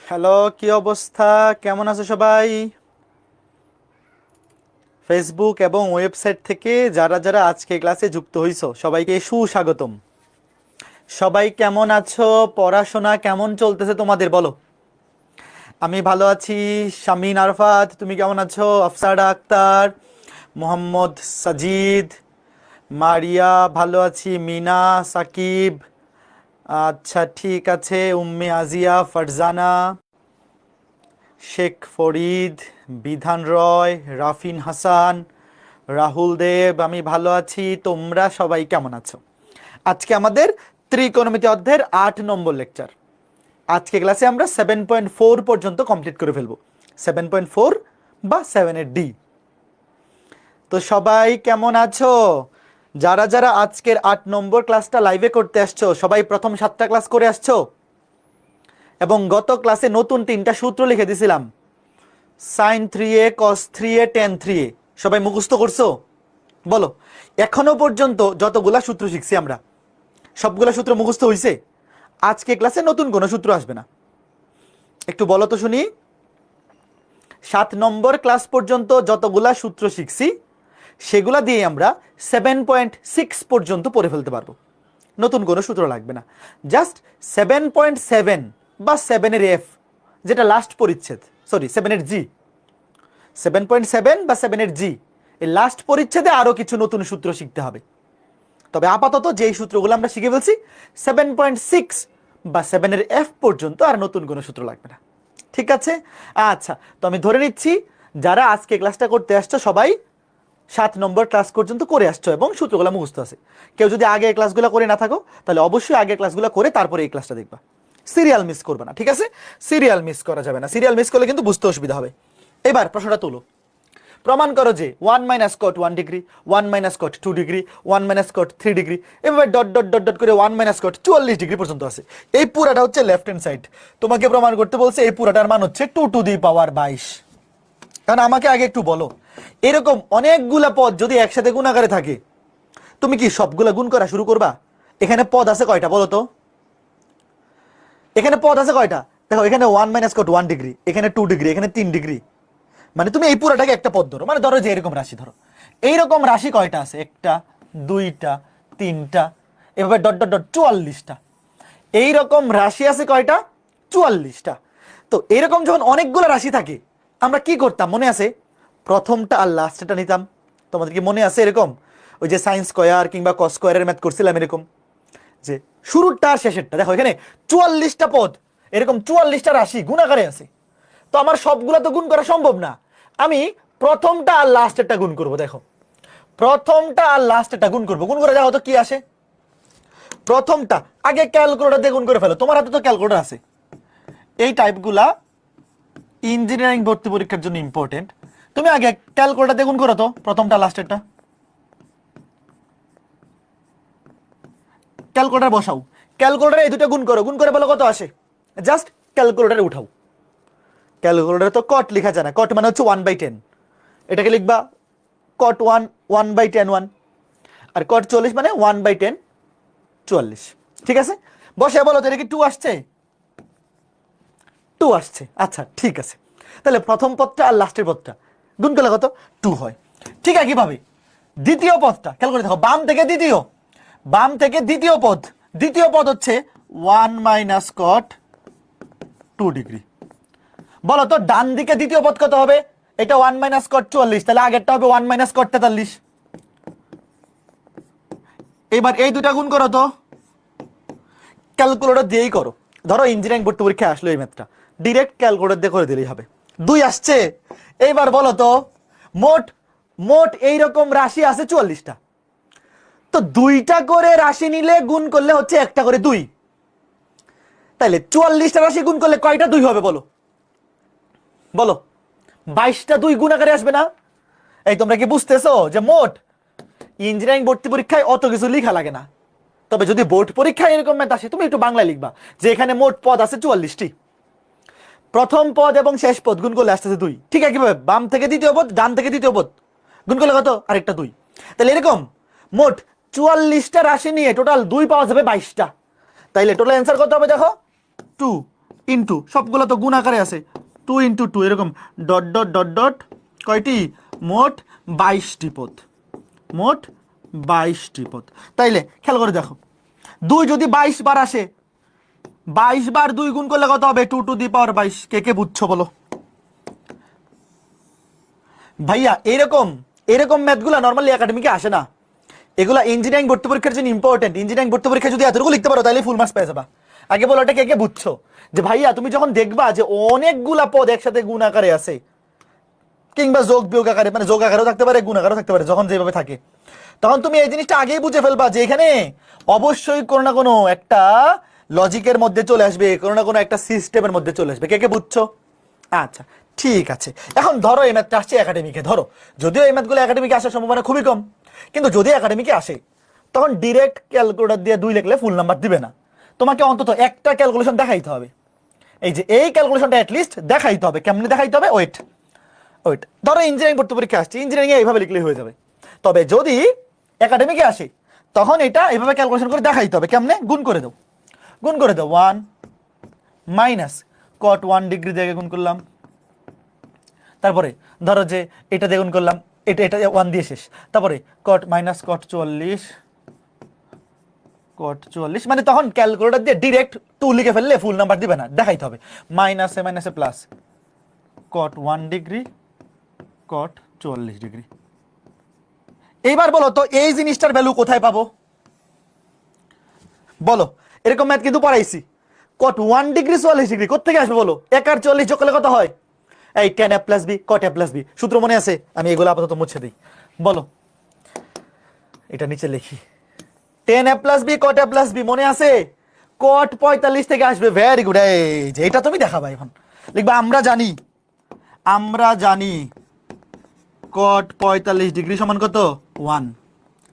Hello, কি অবস্থা? কেমন আছো সবাই? ফেসবুক এবং ওয়েবসাইট থেকে যারা যারা আজকে ক্লাসে যুক্ত হইছো সবাইকে সুস্বাগতম। সবাই কেমন আছো? পড়াশোনা কেমন চলতেছে তোমাদের বলো? আমি ভালো আছি। শামিন আরফাত, তুমি কেমন আছো? আফসারা আক্তার, মোহাম্মদ সাজিদ, মারিয়া, ভালো আছি। মিনা, সাকিব, আচ্ছা ঠিক আছে। উম্মে আজিয়া, ফারজানা, শেখ ফরিদ, বিধান রয়, রাফিন হাসান, রাহুল দেব, আমি ভালো আছি। তোমরা সবাই কেমন আছো? আজকে আমাদের ত্রিকোণমিতি অধ্যায়ের 8 নম্বর লেকচার। আজকে ক্লাসে আমরা 7.4 পর্যন্ত কমপ্লিট করে ফেলবো। 7.4 বা 7-এর ডি। তো সবাই কেমন আছো? যারা যারা আজকের 8 নম্বর ক্লাসটা লাইভে করতে আসছো সবাই প্রথম 7টা ক্লাস করে আসছো, এবং গত ক্লাসে নতুন 3টা সূত্র লিখে দিছিলাম। সাইন 3a, কস 3a, টেন 3a সবাই মুখস্থ করছো? বলো, এখনো পর্যন্ত যতগুলা সূত্র শিখছি আমরা সবগুলা সূত্র মুখস্থ হইছে? আজকে ক্লাসে নতুন কোনো সূত্র আসবে না। একটু বলো তো শুনি। 7 নম্বর ক্লাস পর্যন্ত যতগুলা সূত্র শিখছি সেগুলা দিয়ে আমরা 7.6 পর্যন্ত পড়ে ফেলতে পারবো। নতুন কোনো সূত্র লাগবে না। জাস্ট 7.7 বা 7-এর এফ, যেটা লাস্ট পরিচ্ছেদ, সরি 7-এর জি, 7.7 বা 7-এর জি, এই লাস্ট পরিচ্ছেদে আরো কিছু নতুন সূত্র শিখতে হবে। তবে আপাতত যেই সূত্রগুলো আমরা শিখে ফেলছি 7.6 বা 7-এর এফ পর্যন্ত আর নতুন কোনো সূত্র লাগবে না। ঠিক আছে? আচ্ছা, তো আমি ধরে নিচ্ছি যারা আজকে ক্লাসটা করতে আসছো সবাই 7 নম্বর ক্লাস পর্যন্ত করে আসছো এবং সূত্রগুলো মুখস্থ আছে। কেউ যদি আগে ক্লাসগুলো করে না থাকো তাহলে অবশ্যই আগে ক্লাসগুলো করে তারপরে এই ক্লাসটা দেখবা। সিরিয়াল মিস করবে না, ঠিক আছে? সিরিয়াল মিস করা যাবে না। সিরিয়াল মিস করলে কিন্তু বুঝতে অসুবিধা হবে। এবার প্রশ্নটা তুলো। প্রমাণ করো যে 1 মাইনাস কট 1 ডিগ্রি, 1 মাইনাস কট 2 ডিগ্রি, 1 মাইনাস কট 3 ডিগ্রি, এভাবে ডট ডট ডট ডট করে 1 মাইনাস কট 44 ডিগ্রি পর্যন্ত আছে। এই পুরাটা হচ্ছে লেফট হ্যান্ড সাইড। তোমাকে প্রমাণ করতে বলছে এই পুরাটার মান হচ্ছে 2 টু দি পাওয়ার 22। কারণ আমাকে আগে একটু বলো, এরকম অনেকগুলা পদ যদি একসাথে গুণাকারে থাকে তুমি কি সবগুলা গুণ করা শুরু করবা? এখানে পদ আছে কয়টা বলো তো? এখানে পদ আছে কয়টা? দেখো, এখানে 1 মাইনাস কট 1 ডিগ্রি, এখানে 2 ডিগ্রি, এখানে 3 ডিগ্রি। মানে তুমি এই পুরাটাকে একটা পদ ধরো, মানে ধরো যে এরকম রাশি ধরো। এইরকম রাশি কয়টা আছে? একটা, দুইটা, তিনটা, এভাবে ডট ডট ডট 44টা। এইরকম রাশি আছে কয়টা? 44টা। তো এরকম যখন অনেকগুলো রাশি থাকে আমরা কি করতাম মনে আছে? প্রথমটা আর লাস্টটা নিতাম। তোমাদের কি মনে আছে এরকম? ওই যে সাইন স্কোয়ার কিংবা কস স্কোয়ারের ম্যাথ করছিলাম এরকম, যে শুরুরটা আর শেষেরটা। দেখো এখানে 44টা পদ, এরকম 44টা রাশি গুণাকারে আছে। তো আমার সবগুলা তো গুণ করা সম্ভব না। আমি প্রথমটা আর লাস্টেরটা গুণ করব। দেখো, প্রথমটা আর লাস্টেরটা গুণ করব। গুণ করে দেখো তো কি আসে। প্রথমটা আগে ক্যালকুলেটর দিয়ে গুণ করে ফেলো, তোমার হাতে তো ক্যালকুলেটর আছে। এই টাইপগুলা ইঞ্জিনিয়ারিং ভর্তি পরীক্ষার জন্য ইম্পর্টেন্ট। তুমি আগে ক্যালকুলেটর দিয়ে গুণ করো তো প্রথমটা লাস্টেরটা। ক্যালকুলেটর বসাও, ক্যালকুলেটরে এই দুটো গুণ করো, গুণ করে বলো কত আসে। জাস্ট ক্যালকুলেটরে উঠাও। ক্যালকুলেটরে তো কট লেখা যায় না, কট মানে হচ্ছে 1/10। এটাকে লিখবা কট 1 1/10 1, আর কট 40 মানে 1/10 44। ঠিক আছে? বসে বলো তো এটা কি 2 আসছে? 2 আসছে। আচ্ছা ঠিক আছে, তাহলে প্রথম পদটা আর লাস্টের পদটা গুণ করলে কত? 2 হয়। ঠিক একইভাবে দ্বিতীয় পদটা খেয়াল করে দেখো, বাম থেকে দ্বিতীয়, বাম থেকে দ্বিতীয় পদ, দ্বিতীয় পদ হচ্ছে 1 মাইনাস কট 2 ডিগ্রি। বলো তো ডান দিকে দ্বিতীয় পদ কত হবে? এটা 1 মাইনাস কট 44, তাহলে আগেরটা হবে 1 মাইনাস কট 43। এবার এই দুটা গুণ করো তো, ক্যালকুলেটর দিয়েই করো। ধরো ইঞ্জিনিয়ারিং ভর্তি পরীক্ষায় আসলো এই ম্যাথটা, ডিরেক্ট ক্যালকুলেটর দিয়ে করে দিলেই হবে। 2 আসছে। এইবার বলো তো মোট মোট এইরকম রাশি আছে 44টা। তো 2টা করে রাশি নিলে গুণ করলে হচ্ছে একটা করে 2। তাইলে 44টা রাশি গুণ করলে কয়টা 2 হবে বলো? বলো, 22টা 2 গুণ আকারে আসবে না? এই তোমরা কি বুঝতেছো যে মোট ইঞ্জিনিয়ারিং ভর্তি পরীক্ষায় অত কিছু লেখা লাগে না। তবে যদি বোর্ড পরীক্ষায় এরকম ম্যাথ আসে তুমি একটু বাংলায় লিখবা যে এখানে মোট পদ আছে 44টি, প্রথম পদ এবং শেষ পদ গুণ করলে আসতেছে 2। ঠিক একইভাবে বাম থেকে দ্বিতীয় পদ, ডান থেকে দ্বিতীয় পদ গুণ করলে কত? আরেকটা 2। তাহলে এরকম মোট 44টা রাশি নিয়ে টোটাল 2 পাওয়া যাবে 22টা। তাইলে টোটাল অ্যান্সার কত হবে দেখো? 2। ইন্টু, সবগুলো তো গুণ আকারে আছে, 2 ইন্টু 2 এরকম ডট ডট ডট ডট, কয়টি? মোট 22টি পদ, মোট 22টি পদ। তাইলে খেয়াল করে দেখো, 2 যদি 22 বার আসে, 22 বার 2 গুণ করলে কত হবে? 2 টু দি পাওয়ার 22। কে কে বুঝছো বলো? ভাইয়া এরকম এরকম ম্যাথগুলো নর্মালি একাডেমিকে আসে না, এগুলা ইঞ্জিনিয়ারিং ভর্তি পরীক্ষার জন্য ইম্পর্টেন্ট। ইঞ্জিনিয়ারিং ভর্তি পরীক্ষা যদি এতটুকু লিখতে পারো তাহলে ফুল মার্কস পেয়ে যাবা। আগে বলো এটা কে কে বুঝছো, যে ভাইয়া তুমি যখন দেখবা যে অনেকগুলা পদ একসাথে গুণ আকারে আছে, কিংবা যোগ বিয়োগ আকারে, মানে যোগ আকারেও থাকতে পারে, গুণ আকারেও থাকতে পারে, যখন যেভাবে থাকে, তখন তুমি এই জিনিসটা আগেই বুঝে ফেলবা যে এখানে অবশ্যই কোনো না কোনো একটা লজিকের মধ্যে চলে আসবে, কোনো না কোনো একটা সিস্টেমের মধ্যে চলে আসবে। কে কে বুঝছো? আচ্ছা ঠিক আছে। এখন ধরো এই ম্যাথটা আসছে একাডেমিকে, ধরো যদিও এই ম্যাথগুলো একাডেমিকে আসার সম্ভাবনা খুবই কম, কিন্তু যদি একাডেমিকে আসে তখন ডিরেক্ট ক্যালকুলেটর দিয়ে 2 লিখলে ফুল নাম্বার দিবে না, তোমাকে অন্তত একটা ক্যালকুলেশন দেখাইতে হবে। এই যে এই ক্যালকুলেশনটা অ্যাটলিস্ট দেখাইতে হবে। কেমনে দেখাইতে হবে? ওয়েট ওয়েট, ধরো ইঞ্জিনিয়ারিং ভর্তি পরীক্ষা আসছে, ইঞ্জিনিয়ারিং এ এইভাবে লিখলেই হয়ে যাবে। তবে যদি একাডেমিকে আসে তখন এটা এইভাবে ক্যালকুলেশন করে দেখাইতে হবে। কেমনে? গুণ করে দাও, গুণ করে দাও। 1 মাইনাস কট 1 ডিগ্রি দিয়ে গুণ করলাম, তারপরে ধরো যে এটা দিয়ে গুণ করলাম, এটা এটা 1 দিয়ে শেষ, তারপরে কট মাইনাস কট 44, কট 44, মানে তখন ক্যালকুলেটর দিয়ে ডিরেক্ট 2 লিখে ফেললে ফুল নাম্বার দিবে না, দেখাইতে হবে মাইনাসে মাইনাসে প্লাস কট 1 ডিগ্রি কট 44 ডিগ্রি। এইবার বলো তো এই জিনিসটার ভ্যালু কোথায় পাবো? বলো, এরকম ম্যাথ কিন্তু পড়াইছি। কট 1 ডিগ্রি 44 ডিগ্রি কোত্থেকে আসবে বলো? 1 আর 44 যোগ করলে কত হয়? এই tan a plus B cot a plus B, সূত্র মনে আছে? আমি এগুলো আপাতত মুছে দিই। বলো, এটা নিচে লিখি, tan a plus B cot a plus B মনে আছে? কট 45 থেকে আসবে। ভেরি গুড, এই যে এটা তুমি দেখাবা। এখন লিখবা আমরা জানি কট 45 ডিগ্রি সমান কত? 1,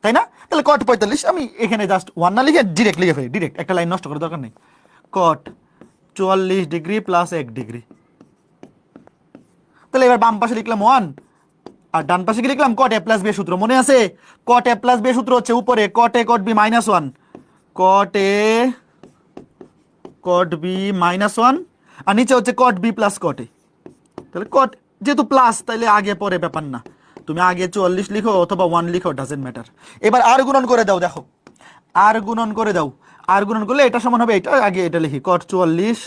তাই না? তাহলে কট 45 আমি এখানে জাস্ট 1 না লিখে ডিরেক্ট লিখে ফেলি, ডিরেক্ট, একটা লাইন নষ্ট করার দরকার নেই। কট 44 ডিগ্রি প্লাস 1 ডিগ্রি। তাহলে এবার বাম পাশে লিখলাম 1, আর ডান পাশে কি লিখলাম? কট a প্লাস বি সূত্র মনে আছে? কট a প্লাস বি সূত্র হচ্ছে উপরে cot a cot B minus 1, cot a cot B minus 1, আর নিচে হচ্ছে cot B plus cot a। তাহলে কট যেহেতু প্লাস, তাহলে আগে পরে ব্যাপার না, তুমি আগে 44 লিখো অথবা 1 লিখো, ডাজেন্ট ম্যাটার। এবার আর গুণন করে দাও, দেখো আর গুণন করে দাও, আর গুণন করলে এটা সমান হবে এটা। আগে এটা লিখি, cot 44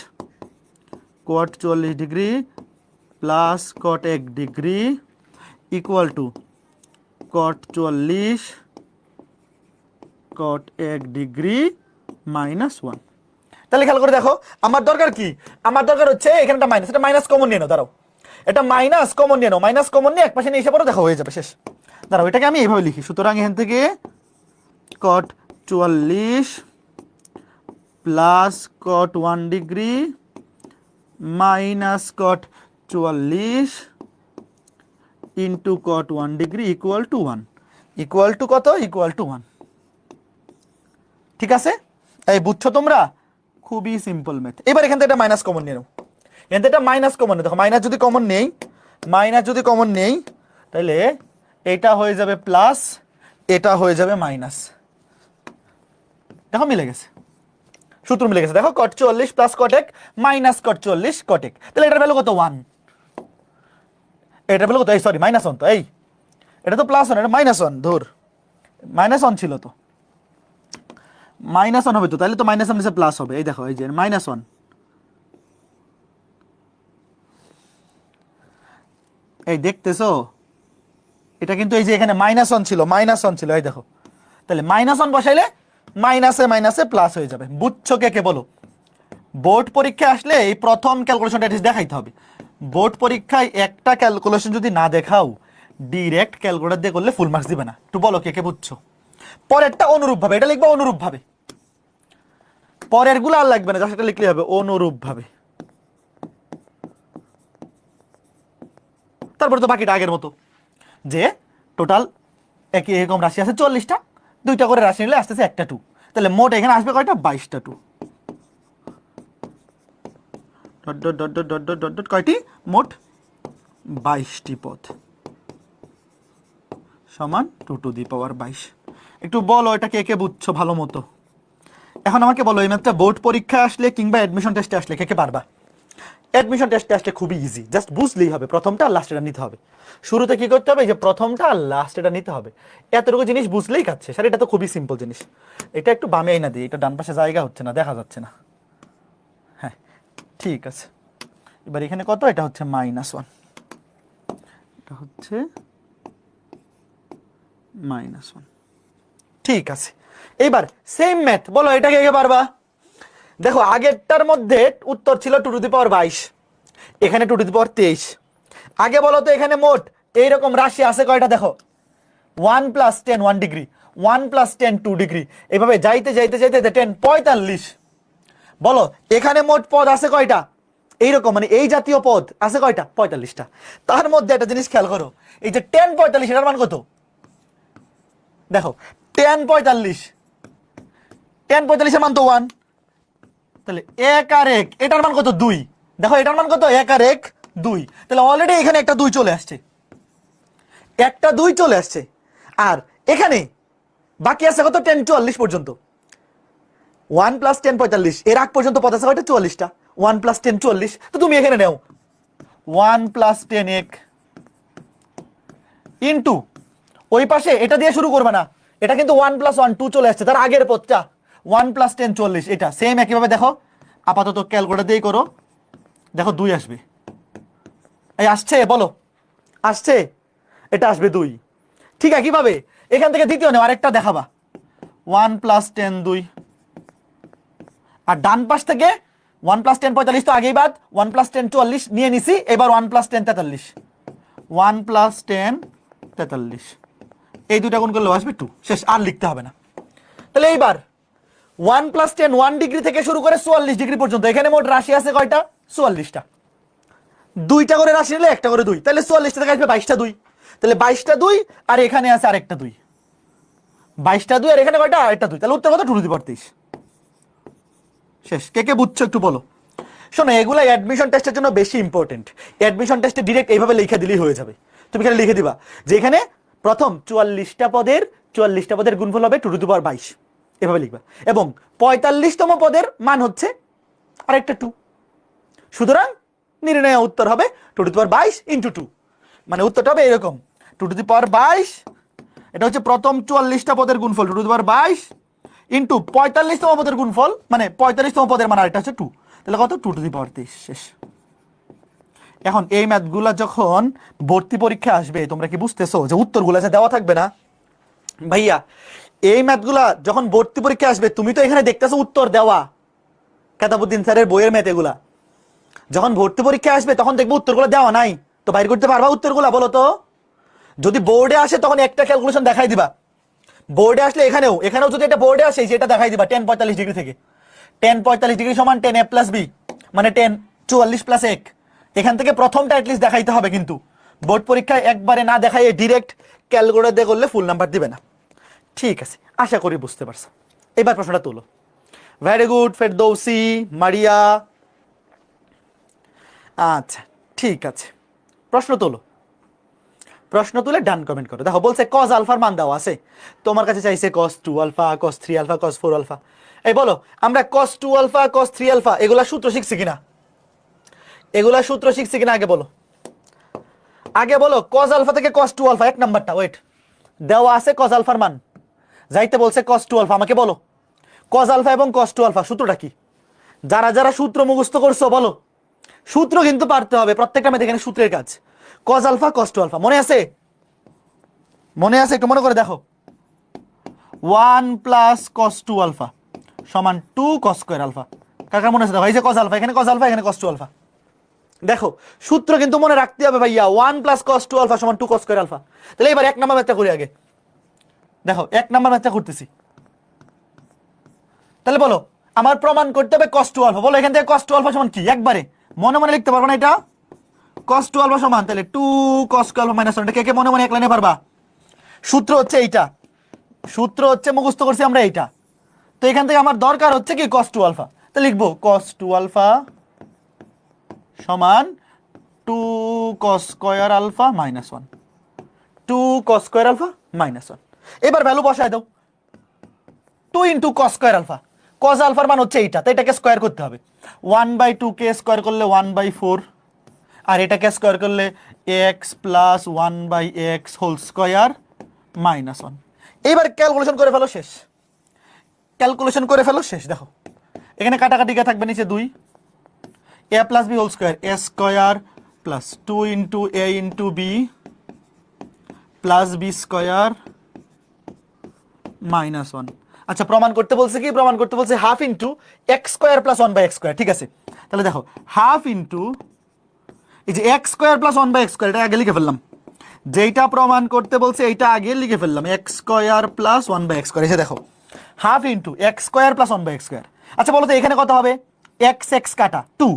degree plus cot 1 degree equal to cot 44 cot 1 degree minus 1। তাহলে খেয়াল করে দেখো, আমার দরকার কি? আমার দরকার হচ্ছে এখানে একটা মাইনাস, এটা মাইনাস কমন নিয়ে নাও। দাঁড়াও, এটা মাইনাস কমন নিয়ে নাও, মাইনাস কমন নিয়ে এক পাশে নিয়ে এসে পড়ো, দেখো হয়ে যাবে, শেষ। দাঁড়াও, এটাকে আমি এইভাবে লিখি। সুতরাং এখান থেকে cot 44 plus cot 1 degree minus cot 44 into cot 1 degree equal to 1, equal to কত? Equal to 1। ঠিক আছে, এই বুঝছো তোমরা? খুবই সিম্পল ম্যাথ। এবার এখান থেকে একটা মাইনাস কমন নিয়ে নাও, এখান থেকে একটা মাইনাস কমন নিয়ে, দেখো মাইনাস যদি কমন নেই, তাহলে এটা হয়ে যাবে প্লাস, এটা হয়ে যাবে মাইনাস। দেখো মিলে গেছে, সূত্র মিলে গেছে। দেখো কট 44 plus cot 1 minus cot 44 cot 1, তাহলে এটার ভ্যালু কত? 1। এটার ভ্যালু কত? এই সরি মাইনাস 1 তো, এই এটা তো প্লাস 1, এটা মাইনাস 1, ধর মাইনাস 1 ছিল তো, মাইনাস 1 হবে তো, তাহলে তো মাইনাস 1 প্লাস হবে। এই দেখো, এই যে মাইনাস 1, এই দেখতেছো? এটা কিন্তু এই যে এখানে মাইনাস 1 ছিল, এই দেখো। তাহলে মাইনাস 1 বসাইলে মাইনাসে মাইনাসে প্লাস হয়ে যাবে। বুঝছো কে কে বলো? বোর্ড পরীক্ষা আসলে এই প্রথম ক্যালকুলেশনটা দেখাইতে হবে। বোর্ড পরীক্ষায় একটা ক্যালকুলেশন যদি না দেখাও, ডিরেক্ট ক্যালকুলেটর দিয়ে করলে ফুল মার্কস দিবে না। একটু বলো কে কে বুঝছো? পরেরটা অনুরূপ ভাবে, এটা লিখবে অনুরূপ ভাবে, পরের গুলো আর লাগবে না, জাস্ট এটা লিখলে হবে অনুরূপ ভাবে। তারপরে তো বাকিটা আগের মতো, যে টোটাল একই এরকম রাশি আছে 40টা, 2টা করে রাশি নিলে আসতেছে একটা 2, তাহলে মোট এখানে আসবে কয়টা? 22টা 2, dot dot dot dot dot dot dot dot, কয়টি? মোট 22টি পদ সমান 2 টু দি পাওয়ার 22। একটু বলো এটা কে কে বুঝছো ভালো মতো? এখন আমাকে বলো এই ম্যাথটা বোর্ড পরীক্ষা আসলে কিংবা অ্যাডমিশন টেস্টে আসলে কে কে পারবা? অ্যাডমিশন টেস্টে আসলে খুবই ইজি, জাস্ট বুঝলেই হবে প্রথমটা আর লাস্টেটা নিতে হবে। শুরুতে কি করতে হবে, যে প্রথমটা আর লাস্টেটা নিতে হবে, এতটুকু জিনিস বুঝলেই কাছে স্যার, এটা তো খুবই সিম্পল জিনিস। এটা একটু বামে আইনা দিই, এটা ডান পাশে জায়গা হচ্ছে না, দেখা যাচ্ছে না। হ্যাঁ ঠিক আছে, এবার এখানে কত, এটা হচ্ছে -1, এটা হচ্ছে -1। ঠিক আছে, এইবার সেম ম্যাথ বলো, এটা কে কে পারবা? দেখো আগেরটার মধ্যে উত্তর ছিল 2^22, এখানে 2^23। আগে বলো তো এখানে মোট এইরকম রাশি আছে কয়টা? দেখো 1 + 10 1 ডিগ্রি, 1 + 10 2 ডিগ্রি, এইভাবে যাইতে যাইতে যাইতে 10 45। বলো এখানে মোট পদ আছে কয়টা? এইরকম মানে এই জাতীয় পদ আছে কয়টা? 45টা। তার মধ্যে একটা জিনিস খেয়াল করো, এই যে 10 45 এটার মান কত? দেখো 10 45, 10 45 এর মান তো 1, তাহলে 1 আর 1 এটার মান কত? 2। দেখো এটার মান কত? 1 আর 1 2, তাহলে অলরেডি এখানে একটা 2 চলে আসছে, একটা 2 চলে আসছে। আর এখানে বাকি আছে কত? 10 44 পর্যন্ত। 1 + 10 45, এর আগ পর্যন্ত পদ আছে কয়টা? 44টা। 1 + 10 40, তো তুমি এখানে নাও 1 + 10 1 ইনটু ওই পাশে এটা দিয়ে শুরু করবে না, এটা কিন্তু 1 + 1 2 চলে আসছে, তার আগের পদটা 1 + 10 40, এটা সেম একইভাবে দেখো, আপাতত ক্যালকুলেটর দিয়ে করো, দেখো 2 আসবে। এই আসছে, বলো আসছে, এটা আসবে 2। ঠিক আছে, কিভাবে? এখান থেকে দ্বিতীয় নেও, আরেকটা দেখাবা, 1 + 10 2, আর ডান পাশ থেকে 1 + 10 45 তো আগেই বাদ, 1 + 10 44 নিয়ে নিছি, এবার 1 + 10 43, 1 + 10 43, এই দুটা গুণ করলে আসবে 2, শেষ, আর লিখতে হবে না। তাহলে এইবার 1 + 10 1 ডিগ্রি থেকে শুরু করে 44 ডিগ্রি পর্যন্ত, এখানে মোট রাশি আছে কয়টা? 44টা। দুইটা করে রাশি নিলে একটা করে 2, তাহলে 44টা থেকে আসবে 22টা 2, তাহলে 22টা 2, আর এখানে আছে আরেকটা 2, 22টা 2, আর এখানে কয়টা? আরেকটা 2, তাহলে উত্তর কত? 2^23। শেষ। কে কে বুঝছো একটু বলো। শোনো এগুলা অ্যাডমিশন টেস্টের জন্য বেশি ইম্পর্টেন্ট, অ্যাডমিশন টেস্টে ডিরেক্ট এইভাবে লিখে দিলেই হয়ে যাবে। তুমি এখানে লিখে দিবা যে এখানে প্রথম 44টা পদের গুণফল হবে 2^22, এভাবে লিখবা, এবং 45তম পদের মান হচ্ছে আরেকটা 2, সুতরাং নির্ণয় উত্তর হবে 2^22 × 2, মানে উত্তরটা হবে এরকম 2^22, এটা হচ্ছে প্রথম 44টা পদের গুণফল 2^22 ইন্টু 45তম পদের গুণফল, মানে 45তম পদের মান আরেকটা হচ্ছে 2, তাহলে কত? 2^23। শেষ। এখন এই ম্যাথগুলা যখন ভর্তি পরীক্ষা আসবে, তোমরা কি বুঝতেছো যে উত্তরগুলা যে দেওয়া থাকবে না ভাইয়া, এই ম্যাথগুলা যখন ভর্তি পরীক্ষা আসবে, তুমি তো এখানে দেখতেছো উত্তর দেওয়া, কেতাবুদ্দিন স্যারের বইয়ের ম্যাথ এগুলা, যখন ভর্তি পরীক্ষা আসবে তখন দেখবো উত্তরগুলো দেওয়া নাই, তো বাইর করতে পারবা উত্তরগুলা? বলো তো। যদি বোর্ডে আসে তখন একটা ক্যালকুলেশন দেখাই দিবা, বোর্ডে আসলে এখানেও যদি এটা বোর্ডে আসে যেটা দেখাই দিবা 10 45 ডিগ্রি থেকে, 10 45 ডিগ্রি সমান 10a + b, মানে 10 44 + 1, এখান থেকে প্রথমটা অ্যাটলিস্ট দেখাইতে হবে, কিন্তু বোর্ড পরীক্ষায় একবারে না দেখাইয়ে ডিরেক্ট ক্যালকুলেটর দিয়ে করলে ফুল নাম্বার দিবে না। ঠিক আছে, আশা করি বুঝতে পারছো। এবার প্রশ্নটা তুলো। ভেরি গুড ফেরদৌসি, মারিয়া। আচ্ছা ঠিক আছে, প্রশ্ন তোলো, প্রশ্ন তুলে ডান কমেন্ট করো। দেখো বলছে cos আলফার মান দেওয়া আছে, তোমার কাছে চাইছে cos 2 alpha, cos 3 alpha, cos 4 alpha. এই বলো আমরা cos 2 আলফা, cos 3 আলফা এগুলা সূত্র শিখছি কিনা? এগুলা সূত্র শিখছি কিনা আগে বলো, আগে বলো। cos আলফা থেকে cos 2 আলফা, এক নাম্বারটা ওয়েট, দেওয়া আছে cos আলফার মান, যাইতে বলছে cos 2 আলফা, আমাকে বলো cos আলফা এবং cos 2 আলফা সূত্রটা কি? যারা যারা সূত্র মুখস্থ করছো বলো, সূত্র কিন্তু পারতে হবে, প্রত্যেকটা ম্যাথ এখানে সূত্রের কাজ। cos আলফা cos 2 আলফা মনে আছে? মনে আছে? একটু মনে করে দেখো, 1 + cos 2 আলফা সমান 2 cos স্কয়ার আলফা। কাকা মনে আছে? দেখো এই যে cos আলফা, এখানে cos আলফা, এখানে cos 2 আলফা। দেখো সূত্র কিন্তু মনে রাখতে হবে ভাইয়া, 1 + cos 2 আলফা সমান 2 cos স্কয়ার আলফা। তাহলে এবার এক নাম্বার ম্যাথটা করি আগে, দেখো এক নাম্বার ম্যাথটা করতেছি। তাহলে বলো আমার প্রমাণ করতে হবে cos 2 আলফা, বলো এখান থেকে cos 2 আলফা সমান কি? একবারে মনে মনে লিখতে পারবো না এটা, cos 2 আলফা সমান তাহলে 2 cos স্কয়ার আলফা - 1, এটা কে কে মনে মনে এক লাইনে পারবা? সূত্র হচ্ছে এইটা, সূত্র হচ্ছে মুখস্থ করছি আমরা এইটা, তো এখান থেকে আমার দরকার হচ্ছে কি cos 2 আলফা, তো লিখবো cos 2 আলফা সমান 2 cos square alpha - 1, 2 cos square alpha - 1। এবার ভ্যালু বসায় দাও, 2 × cos স্কয়ার আলফা, কজ আলফার মান হচ্ছে এইটা, তো এটাকে স্কোয়ার করতে হবে। 1/2 কে স্কোয়ার করলে 1/4, আর এটাকে স্কোয়ার করলে x plus 1/x whole square -1। এইবার ক্যালকুলেশন করে ফেলো, শেষ। ক্যালকুলেশন করে ফেলো, শেষ। দেখো এখানে কাটাকাটি থাকবে, নিচে 2, a plus B whole square, a square plus 2 into a into b plus B square -1। আচ্ছা, প্রমাণ করতে বলছে কি? প্রমাণ করতে বলছে half into x square plus 1/x square. ঠিক আছে, তাহলে দেখো হাফ ইন্টু এই যে x square plus 1/x square, এটা আগে লিখে ফেললাম। যেইটা প্রমাণ করতে বলছে এইটা আগে লিখে ফেললাম, x square plus 1/x square. এসে দেখো half into x square plus 1/x square. আচ্ছা বলো তো এখানে কত হবে? এক্স এক্স কাটা 2,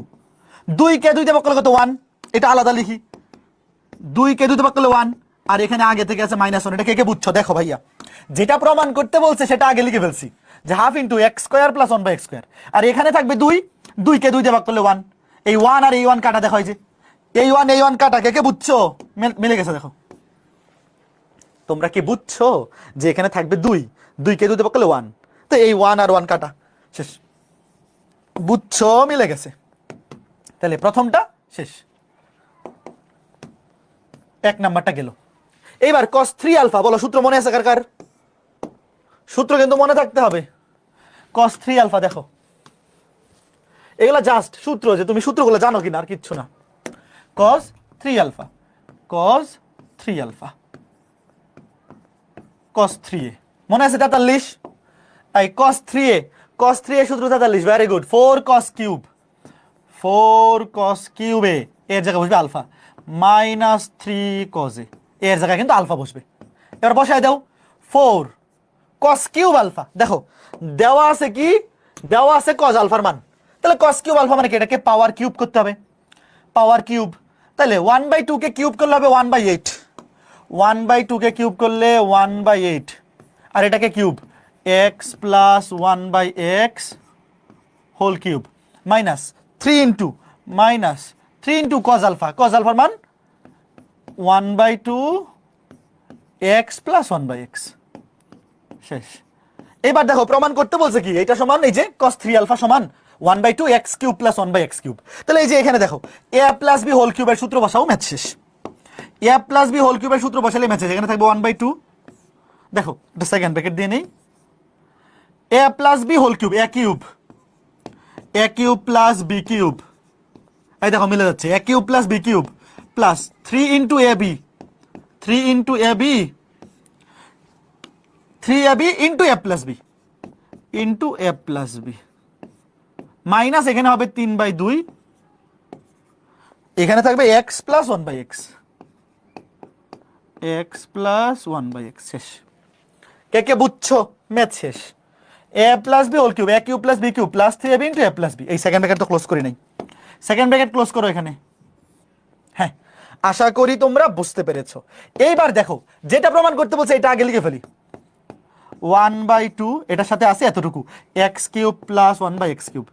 2 কে 2 দিয়ে ভাগ করলে কত? 1। এটা আলাদা লিখি, 2 কে 2 দিয়ে ভাগ করলে 1, আর এখানে আগে থেকে আছে -1। এটা কে কে বুঝছো? দেখো ভাইয়া, যেটা প্রমাণ করতে বলছে সেটা আগে লিখে ফেলছি, যে half into x square plus 1/x square. আর এখানে থাকবে 2, 2 কে 2 দিয়ে ভাগ করলে 1। এই 1 আর এই 1 কাটা, দেখো এই যে এই 1 এই 1 কাটা, কে কে বুঝছো? মিলে গেছে। দেখো তোমরা কি বুঝছো যে এখানে থাকবে 2, 2 কে 2 দিয়ে ভাগ করলে 1, তো এই 1 আর 1 কাটা, শেষ। বুঝছো? মিলে গেছে। তাহলে প্রথমটা শেষ, 1 নাম্বারটা গেল। এইবার cos 3 আলফা, বলো সূত্র মনে আছে কার কার? সূত্র কিন্তু মনে থাকতে হবে। cos 3 আলফা, দেখো এগুলা জাস্ট সূত্র, যে তুমি সূত্রগুলো জানো কিনা আর কিচ্ছু না। cos 3 alpha, cos 3 alpha, cos 3a মনে আছে 43? এই cos 3a, cos 3a সূত্র 43, very good. 4 cos cube, 4 cos cube a এর জায়গায় বসবে আলফা, -3 cos a এর জায়গায় কিন্তু আলফা বসবে। এবার বসায় দাও 4 cos কিউব আলফা। দেখো দেওয়া আছে কি? দেওয়া আছে cos আলফার মান, তাহলে cos কিউব আলফা মানে কি? এটাকে পাওয়ার কিউব করতে হবে, পাওয়ার কিউব। তাহলে 1/2 কে কিউব করলে হবে 1/8, 1/2 কে কিউব করলে 1/8, আর এটাকে cube x plus 1/x whole cube minus 3 into cos alpha, cos আলফার মান 1/2 এক্স প্লাস 1/x, শেষ। এবার দেখো প্রমাণ করতে বলছে কি? এটা সমান এই যে cos 3 আলফা সমান 1/2 x cube plus 1/x cube. তাহলে এই যে এখানে দেখো a প্লাস বি হোল কিউবের সূত্র বসাও, ম্যাথ শেষ। a প্লাস বি হোল কিউবের সূত্র বসালে ম্যাথ শেষ। এখানে থাকবে 1/2, দেখো এটা সেকেন্ড ব্র্যাকেট দিয়ে নেই, a plus B whole cube, a cube plus b cube, এই দেখো মিলে যাচ্ছে, a cube plus b cube plus 3 into a b, 3 into a b, 3ab into a plus b, into a plus b, minus এখানে হবে 3/2, এখানে থাকবে x plus 1/x, x plus 1/x, শেষ। কে কে বুঝছো? ম্যাথ শেষ। a plus B whole cube, a cube plus b cube plus 3ab into a plus b. এই second bracket তো close করি নাই, সেকেন্ড ব্র্যাকেট ক্লোজ করো এখানে। হ্যাঁ, আশা করি তোমরা বুঝতে পেরেছো। এইবার দেখো যেটা প্রমাণ করতে বলছে এটা আগে লিখে ফেলি, 1/2 এটার সাথে আছে এতটুকু, x cube plus 1/x cube,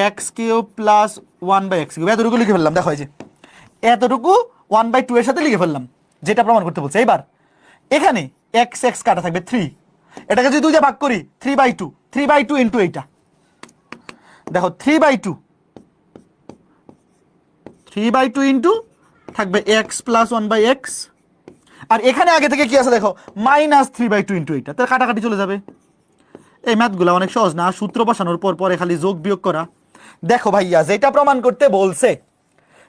x cube plus 1/x cube, এতটুকু লিখে ফেললাম। দেখো এই যে এতটুকু 1/2 এর সাথে লিখে ফেললাম, যেটা প্রমাণ করতে বলছে। এবার এখানে এক্স এক্স কাটা থাকবে 3, এটাকে যদি 2 দিয়ে ভাগ করি 3/2, 3/2 ইন্টু এইটা, দেখো 3/2, 3/2 ইন্টু থাকবে এক্স প্লাস 1/x, আর এখানে আগে থেকে কি আছে দেখো -3/2 ইন্টু এইটা, তাহলে কাটাকাটি চলে যাবে। এই ম্যাথগুলো অনেক সহজ না, সূত্র বসানোর পর পরে খালি যোগ বিয়োগ করা। দেখো ভাইয়া যেটা প্রমাণ করতে বলছে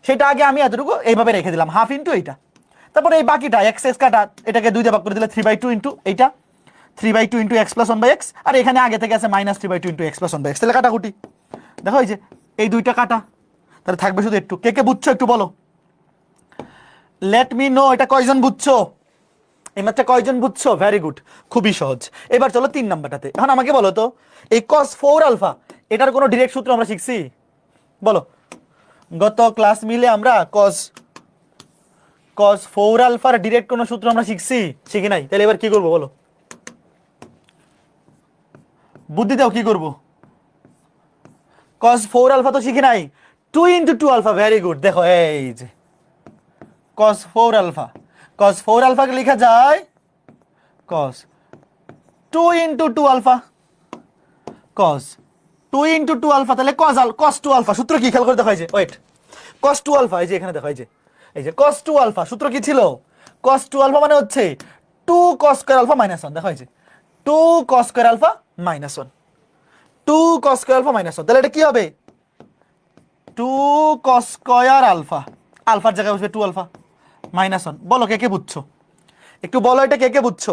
সেটা আগে আমি এতটুকু এইভাবে রেখে দিলাম, হাফ ইন্টু এইটা, তারপরে এই বাকিটা এক্স এক্স কাটা, এটাকে 2 দিয়ে ভাগ করে দিলে 3/2 ইন্টু এইটা, 3/2 ইন্টু এক্স প্লাস 1/x, আর এখানে আগে থেকে আছে -3/2 ইন্টু এক্স প্লাস 1/x, তাহলে কাটাকুটি। দেখো এই যে এই দুইটা কাটা, তাহলে থাকবে শুধু একটু। কে কে বুঝছো একটু বলো, লেট মি নো। এটা কয়জন বুঝছো? এই ম্যাথটা কয়জন বুঝছো? ভেরি গুড, খুবই সহজ। এবার চলো 3 নাম্বারটাতে। এখন আমাকে বলো তো এই cos 4 আলফা এটার কোনো ডিরেক্ট সূত্র আমরা শিখছি? বলো, গত ক্লাস মিলে আমরা cos 4 আলফার ডিরেক্ট কোনো সূত্র আমরা শিখি নাই? তাহলে এবার কি করবো বলো, বুদ্ধি দাও কি করবো? cos 4 আলফা তো শিখি নাই, 2 ইন্টু 2 আলফা, ভেরি গুড। দেখো এই যে cos 4 আলফা, cos 4 আলফাকে লেখা যায় cos 2 into 2 alpha, cos 2 into 2 alpha, তাহলে cos 2 আলফা। সূত্র কি খেয়াল করে দেখা হয়েছে? ওয়েট, cos 2 আলফা, এই যে এখানে দেখা হয়েছে, এই যে cos 2 আলফা সূত্র কি ছিল? cos 2 আলফা মানে হচ্ছে 2 cos স্কয়ার আলফা মাইনাস 1, দেখা হয়েছে 2 cos square alpha minus 1, 2 cos square alpha minus 1, তাহলে এটা কি হবে? 2 cos স্কয়ার আলফা, আলফার জায়গায় বসবে 2 আলফা মাইনাস 1। বলো কে কে বুঝছো, একটু বলো এটা কে কে বুঝছো?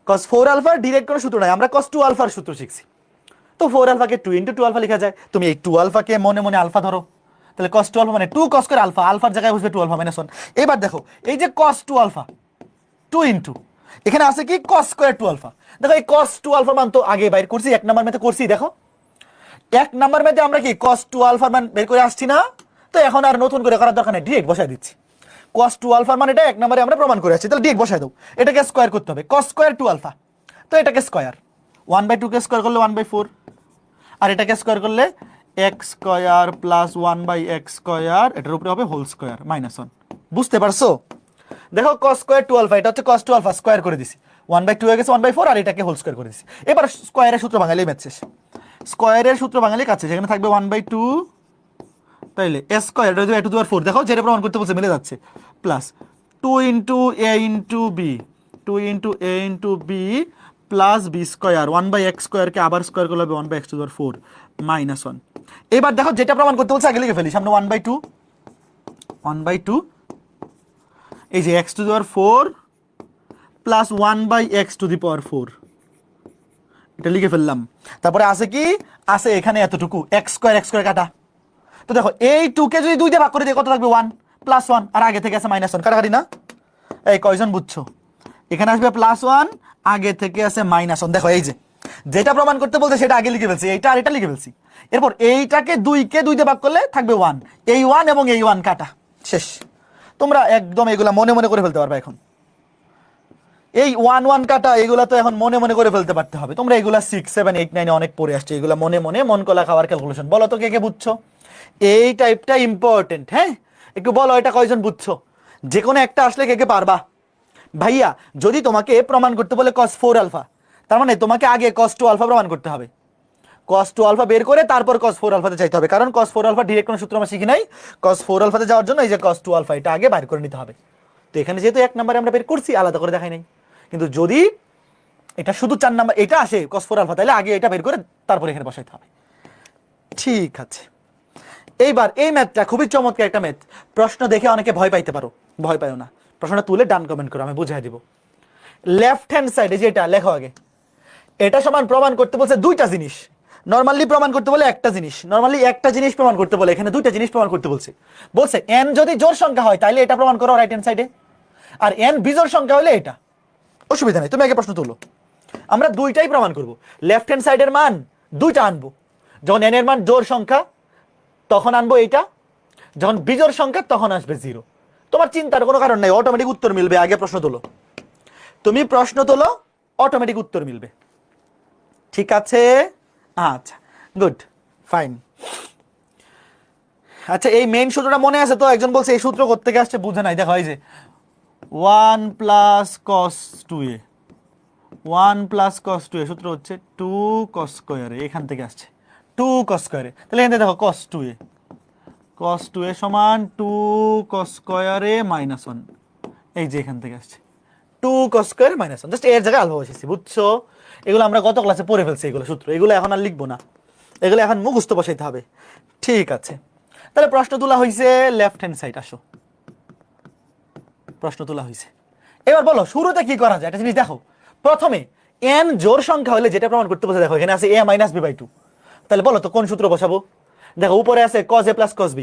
cos 4 আলফার ডিরেক্ট কোনো সূত্র নাই, আমরা cos 2 আলফার সূত্র শিখছি। তো 4 আলফাকে 2 ইন্টু 2 আলফা লেখা যায়, তুমি এই 2 আলফাকে মনে মনে আলফা ধরো, তাহলে cos 2 আলফা মানে 2 cos স্কয়ার আলফা, আলফার জায়গায় বসবে 2 আলফা মাইনাস 1। এবার দেখো এই যে cos 2 আলফা 2 ইন্টু, এখানে আছে কি cos স্কয়ার 2 আলফা। দেখো এই cos 2 আলফার মান তো আগে বাইর করছি, এক নাম্বার মেথে করছি। দেখো এক নাম্বার মেথে আমরা কি cos 2 আলফার মান বের করে আসছি না, তো এখন আর নতুন করে করার দরকার নেই, ডিরেক্ট বসাই দিচ্ছি। cos 2 আলফার মান এটা এক নম্বরে আমরা প্রমাণ করে আসছি, তাহলে ডিরেক্ট বসাই দাও। এটাকে স্কয়ার করতে হবে, cos স্কয়ার 2 আলফা, তো এটাকে স্কয়ার 1/2 কে স্কয়ার করলে 1/4, আর এটাকে স্কয়ার করলে x square plus 1/x square, এটার উপরে হবে হোল স্কয়ার মাইনাস 1। বুঝতে পারছো? দেখো cos স্কয়ার 2 আলফা, এটা হচ্ছে cos 2 আলফা, স্কয়ার করে দিছি, 1/2 হয়ে গেছে 1/4, আর এটাকে হোল স্কয়ার করে দিছি। এবার স্কয়ারের সূত্র বাঙালি ম্যাথ শেষ, স্কয়ারের সূত্র বাঙালি কাছে, সেখানে থাকবে 1/2, তাইলে a স্কয়ার এটা a টু দি পাওয়ার 4, দেখো যেটা প্রমাণ করতে বলছে মিলে যাচ্ছে, plus 2 into a into b, 2 into a into b plus b square 1/x স্কয়ারকে আবার স্কয়ার করলে হবে 1/x to the power 4 minus 1। এবার দেখো যেটা প্রমাণ করতে বলছে আগে লিখে ফেলি, সামনে 1/2, এই যে x to the power 4 plus 1/x to the power 4, এটা লিখে ফেললাম। তারপরে আছে কি, আছে এখানে এতটুকু x স্কয়ার কাটা, তো দেখো এই 2 কে যদি 2 দিয়ে ভাগ করে দিই কত থাকবে? 1 প্লাস 1, আর আগে থেকে আছে মাইনাস 1, কাটাকাটি না? এই কয়জন বুঝছো? এখানে আসবে প্লাস 1, আগে থেকে আছে মাইনাস 1। দেখো এই যে যেটা প্রমাণ করতে বলতে সেটা আগে লিখে ফেলছি, এইটা আর এটা লিখে ফেলছি। এরপর এইটাকে 2 কে 2 দিয়ে ভাগ করলে থাকবে 1, এই 1 এবং এই 1 কাটা, শেষ। তোমরা একদম এগুলা মনে মনে করে ফেলতে পারবে এখন, এই 1 1 কাটা এগুলা তো এখন মনে মনে করে ফেলতে পারতে হবে। তোমরা এগুলা 6 7 8 9 অনেক পড়ে আসছে, এগুলা মনে মনে মন কলা খাওয়ার ক্যালকুলেশন। বলো তো কে কে বুঝছো? এই টাইপটা ইম্পর্টেন্ট, হ্যাঁ একটু বলো এটা কয়জন বুঝছো? যে কোনো একটা আসলে কে কে পারবা? ভাইয়া যদি তোমাকে প্রমাণ করতে বলে cos 4 আলফা, তার মানে তোমাকে আগে cos 2 আলফা প্রমাণ করতে হবে, cos 2 আলফা বের করে তারপর cos 4 আলফাতে চাইতে হবে, কারণ cos 4 আলফা ডিরেক্ট কোনো সূত্র আমরা শিখি নাই। cos 4 আলফাতে যাওয়ার জন্য এই যে cos 2 আলফা এটা আগে বাইর করে নিতে হবে। তো এখানে যেহেতু এক নম্বরে আমরা বের করছি, আলাদা করে দেখাই নাই, কিন্তু যদি এটা শুধু 4 নাম্বার এটা আসে cos 4 আলফা, তাহলে আগে এটা বের করে তারপর এখানে বসাইতে হবে। ঠিক আছে, এইবার এই ম্যাথটা খুবই চমৎকার একটা ম্যাথ। প্রশ্ন দেখে অনেকে ভয় পাইতে পারো, ভয় পাইও না, প্রশ্নটা তুলে ডান কমেন্ট করো, আমি বুঝাই দিব। লেফট হ্যান্ড সাইডে যেটা লেখো আগে, এটা সমান প্রমাণ করতে বলছে দুইটা জিনিস। নরমালি প্রমাণ করতে বলে একটা জিনিস, নরমালি একটা জিনিস প্রমাণ করতে বলে, এখানে দুইটা জিনিস প্রমাণ করতে বলছে। বলছে n যদি জোড় সংখ্যা হয় তাহলে এটা প্রমাণ করো রাইট হ্যান্ড সাইডে, আর n বিজোড় সংখ্যা হলে এটা। অসুবিধা নেই, তুমি আগে প্রশ্ন তুলো, আমরা দুইটাই প্রমাণ করব। লেফট হ্যান্ড সাইডের মান দুইটা আনবো, যখন n এর মান জোড় সংখ্যা তখন আনবো এইটা, যখন বিজোড় সংখ্যা তখন আসবে 0। তোমার চিন্তার কোনো কারণ নাই, অটোমেটিক উত্তর মিলবে। আগে প্রশ্ন তোলো, তুমি প্রশ্ন তোলো, অটোমেটিক উত্তর মিলবে। ঠিক আছে, আচ্ছা গুড ফাইন। আচ্ছা এই মেইন সূত্রটা মনে আছে তো? একজন বলছে এই সূত্র কোত্থেকে আসছে বুঝে নাই। দেখো এই যে 1 plus cos 2a, 1 plus cos 2a সূত্র হচ্ছে 2 cos স্কয়ারে, এখান থেকে আসছে 2 cos স্কয়ারে। তাহলে এখানে দেখো cos 2a, cos 2a সমান 2 cos স্কয়ারে মাইনাস 1, এই যে এখান থেকে আসছে 2 cos স্কয়ারে মাইনাস 1, জাস্ট এর জায়গায় আলফা বসেছি, বুঝছো? এগুলো আমরা গত ক্লাসে পড়ে ফেলছি, এগুলো সূত্র, এগুলো এখন আর লিখবো না, এগুলো এখন মুখস্থ বসাইতে হবে। ঠিক আছে, তাহলে প্রশ্ন তোলা হয়েছে লেফট হ্যান্ড সাইড, আসো প্রশ্ন তোলা হয়েছে। এবার বলো শুরুতে কি করা যায় একটা জিনিস দেখো। প্রথমে n জোড় সংখ্যা হলে যেটা প্রমাণ করতে বলছে, দেখো এখানে আছে a মাইনাস b বাই 2, তাহলে বলো তো কোন সূত্র বসাবো? দেখো উপরে আছে cos a plus cos b,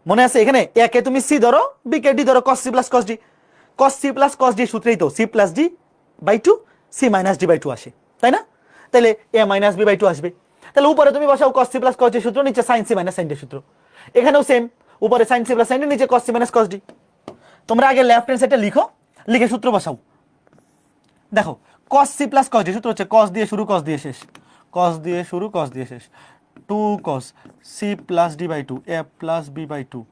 মনে আছে এখানে a কে তুমি c ধরো, b কে d ধরো, cos c plus cos d, cos c plus cos d সূত্রেই তো c plus d by 2 c minus d by 2 আসে, তাই না? তাহলে a মাইনাস b বাই 2 আসবে। তাহলে উপরে তুমি বসাও cos c plus cos d সূত্র, নিচে sin c minus sin d সূত্র। এখানেও সেম, উপরে sin c plus sin d, নিচে cos c minus cos d। তোমরা আগে লেফট হ্যান্ড সাইডে লিখো, লিখে সূত্র বসাও। দেখো cos c plus cos d সূত্র হচ্ছে cos দিয়ে শুরু cos দিয়ে শেষ, cos দিয়ে শুরু cos দিয়ে শেষ, 2 cos c plus d by 2 a plus b by 2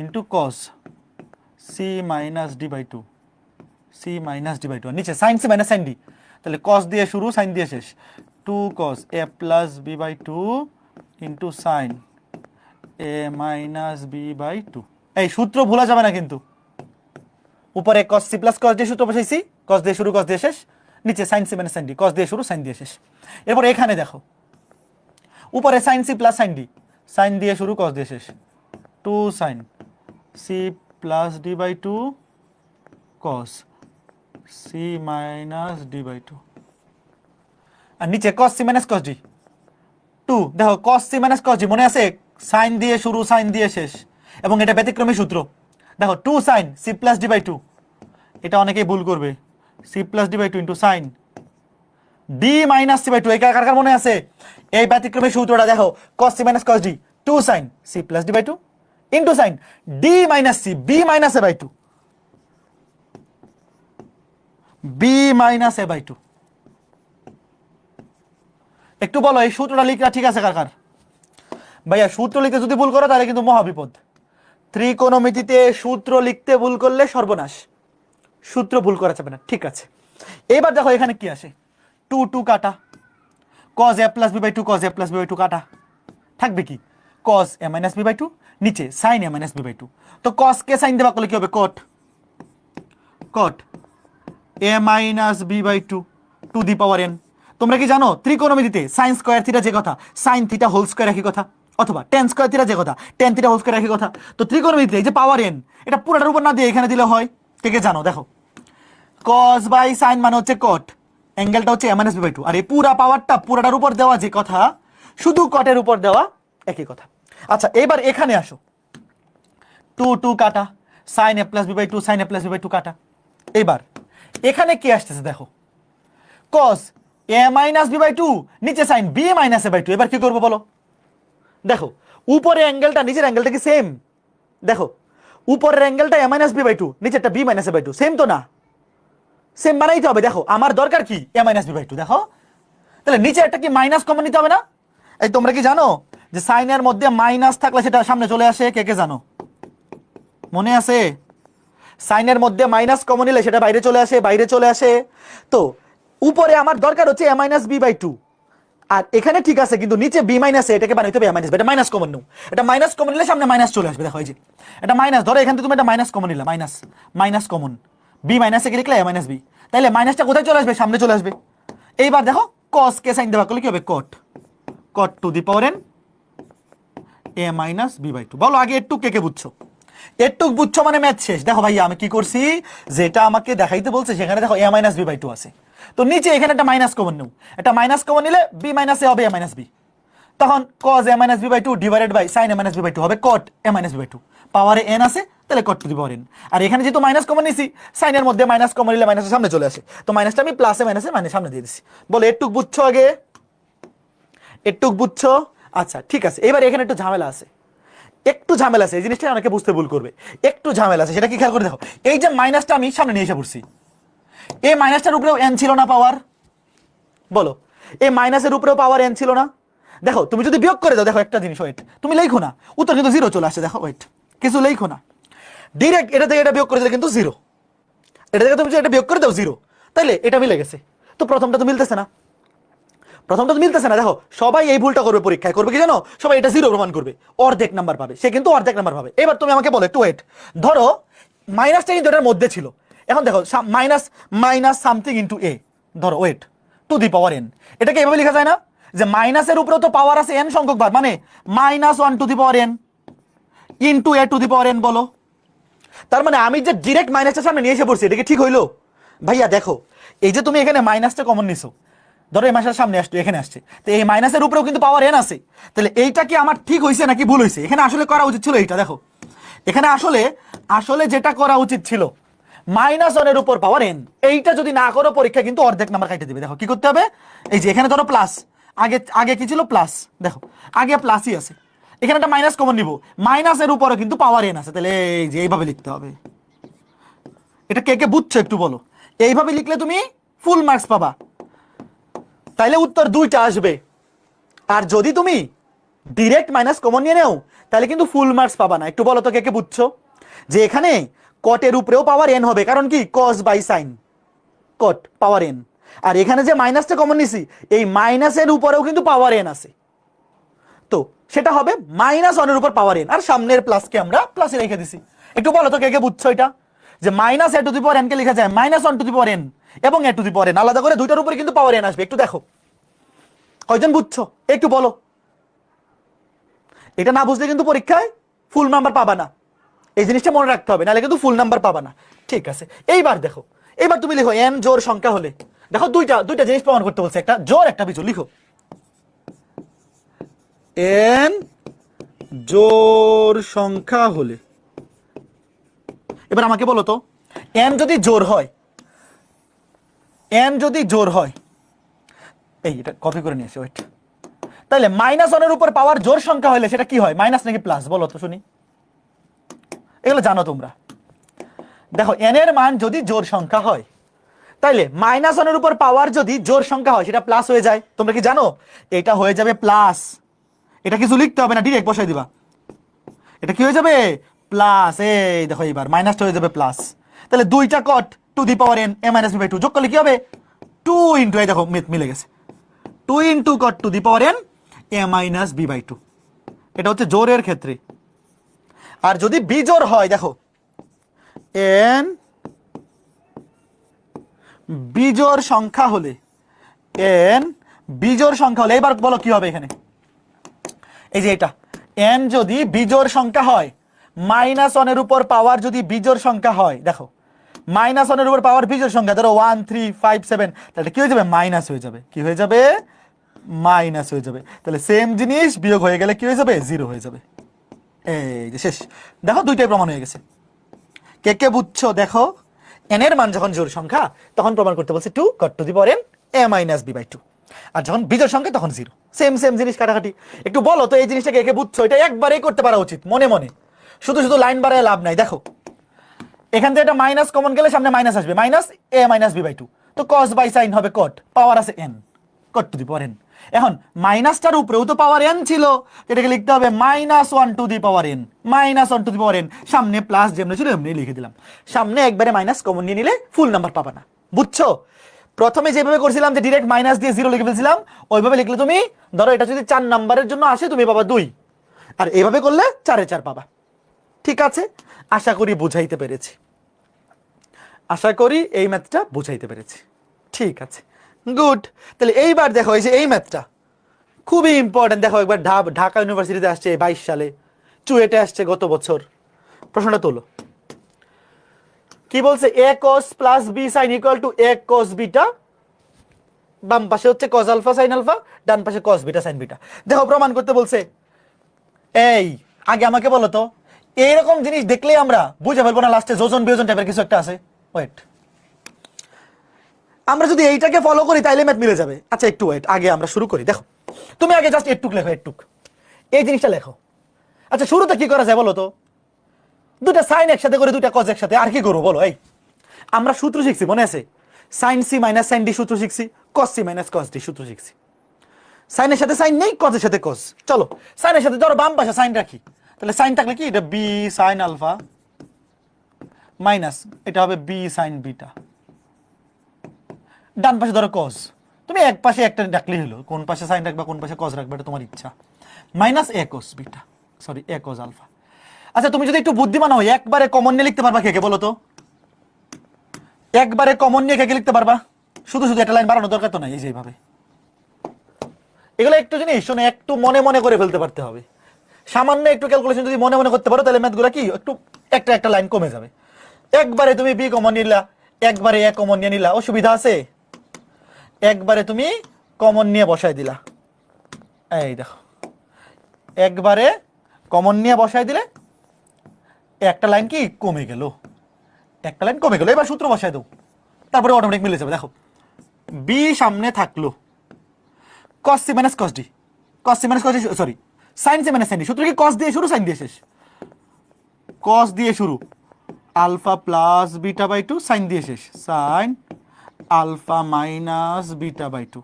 into cos c minus d by 2 c minus d by 2, নিচে sin c minus sin d। তাহলে cos দিয়ে শুরু sin দিয়ে শেষ, two cos a plus b by two into sine a minus b by two. এই সূত্র ভোলা যাবে না কিন্তু, উপরে cos c প্লাস cos দিয়ে সূত্র বসাইছি, cos দিয়ে শুরু cos দিয়ে শেষ, নিচে sin c minus sin d, cos দিয়ে শুরু sin দিয়ে শেষ। এরপর এখানে দেখো উপরে sin c plus sin d, sin দিয়ে শুরু cos দিয়ে শেষ, 2 sin c plus d by 2 cos c minus d by 2, আর নিচে cos c minus cos d 2। দেখো cos c minus cos d মনে আছে, sin দিয়ে শুরু sin দিয়ে শেষ, এবং এটা ব্যতিক্রমী সূত্র। দেখো 2 sin c plus d by 2, এটা অনেকেই ভুল করবে, c plus d by 2 into sine d minus c by 2। এই কার কার মনে আছে এই ব্যতিক্রমী সূত্রটা? দেখো cos c minus cos d 2 sin c plus d by 2 into sine d minus c b minus a by 2, b minus a by 2। একটু বলো এই সূত্রটা লিখা ঠিক আছে কার কার? ভাইয়া সূত্র লিখতে যদি ভুল করো তাহলে কিন্তু মহাবিপদ। ত্রিকোণমিতিতে সূত্র লিখতে ভুল করলে সর্বনাশ, সূত্র ভুল করা যাবে না। ঠিক আছে, এবার দেখো এখানে কি আসে, 2 2 কাটা, cos a plus b by 2 cos a plus b by 2 কাটা, থাকবে কি cos a minus b by 2, নিচে sin a minus b by 2। তো cos কে sin দেবা করলে কি হবে, cot cot a minus b by 2 to the power n। তোমরা কি জানো ত্রিকোণমিতিতে sin স্কয়ার থিটা যে কথা, sin থিটা হোল স্কয়ার একই কথা, অথবা tan স্কয়ার থিটা যে কথা, tan থিটা হোল স্কয়ার একই কথা। তো ত্রিকোণমিতিতে এই যে পাওয়ার n, এটা পুরোটার উপর না দিয়ে এখানে দিলে হয়। কে কে জানো? দেখো cos বাই sin মানে হচ্ছে cot, অ্যাঙ্গেলটা হচ্ছে a মাইনাস b বাই 2, আর এই পুরা পাওয়ারটা পুরাটার উপর দেওয়া যে কথা, শুধু কটের উপর দেওয়া একই কথা। আচ্ছা এবার এখানে আসো, 2 2 কাটা, sin a plus b by 2 sin a plus b by 2 কাটা। এবার এখানে কি আসতেছে দেখো, cos a minus b by 2, নিচে sin b minus a by 2। এবার কি করবো বলো? দেখো উপরে অ্যাঙ্গেলটা নিচের অ্যাঙ্গেলটা কি সেম? দেখো উপরের অ্যাঙ্গেলটা a মাইনাস b বাই 2, নিচেরটা b minus a by 2, same তো না? সেম বানাইতে হবে। দেখো আমার দরকার কি a মাইনাস b বাই 2, দেখো তাহলে নিচে একটা কি মাইনাস কমন নিতে হবে না? এই তোমরা কি জানো যে সাইনের মধ্যে মাইনাস থাকলে সেটা সামনে চলে আসে? কে কে জানো? মনে আছে সাইনের মধ্যে মাইনাস কমন নিলে সেটা বাইরে চলে আসে, বাইরে চলে আসে। তো উপরে আমার দরকার হচ্ছে a মাইনাস b বাই 2, আর এখানে ঠিক আছে, কিন্তু নিচে b মাইনাস a, এটাকে বানাইতে হবে a মাইনাস b। এটা মাইনাস কমন নাও, এটা মাইনাস কমন নিলে সামনে মাইনাস চলে আসবে। দেখো এই যে এটা মাইনাস, ধরো এখান থেকে তুমি এটা মাইনাস কমন নিলা, minus minus common, b minus A লিখলে a মাইনাস b, তাইলে মাইনাসটা কোথায় চলে আসবে? সামনে চলে আসবে। এইবার দেখো cos কে sin দেওয়া করলে কি হবে, cot cot to the power n a minus b by 2। বলো আগে একটু কে কে বুঝছো? একটু বুঝছো মানে ম্যাথ শেষ। দেখো ভাইয়া আমি কি করছি, যেটা আমাকে দেখাইতে বলছে সেখানে দেখো a মাইনাস b বাই 2 আছে, তো নিচে এখানে একটা মাইনাস কমন নাও, এটা মাইনাস কমন নিলে b মাইনাস a হবে a মাইনাস b, তখন cos a minus b by 2 divided by sin a minus b by 2 হবে cot a minus b by 2। পাওয়ারে n আছে তাহলে cot to the power n, আর এখানে যেহেতু মাইনাস কমন নিছি, sin এর মধ্যে মাইনাস কমন নিলে মাইনাসের সামনে চলে আসে, তো মাইনাসটা আমি প্লাসে মাইনাসে মানে সামনে দিয়ে দিছি। বলো একটু বুঝছো আগে? একটু বুঝছো? আচ্ছা ঠিক আছে, এবার এখানে একটু ঝামেলা আছে, একটু ঝামেলা আছে, এই জিনিসটা অনেকে বুঝতে ভুল করবে। একটু ঝামেলা আছে, সেটা কি খেয়াল করে দেখো। এই যে মাইনাসটা আমি সামনে নিয়ে এসে পড়ছি, এই মাইনাসটার উপরেও n ছিল না পাওয়ার? বলো এই মাইনাসের উপরেও পাওয়ার n ছিল না? দেখো তুমি যদি বিয়োগ করে দাও, দেখো একটা জিনিস, ওয়েট তুমি লেখো না, উত্তর কিন্তু জিরো চলে আসছে। দেখো ওয়েট, কিছু লেখো না, ডিরেক্ট এটা থেকে এটা বিয়োগ করে দিলে কিন্তু জিরো, এটা থেকে তুমি যদি এটা বিয়োগ করে দাও জিরো, তাইলে এটা মিলে গেছে। তো প্রথমটা তো মিলতেছে না, প্রথমটা তো মিলতেছে না। দেখো সবাই এই ভুলটা করবে পরীক্ষায়, করবে কি জানো? সবাই এটা জিরো প্রমাণ করবে, অর্ধেক নাম্বার পাবে, সে কিন্তু অর্ধেক নাম্বার পাবে। এবার তুমি আমাকে বলো একটু ওয়েট, ধরো মাইনাসটা কিন্তু এটার মধ্যে ছিল, এখন দেখো minus minus something into a, ধরো wait to the power n, এটাকে এভাবে লেখা যায় না যে মাইনাসের উপরেও তো পাওয়ার আছে n সংখ্যক বার, মানে minus 1 two the power n into a two the power n। বলো তার মানে আমি যে ডিরেক্ট মাইনাসটা সামনে নিয়ে এসে পড়ছি, এটা কি ঠিক হইলো? ভাইয়া দেখো এই যে তুমি এখানে মাইনাসটা কমন নিছো, ধরো এই মাইনাসের সামনে আসছে, এখানে আসছে, তো এই মাইনাসের উপরেও কিন্তু পাওয়ার n আছে, তাহলে এইটা কি আমার ঠিক হইছে নাকি ভুল হইছে? এখানে আসলে করা উচিত ছিল এইটা। দেখো এখানে আসলে আসলে যেটা করা উচিত ছিল মাইনাস 1 এর উপর পাওয়ার n, এইটা যদি না করো পরীক্ষা কিন্তু অর্ধেক নাম্বার কাটে দিবে। দেখো কি করতে হবে, এই যে এখানে ধরো প্লাস, আগে আগে কি ছিল প্লাস, দেখো আগে প্লাসই আছে, এখানে একটা মাইনাস কমন নিব, মাইনাসের উপরে কিন্তু পাওয়ার n আছে, তাহলে এই যে এইভাবে লিখতে হবে। এটা কে কে বুঝছো একটু বলো? এইভাবে লিখলে তুমি ফুল মার্কস পাবা, তাইলে উত্তর দুইটা আসবে। আর যদি তুমি ডিরেক্ট মাইনাস কমন নিয়ে নেও তাহলে কিন্তু ফুল মার্কস পাবা না। একটু বলো তো কে কে বুঝছো যে এখানে কটের উপরেও পাওয়ার n হবে, কারণ কি cos by sin, cot power n, আর এখানে যে মাইনাসটা কমন নিছি, এই মাইনাসের উপরেও কিন্তু পাওয়ার এন আছে, তো সেটা হবে -1 এর উপর পাওয়ার এন, আর সামনের প্লাসকে আমরা প্লাসে রেখে দিছি। একটু বলো তো কে কে বুঝছো এটা, যে minus A two the power N K লেখা যায় -1 টু দি পাওয়ার এন, এবং এ টু দি পাওয়ার এন আলাদা করে দুইটার উপরে কিন্তু পাওয়ার এন আসবে। একটু দেখো কয়জন বুঝছো, একটু বলো। এটা না বুঝলে কিন্তু পরীক্ষায় ফুল নাম্বার পাবা না, এই জিনিসটা মনে রাখতে হবে, নাহলে কিন্তু ফুল নাম্বার পাবা না। ঠিক আছে, এইবার দেখো, এবার তুমি লিখো এন জোর সংখ্যা হলে, দেখো দুইটা জিনিস প্রমাণ করতে বলছে, একটা জোর একটা বিজোড়। লিখো এন জোর সংখ্যা হলে, এবার আমাকে বলো তো এন যদি জোর হয়, এন যদি জোর হয়, এই এটা কপি করে নিয়েছি, ওয়েট, তাহলে -1 এর উপর পাওয়ার জোর সংখ্যা হলে সেটা কি হয়, মাইনাস নাকি প্লাস, বলো তো শুনি। এগুলো জানো তোমরা। দেখো এন এর মান যদি জোর সংখ্যা হয়, তাইলে -1 এর উপর পাওয়ার যদি জোর সংখ্যা হয় সেটা প্লাস হয়ে যায়। তোমরা কি জানো এটা হয়ে যাবে প্লাস, এটা কিছু লিখতে হবে না, ডিরেক্ট বসাই দিবা, এটা কি হয়ে যাবে প্লাস। এই দেখো এবার মাইনাসটা হয়ে যাবে প্লাস, তাহলে দুইটা cot to the power n a - b/2 যোগ করলে কি হবে 2 ইনটু, এই দেখো মিলে গেছে, 2 into cot to the power n a - b/2। এটা হচ্ছে জোরের ক্ষেত্রে। আর যদি বিজোড় হয়, দেখো এন বিজোড় সংখ্যা হলে, এন বিজোড় সংখ্যা হলে, এবার বলো কি হবে এখানে, এই যে এটা এন যদি বিজোড় সংখ্যা হয়, -1 এর উপর পাওয়ার যদি বিজোড় সংখ্যা হয়, দেখো -1 এর উপর পাওয়ার বিজোড় সংখ্যা ধরো 1 3 5 7, তাহলে কি হয়ে যাবে মাইনাস হয়ে যাবে, কি হয়ে যাবে মাইনাস হয়ে যাবে। তাহলে সেম জিনিস বিয়োগ হয়ে গেলে কি হয়ে যাবে 0 হয়ে যাবে। এই যে শেষ, দেখো দুইটাই প্রমাণ হয়ে গেছে। কে কে বুঝছো দেখো, এন এর মান যখন জোড় সংখ্যা তখন প্রমাণ করতে বলছে 2 cot to the power n a - b/2, আর যখন বিজোড় সংখ্যা তখন 0। সেম জিনিস কাটাকাটি। একটু বলো তো এই জিনিসটা কে কে বুঝছো, এটা একবারেই করতে পারা উচিত মনে মনে, শুধু শুধু লাইন বাড়ায় লাভ নাই। দেখো এখান থেকে একটা মাইনাস কমন গেলে সামনে মাইনাস আসবে, -a - b/2, তো cos বাই sin হবে cot, পাওয়ার আছে n, cot to the power n। এখন মাইনাসটার উপরেও তো পাওয়ার n ছিল, এটাকে লিখতে হবে -1 two the power n, -1 two the power n, সামনে প্লাস যেমনি ছিল এমনি লিখে দিলাম, সামনে একবারে মাইনাস কমন নিয়ে নিলে ফুল নাম্বার পাবা না। বুঝছো? প্রথমে যেভাবে করছিলাম যে ডিরেক্ট মাইনাস দিয়ে 0 লিখে ফেলছিলাম, ওইভাবে লিখলে তুমি ধরো এটা যদি 4 নাম্বারের জন্য আসে তুমি পাবা 2, আর এইভাবে করলে 4 4 পাবা। ঠিক আছে, আশা করি বুঝাইতে পেরেছি, আশা করি এই ম্যাথটা বুঝাইতে পেরেছি। ঠিক আছে, গুড। তাহলে এইবার দেখো এই যে এই ম্যাথটা খুবই ইম্পর্টেন্ট। দেখো একবার ঢাকা ইউনিভার্সিটিতে আসছে 22 সালে, চুয়েটে আসছে গত বছর। প্রশ্নটা তোলো, কি বলছে, a cos plus b sin equal to a cos beta, বাম পাশে হচ্ছে cos আলফা sin আলফা, ডান পাশে cos বিটা sin বিটা। দেখো প্রমাণ করতে বলছে। এই আগে আমাকে বলো তো, এইরকম জিনিস দেখলেই আমরা বুঝে ফেলবো না লাস্টে যোজন বিয়োজন টাইপের কিছু একটা আছে? ওয়েট, আমরা যদি এইটাকে ফলো করি তাইলে ম্যাথ মিলে যাবে। আচ্ছা একটু ওয়েট, আগে আমরা শুরু করি। দেখো তুমি আগে জাস্ট একটুক লেখো, একটুক এই জিনিসটা লেখো। আচ্ছা শুরুতে কি করা যায় বলো তো, দুটা সাইন একসাথে করে দুটা কজ একসাথে, আর কি করবো বলো? এই আমরা সূত্র শিখছি মনে আছে, sine C minus sine d সূত্র শিখছি, cos C minus cos d সূত্র শিখছি। সাইনের সাথে সাইন নেই, কজের সাথে কস। চলো সাইনের সাথে ধরো বাম পাশে সাইন রাখি, তাহলে সাইন থাকলে কি এটা বি সাইন আলফা মাইনাস এটা হবে বি সাইন বিটা। ডান পাশে ধরো কস, তুমি এক পাশে একটা রাখলেই হলো, কোন পাশে সাইন রাখবা কোন পাশে কস রাখবা এটা তোমার ইচ্ছা। মাইনাস এ কস বিটা, সরি এ কস আলফা। আচ্ছা তুমি যদি একটু বুদ্ধিমান হও একবারে কমন নিয়ে লিখতে পারবা কে কে বলো তো? একবারে কমন নিয়ে কে কে লিখতে পারবা? শুধু শুধু একটা লাইন বাড়ানো দরকার তো নাই, এই যে এইভাবে। এগুলো একটু জিনিস শোনে একটু মনে মনে করে ফেলতে পারতে হবে। সামান্য একটু ক্যালকুলেশন যদি মনে মনে করতে পারো তাহলে ম্যাথগুলো কি একটু একটা একটা লাইন কমে যাবে। একবারে তুমি বি কমন নিলা, একবারে এ কমন নিয়ে নিলা, অসুবিধা আছে? একবারে তুমি কমন নিয়ে বসাই দিলা, এই দেখো একবারে কমন নিয়ে বসাই দিলে একটা লাইন কি কমে গেল, একটা লাইন কমে গেল। এবার সূত্র বসাই দাও, তারপরে অটোমেটিক মিলে যাবে। দেখো বি সামনে থাকলো, cos C minus cos d, cos C minus cos d, sorry sin c minus sin d. সূত্র কি cos দিয়ে শুরু sin দিয়ে শেষ? cos দিয়ে শুরু, alpha plus beta by 2 sin দিয়ে শেষ, sin alpha minus beta by 2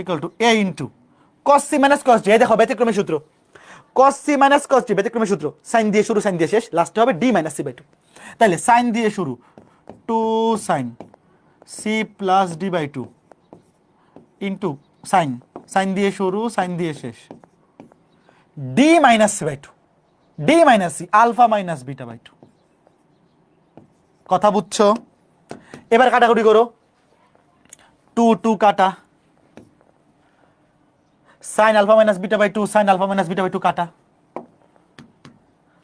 equal to a into cos C minus cos D. এই দেখো ব্যতিক্রমী সূত্র, cos C minus cos D ব্যতিক্রমী সূত্র, sin দিয়ে শুরু sin দিয়ে শেষ, লাস্টে হবে d মাইনাস সি বাই 2। তাহলে sin দিয়ে শুরু 2 sin c plus d by 2 into sine, sine দিয়ে শুরু সাইন দিয়ে শেষ, d minus c by two, d minus c alpha minus beta by two. কথা বুঝছো? এবার কাটাকুটি করো, টু টু কাটা, sine alpha minus beta by two, sine alpha minus beta by two কাটা।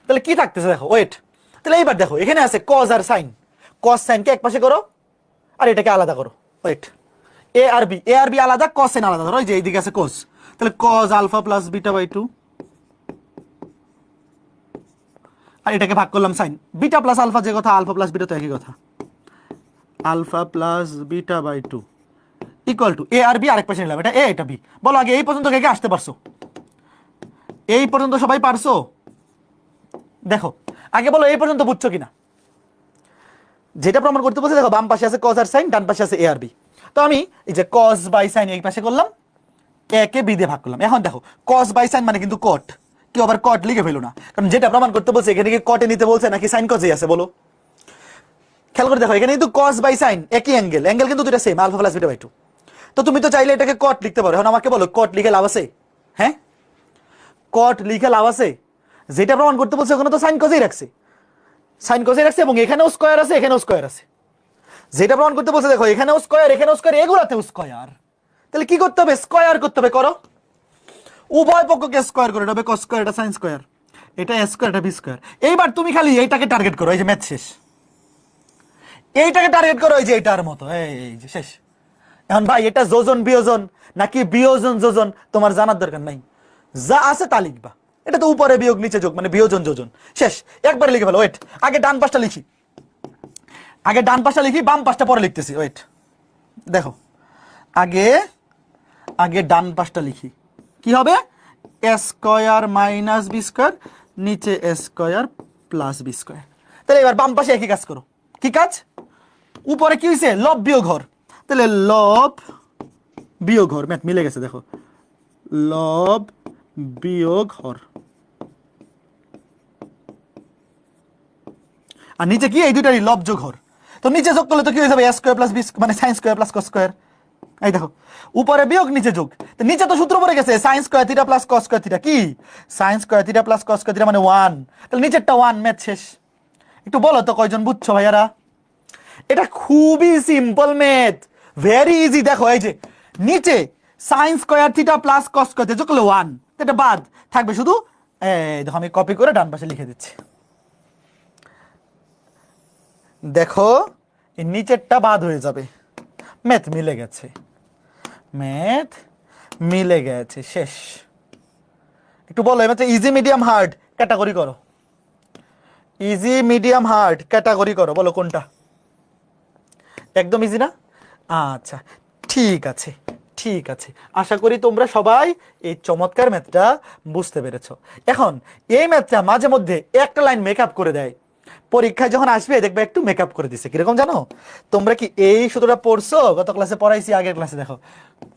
তাহলে কি থাকতেছে দেখো, ওয়েট, তাহলে এইবার দেখো এখানে আছে কজ আর সাইন, কজ সাইনকে এক পাশে করো আর এটাকে আলাদা করো, ওয়েট, এ আর বি, এ আর বি আলাদা, কজ সাইন আলাদা, ধরো এই যে এইদিকে আছে কজ, তাহলে cos alpha plus beta by two, আর এটাকে ভাগ করলাম সাইন, বিটা প্লাস আলফা যে কথা, আলফা প্লাস বিটা তো একই কথা, alpha plus beta by two equal to a আর বি আরেক পাশে নিলাম, এটা এ এটা বি। বলো আগে এই পর্যন্ত কে কে আসতে পারছো? এই পর্যন্ত সবাই পারছো? দেখো আগে বলো এই পর্যন্ত বুঝছো কিনা? যেটা প্রমাণ করতে বলছে দেখো, বাম পাশে আছে কজ আর সাইন, ডান পাশে আছে এ আর বি। তো আমি এই যে কজ বাই সাইন এই পাশে করলাম, এ কে বি দিয়ে ভাগ করলাম। এখন দেখো কজ বাই সাইন মানে কিন্তু কট, কেউ আবার কট লিখে ফেলো না, কারণ যেটা প্রমাণ করতে বলছে এখানে কি কটে নিতে বলছে নাকি সাইন কজে আছে বলো? খেয়াল করে দেখো এখানে কিন্তু কজ বাই সাইন একই অ্যাঙ্গেল, অ্যাঙ্গেল কিন্তু দুটো same, alpha plus beta by two. তো তুমি তো চাইলে এটাকে কট লিখতে পারো। এখন আমাকে বলো কট লিখে লাভ আছে? হ্যাঁ, কট লিখে লাভ আছে? যেটা প্রমাণ করতে বলছে ওখানে তো সাইন কজেই রাখছে, সাইন কজেই রাখছে, এবং এখানেও স্কয়ার আছে এখানেও স্কয়ার আছে। যেটা প্রমাণ করতে বলছে দেখো এখানেও স্কয়ার এখানেও স্কয়ার এগুলাতেও স্কয়ার, তাহলে কি করতে হবে? স্কয়ার করতে হবে, করো উভয় পক্ষকে স্কয়ার করে, এটা হবে কস স্কয়ার, এটা সাইন স্কয়ার, এটা এ স্কয়ার এটা বি স্কয়ার। এইবার তুমি খালি এইটাকে টার্গেট করো, এই যে ম্যাথ শেষ, এইটাকে টার্গেট করো, এই যে এটার মতো, এই যে শেষ। এখন ভাই এটা যোজন বিয়োজন নাকি বিয়োজন যোজন তোমার জানার দরকার নাই, যা আছে তা লিখবা। এটা তো উপরে বিয়োগ নিচে যোগ, মানে বিয়োজন যোজন, শেষ, একবারে লিখে ফেলো। ওয়েট, আগে ডান পাশটা লিখি, আগে ডান পাশটা লিখি, বাম পাশটা পরে লিখতেছি। ওয়েট দেখো, আগে আগে ডান পাশটা লিখি, কি হবে? A square minus B square, নিচে এ স্কয়ার প্লাস বি স্কয়ার। তাহলে এবার বাম পাশে একই কাজ করো, কি কাজ? উপরে কি হয়েছে? লব বিয়োগ হর, তাহলে লব বিয়োগ হর, ম্যাথ মিলে গেছে দেখো, লব বিয়োগ হর। আর নিচে কি? এই দুইটারই লব যোগ হর। তো নিচে যোগ করলে তো কি হয়ে যাবে? এ স্কয়ার প্লাস বি মানে sine square plus cos square. এই দেখো উপরে বিয়োগ নিচে যোগ, তো নিচে তো সূত্র পড়ে গেছে sine square theta plus cos square theta, কি sine square theta plus cos square theta মানে 1, তাহলে নিচেরটা 1, ম্যাথ শেষ। একটু বলো তো কয়জন বুঝছো ভাইয়ারা? এটা খুবই সিম্পল ম্যাথ, ভেরি ইজি। দেখো এই যে নিচে sign square theta plus cos square theta যোগ করলে 1, এটা বাদ থাকবে শুধু, এই দেখো আমি কপি করে ডান পাশে লিখে দিচ্ছি। দেখো এই নিচেরটা বাদ হয়ে যাবে, ম্যাথ মিলে গেছে, ম্যাথ মিলে গেছে, শেষ। একটু বলো এবার ইজি মিডিয়াম হার্ড ক্যাটাগরি করো, ইজি মিডিয়াম হার্ড ক্যাটাগরি করো, বলো কোনটা? একদম ইজি না? আচ্ছা ঠিক আছে, ঠিক আছে, আশা করি তোমরা সবাই এই চমৎকার ম্যাথটা বুঝতে পেরেছো। এখন এই ম্যাথটা মাঝে মধ্যে একটা লাইন মেকআপ করে দেয়, পরীক্ষায় যখন আসবে দেখবে একটু মেকআপ করে দিছে, কিরকম জানো? তোমরা কি এই সূত্রটা পড়ছো? গত ক্লাসে পড়াইছি, আগের ক্লাসে দেখো,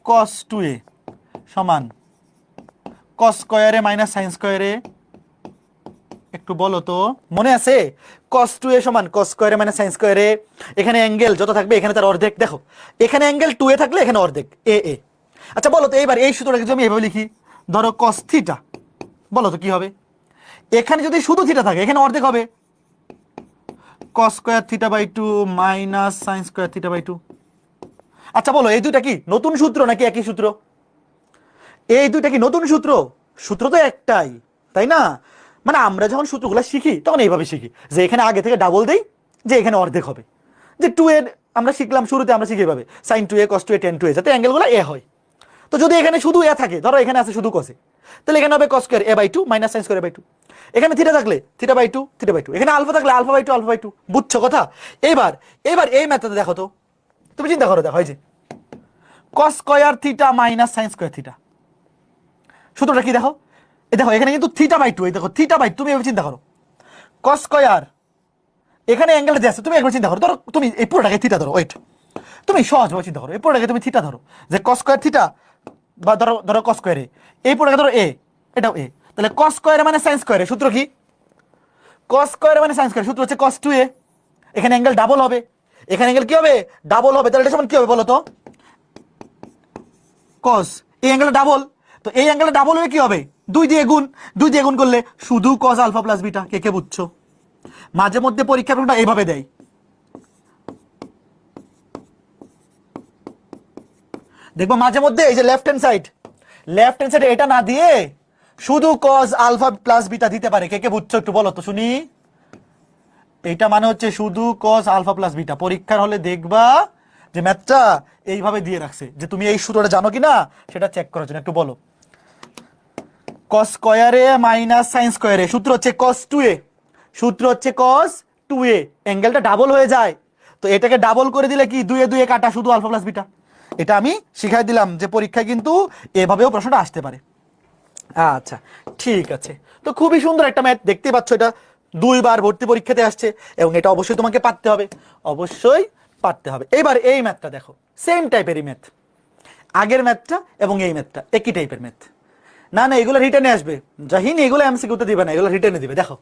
cos 2a সমান cos স্কয়ারে মাইনাস সাইন স্কয়ারে, একটু বলো তো মনে আছে? cos 2a সমান cos স্কয়ারে মাইনাস সাইন স্কয়ারে, এখানে অ্যাঙ্গেল যত থাকবে এখানে তার অর্ধেক, দেখো এখানে অ্যাঙ্গেল 2a থাকলে এখানে অর্ধেক এ এ। আচ্ছা বলো তো এইবার এই সূত্রটাকে যদি আমি এভাবে লিখি, ধরো cos থিটা, বলো তো কি হবে? এখানে যদি শুধু থিটা থাকে এখানে অর্ধেক হবে, cos square theta by 2 minus sine square theta by 2। আচ্ছা বলো এই দুইটা কি নতুন সূত্র নাকি একই সূত্র? এই দুইটা কি নতুন সূত্র? সূত্র তো একটাই, তাই না? মানে আমরা যখন সূত্রগুলো শিখি তখন এইভাবে শিখি যে এখানে আগে থেকে ডাবল দেই, যে এখানে অর্ধেক হবে, যে 2 এর আমরা শিখলাম শুরুতে, আমরা শিখি এভাবে sin 2a cos 2a tan 2a, যাতে অ্যাঙ্গেলগুলো এ হয়। তো যদি এখানে শুধু এ থাকে, ধরো এখানে আছে শুধু cos, তাহলে এখানে হবে cos square a by 2 minus sin square a by 2। এখানে থিটা থাকলে থিটা বাই 2 থিটা বাই 2, এখানে আলফা থাকলে আলফা বাই 2 আলফা বাই 2। বুঝছো কথা? এবার এবার এই ম্যাথটা দেখো তো, তুমি চিন্তা করো, দেখো এই যে cos square theta minus sin square theta, সূত্রটা কি দেখো? এই দেখো এখানে কিন্তু থিটা বাই 2, এই দেখো থিটা বাই, তুমি এভাবে চিন্তা করো cos স্কয়ার, এখানে অ্যাঙ্গেলটা যে আছে তুমি একবার চিন্তা করো, ধরো তুমি এই পুরোটাকে থিটা ধরো, ওয়েট তুমি সহজভাবে চিন্তা করো, এই পুরোটাকে তুমি থিটা ধরো, যে cos স্কয়ার থিটা, বা ধরো ধরো cos স্কয়ারে, এই পুরোটাকে ধরো এ, এটাও এ, তাহলে cos স্কয়ারে মানে sin স্কয়ারে, সূত্র কি? cos স্কয়ারে মানে sin স্কয়ারে, সূত্র হচ্ছে cos 2a, এখানে অ্যাঙ্গেল ডাবল হবে, এখানে অ্যাঙ্গেল কি হবে? ডাবল হবে, তাহলে এটা সমান কি হবে বলো তো? কস, এই অ্যাঙ্গেলটা ডাবল, তো এই অ্যাঙ্গেলটা ডাবল হলে কি হবে, 2 দিয়ে গুণ করলে শুধু কস আলফা প্লাস বিটা। কে কে বুঝছো? মাঝে মধ্যে পরীক্ষা প্রশ্নটা এইভাবে দেয়, দেখবো মাঝে মধ্যে এই যে লেফট হ্যান্ড সাইড এটা না দিয়ে শুধু কস আলফা প্লাস বিটা দিতে পারে। কে কে বুঝছো একটু বলো তো শুনি। এটা মানে হচ্ছে শুধু কস আলফা প্লাস বিটা। পরীক্ষার হলে দেখবা যে ম্যাথটা এইভাবে দিয়ে রাখছে, যে তুমি এই সূত্রটা জানো কিনা সেটা চেক করার জন্য। একটু বলো, কস স্কয়ারে মাইনাস সাইন স্কয়ারে সূত্র হচ্ছে কস 2a, সূত্র হচ্ছে কস 2a, অ্যাঙ্গেলটা ডাবল হয়ে যায়, তো এটাকে ডাবল করে দিলে কি 2 এ কাটা শুধু আলফা প্লাস বিটা। এটা আমি শিখাই দিলাম যে পরীক্ষায় কিন্তু এভাবেও প্রশ্নটা আসতে পারে। আচ্ছা ঠিক আছে, তো খুবই সুন্দর একটা ম্যাথ, দেখতেই পাচ্ছ এটা 2বার ভর্তি পরীক্ষাতে আসছে এবং এটা অবশ্যই তোমাকে পারতে হবে, অবশ্যই পারতে হবে। এবার এই ম্যাথটা দেখো, সেম টাইপেরই ম্যাথ, আগের ম্যাথটা এবং এই ম্যাথটা একই টাইপের ম্যাথ। না না এগুলো রিটার্নে আসবে, জাহিনী এগুলো এমসিকিউতে দিবে না, এগুলো রিটার্নে দিবে। দেখো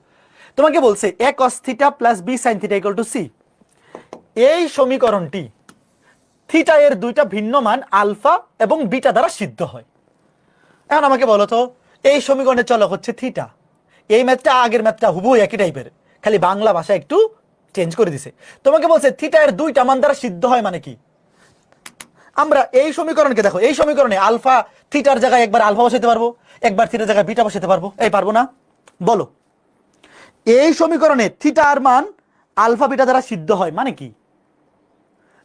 তোমাকে বলছে a cos theta plus b sin theta equal to c। এই সমীকরণটি থিটা এর দুইটা ভিন্ন মান আলফা এবং বিটা দ্বারা সিদ্ধ হয়। এখন আমাকে বলো তো, এই সমীকরণের চলক হচ্ছে থিটা। এই ম্যাথটা আগের ম্যাথটা হুবহু একই টাইপের, খালি বাংলা ভাষা একটু চেঞ্জ করে দিছে। তোমাকে বলছে থিটা এর দুইটা মান দ্বারা সিদ্ধ হয় মানে কি? আমরা এই সমীকরণকে দেখো, এই সমীকরণে আলফা থিটার জায়গায় একবার আলফা বসাতে পারবো, একবার থিটার জায়গায় বিটা বসাতে পারবো, এই পারবো না? বলো, এই সমীকরণে থিটার মান আলফা বিটা দ্বারা সিদ্ধ হয় মানে কি?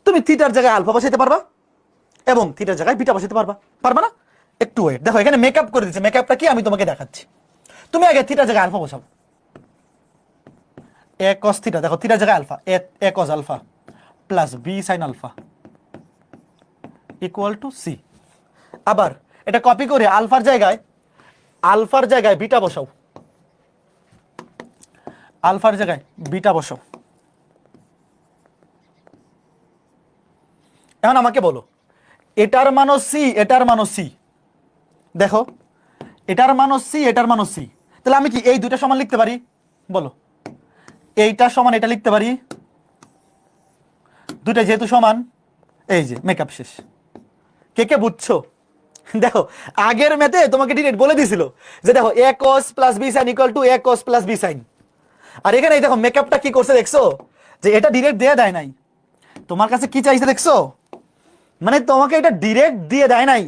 তুমি থিটার জায়গায় আলফা বসাতে পারবা এবং থিটার জায়গায় বিটা বসাতে পারবা, পারবা না? একটু ওয়েট, দেখো এখানে মেকআপ করে দিচ্ছে, মেকআপটা কি আমি তোমাকে দেখাচ্ছি। তুমি আগে থিটার জায়গায় আলফা বসাও, a cos থিটা, দেখো থিটার জায়গায় alpha, a cos alpha plus b sin alpha equal to c। আবার এটা কপি করে আলফার জায়গায় বিটা বসাও, আলফার জায়গায় বিটা বসাও। এখন আমাকে বলো, এটার মানও c, এটার মানও c, দেখো এটার মানও c, এটার মানও c, তাহলে আমি কি এই দুইটা সমান লিখতে পারি? বলো, এইটা সমান এটা লিখতে পারি, দুইটা যেহেতু সমান, এই যে মেকআপ শেষ। কে কে বুঝছো? দেখো আগের ম্যাথে তোমাকে ডিরেক্ট বলে দিছিল যে দেখো a cos plus b sin equal to a cos plus b sin, আর এখানে দেখো মেকআপটা কি করছে দেখছো, যে এটা ডিরেক্ট দিয়ে দেয় নাই, তোমার কাছে কি চাইছে দেখছো, মানে তোমাকে এটা ডিরেক্ট দিয়ে দেয় নাই,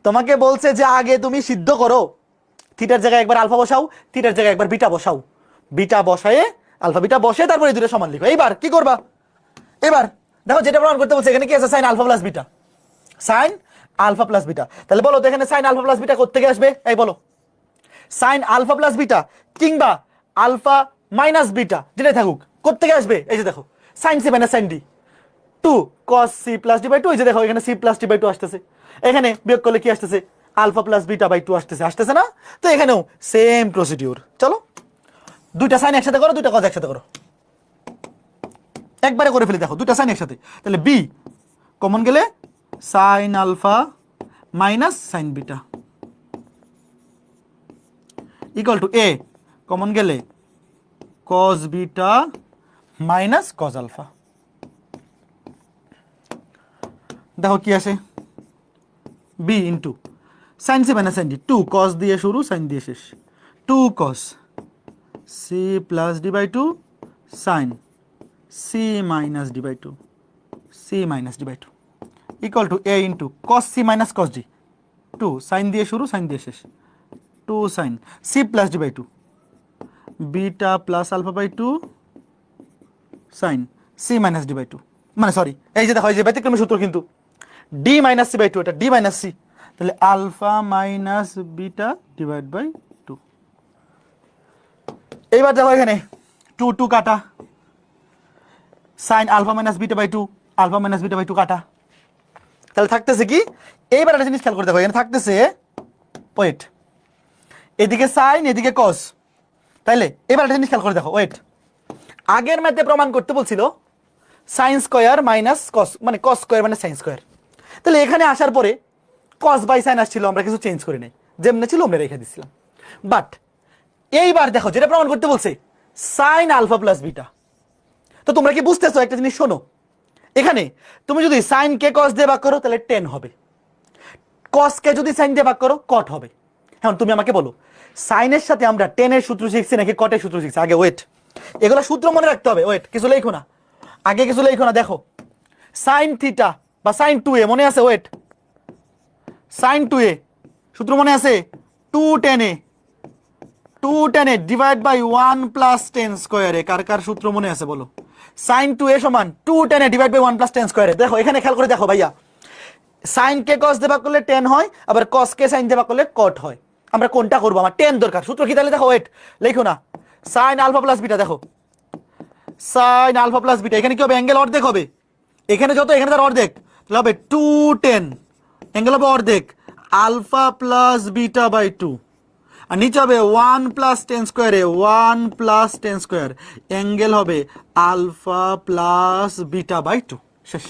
তোমাকে বলছে যে আগে তুমি সিদ্ধ করো, থিটার জায়গায় একবার আলফা বসাও, থিটার জায়গায় একবার বিটা বসাও, বিটা বসায়ে আলফা বিটা বসে তারপরে দুটো সমান লিখো। এইবার কি করবা? এবার দেখো যেটা প্রমাণ করতে বলছে, এখানে কি আছে, sine alpha plus beta, sine alpha plus beta. তাহলে বলো তো এখানে সাইন আলফা প্লাস বিটা কোত্থেকে আসবে? এই বলো, সাইন আলফা প্লাস বিটা কিংবা আলফা মাইনাস বিটা যেটাই থাকুক কোত্থেকে আসবে? এই যে দেখো sine C minus sine D, 2 cos c plus D by 2, এই যে দেখো এখানে c প্লাস ডি বাই 2 আসতেছে, এখানে বিয়োগ করলে কি আসতেছে, আলফা প্লাস বিটা বাই 2 আসতেছে, আসতেছে না? তো এখানেও সেম প্রসিডিউর। চলো দুইটা সাইন একসাথে করো, দুইটা কজ একসাথে করো, একবারে করে ফেলি। দেখো দুইটা সাইন একসাথে, তাহলে বি কমন গেলে sine alpha minus sine beta equal to A common গেলে cos beta minus cos alpha. দেখো কি আসে, B into sine C minus sine D, 2 cos দিয়ে শুরু সাইন দিয়ে শেষ, 2 cos C plus D by 2 sine C minus D by 2, C minus D by 2 equal to A into cos C minus cos D, 2 sine দিয়ে শুরু sine দিয়ে শেষ, 2 sine c plus D by 2 beta plus alpha by 2 sine C minus D by 2, মানে sorry এই যে দেখো এই যে ব্যতিক্রমী সূত্র কিন্তু ডি মাইনাস সি বাই 2, এটা ডি মাইনাস সি, তাহলে alpha minus beta divide by 2। এইবার দেখো এখানে 2 2 কাটা, sine alpha minus beta by 2, alpha minus beta by 2 কাটা, তাহলে থাকতেছে কি, এইবার একটা জিনিস খেয়াল করে দেখো, এখানে থাকতেছে ওয়েট, এদিকে সাইন এদিকে কস, তাইলে এবার একটা জিনিস খেয়াল করে দেখো ওয়েট, আগের ম্যাথে প্রমাণ করতে বলছিল সাইন স্কয়ার মাইনাস কস, মানে কস স্কয়ার মানে সাইন স্কয়ার, তাহলে এখানে আসার পরে কস বাই সাইন আসছিল, আমরা কিছু চেঞ্জ করি নাই, যেমনি ছিল আমরা রেখে দিছিলাম। বাট এইবার দেখো যেটা প্রমাণ করতে বলছে সাইন আলফা প্লাস বিটা, তো তোমরা কি বুঝতেছো? একটা জিনিস শোনো, এখানে তুমি যদি সাইন কে কস দিয়ে ভাগ করো তাহলে 10 হবে, কসকে যদি সাইন দিয়ে ভাগ করো কট হবে। এখন তুমি আমাকে বলো সাইনের সাথে আমরা টেনের সূত্র শিখছি নাকি কটের সূত্র শিখছি? আগে ওয়েট, এগুলো সূত্র মনে রাখতে হবে। ওয়েট, কিছু লেখো না, আগে কিছু লেখো না। দেখো সাইন থিটা বা সাইন 2a মনে আছে? ওয়েট, সাইন 2a সূত্র মনে আছে? 2tan a divide by 1 plus tan স্কোয়ারে। কার কার সূত্র মনে আছে বলো? সাইন 2a সমান 2tan a divide by 1 plus tan স্কোয়ারে। দেখো এখানে খেয়াল করে দেখো ভাইয়া, সাইন কে কস দিয়ে ভাগ করলে টেন হয়, আবার কস কে সাইন দিয়ে ভাগ করলে কট হয়। আমরা কোনটা করবো? আমার টেন দরকার। সূত্র কি তাহলে? দেখো ওয়েট, লেখো না, সাইন আলফা প্লাস বিটা। দেখো সাইন আলফা প্লাস বিটা, এখানে কি হবে? অ্যাঙ্গেল অর্ধেক হবে। এখানে যত, এখানে তার অর্ধেক, তাহলে হবে 2tan, অ্যাঙ্গেল হবে অর্ধেক, আলফা প্লাস বিটা বাই 2, আর নিচে হবে 1 প্লাস টেন স্কোয়ারে, 1 প্লাস টেন স্কোয়ার, অ্যাঙ্গেল হবে আলফা প্লাস বিটা বাই 2। শেষ।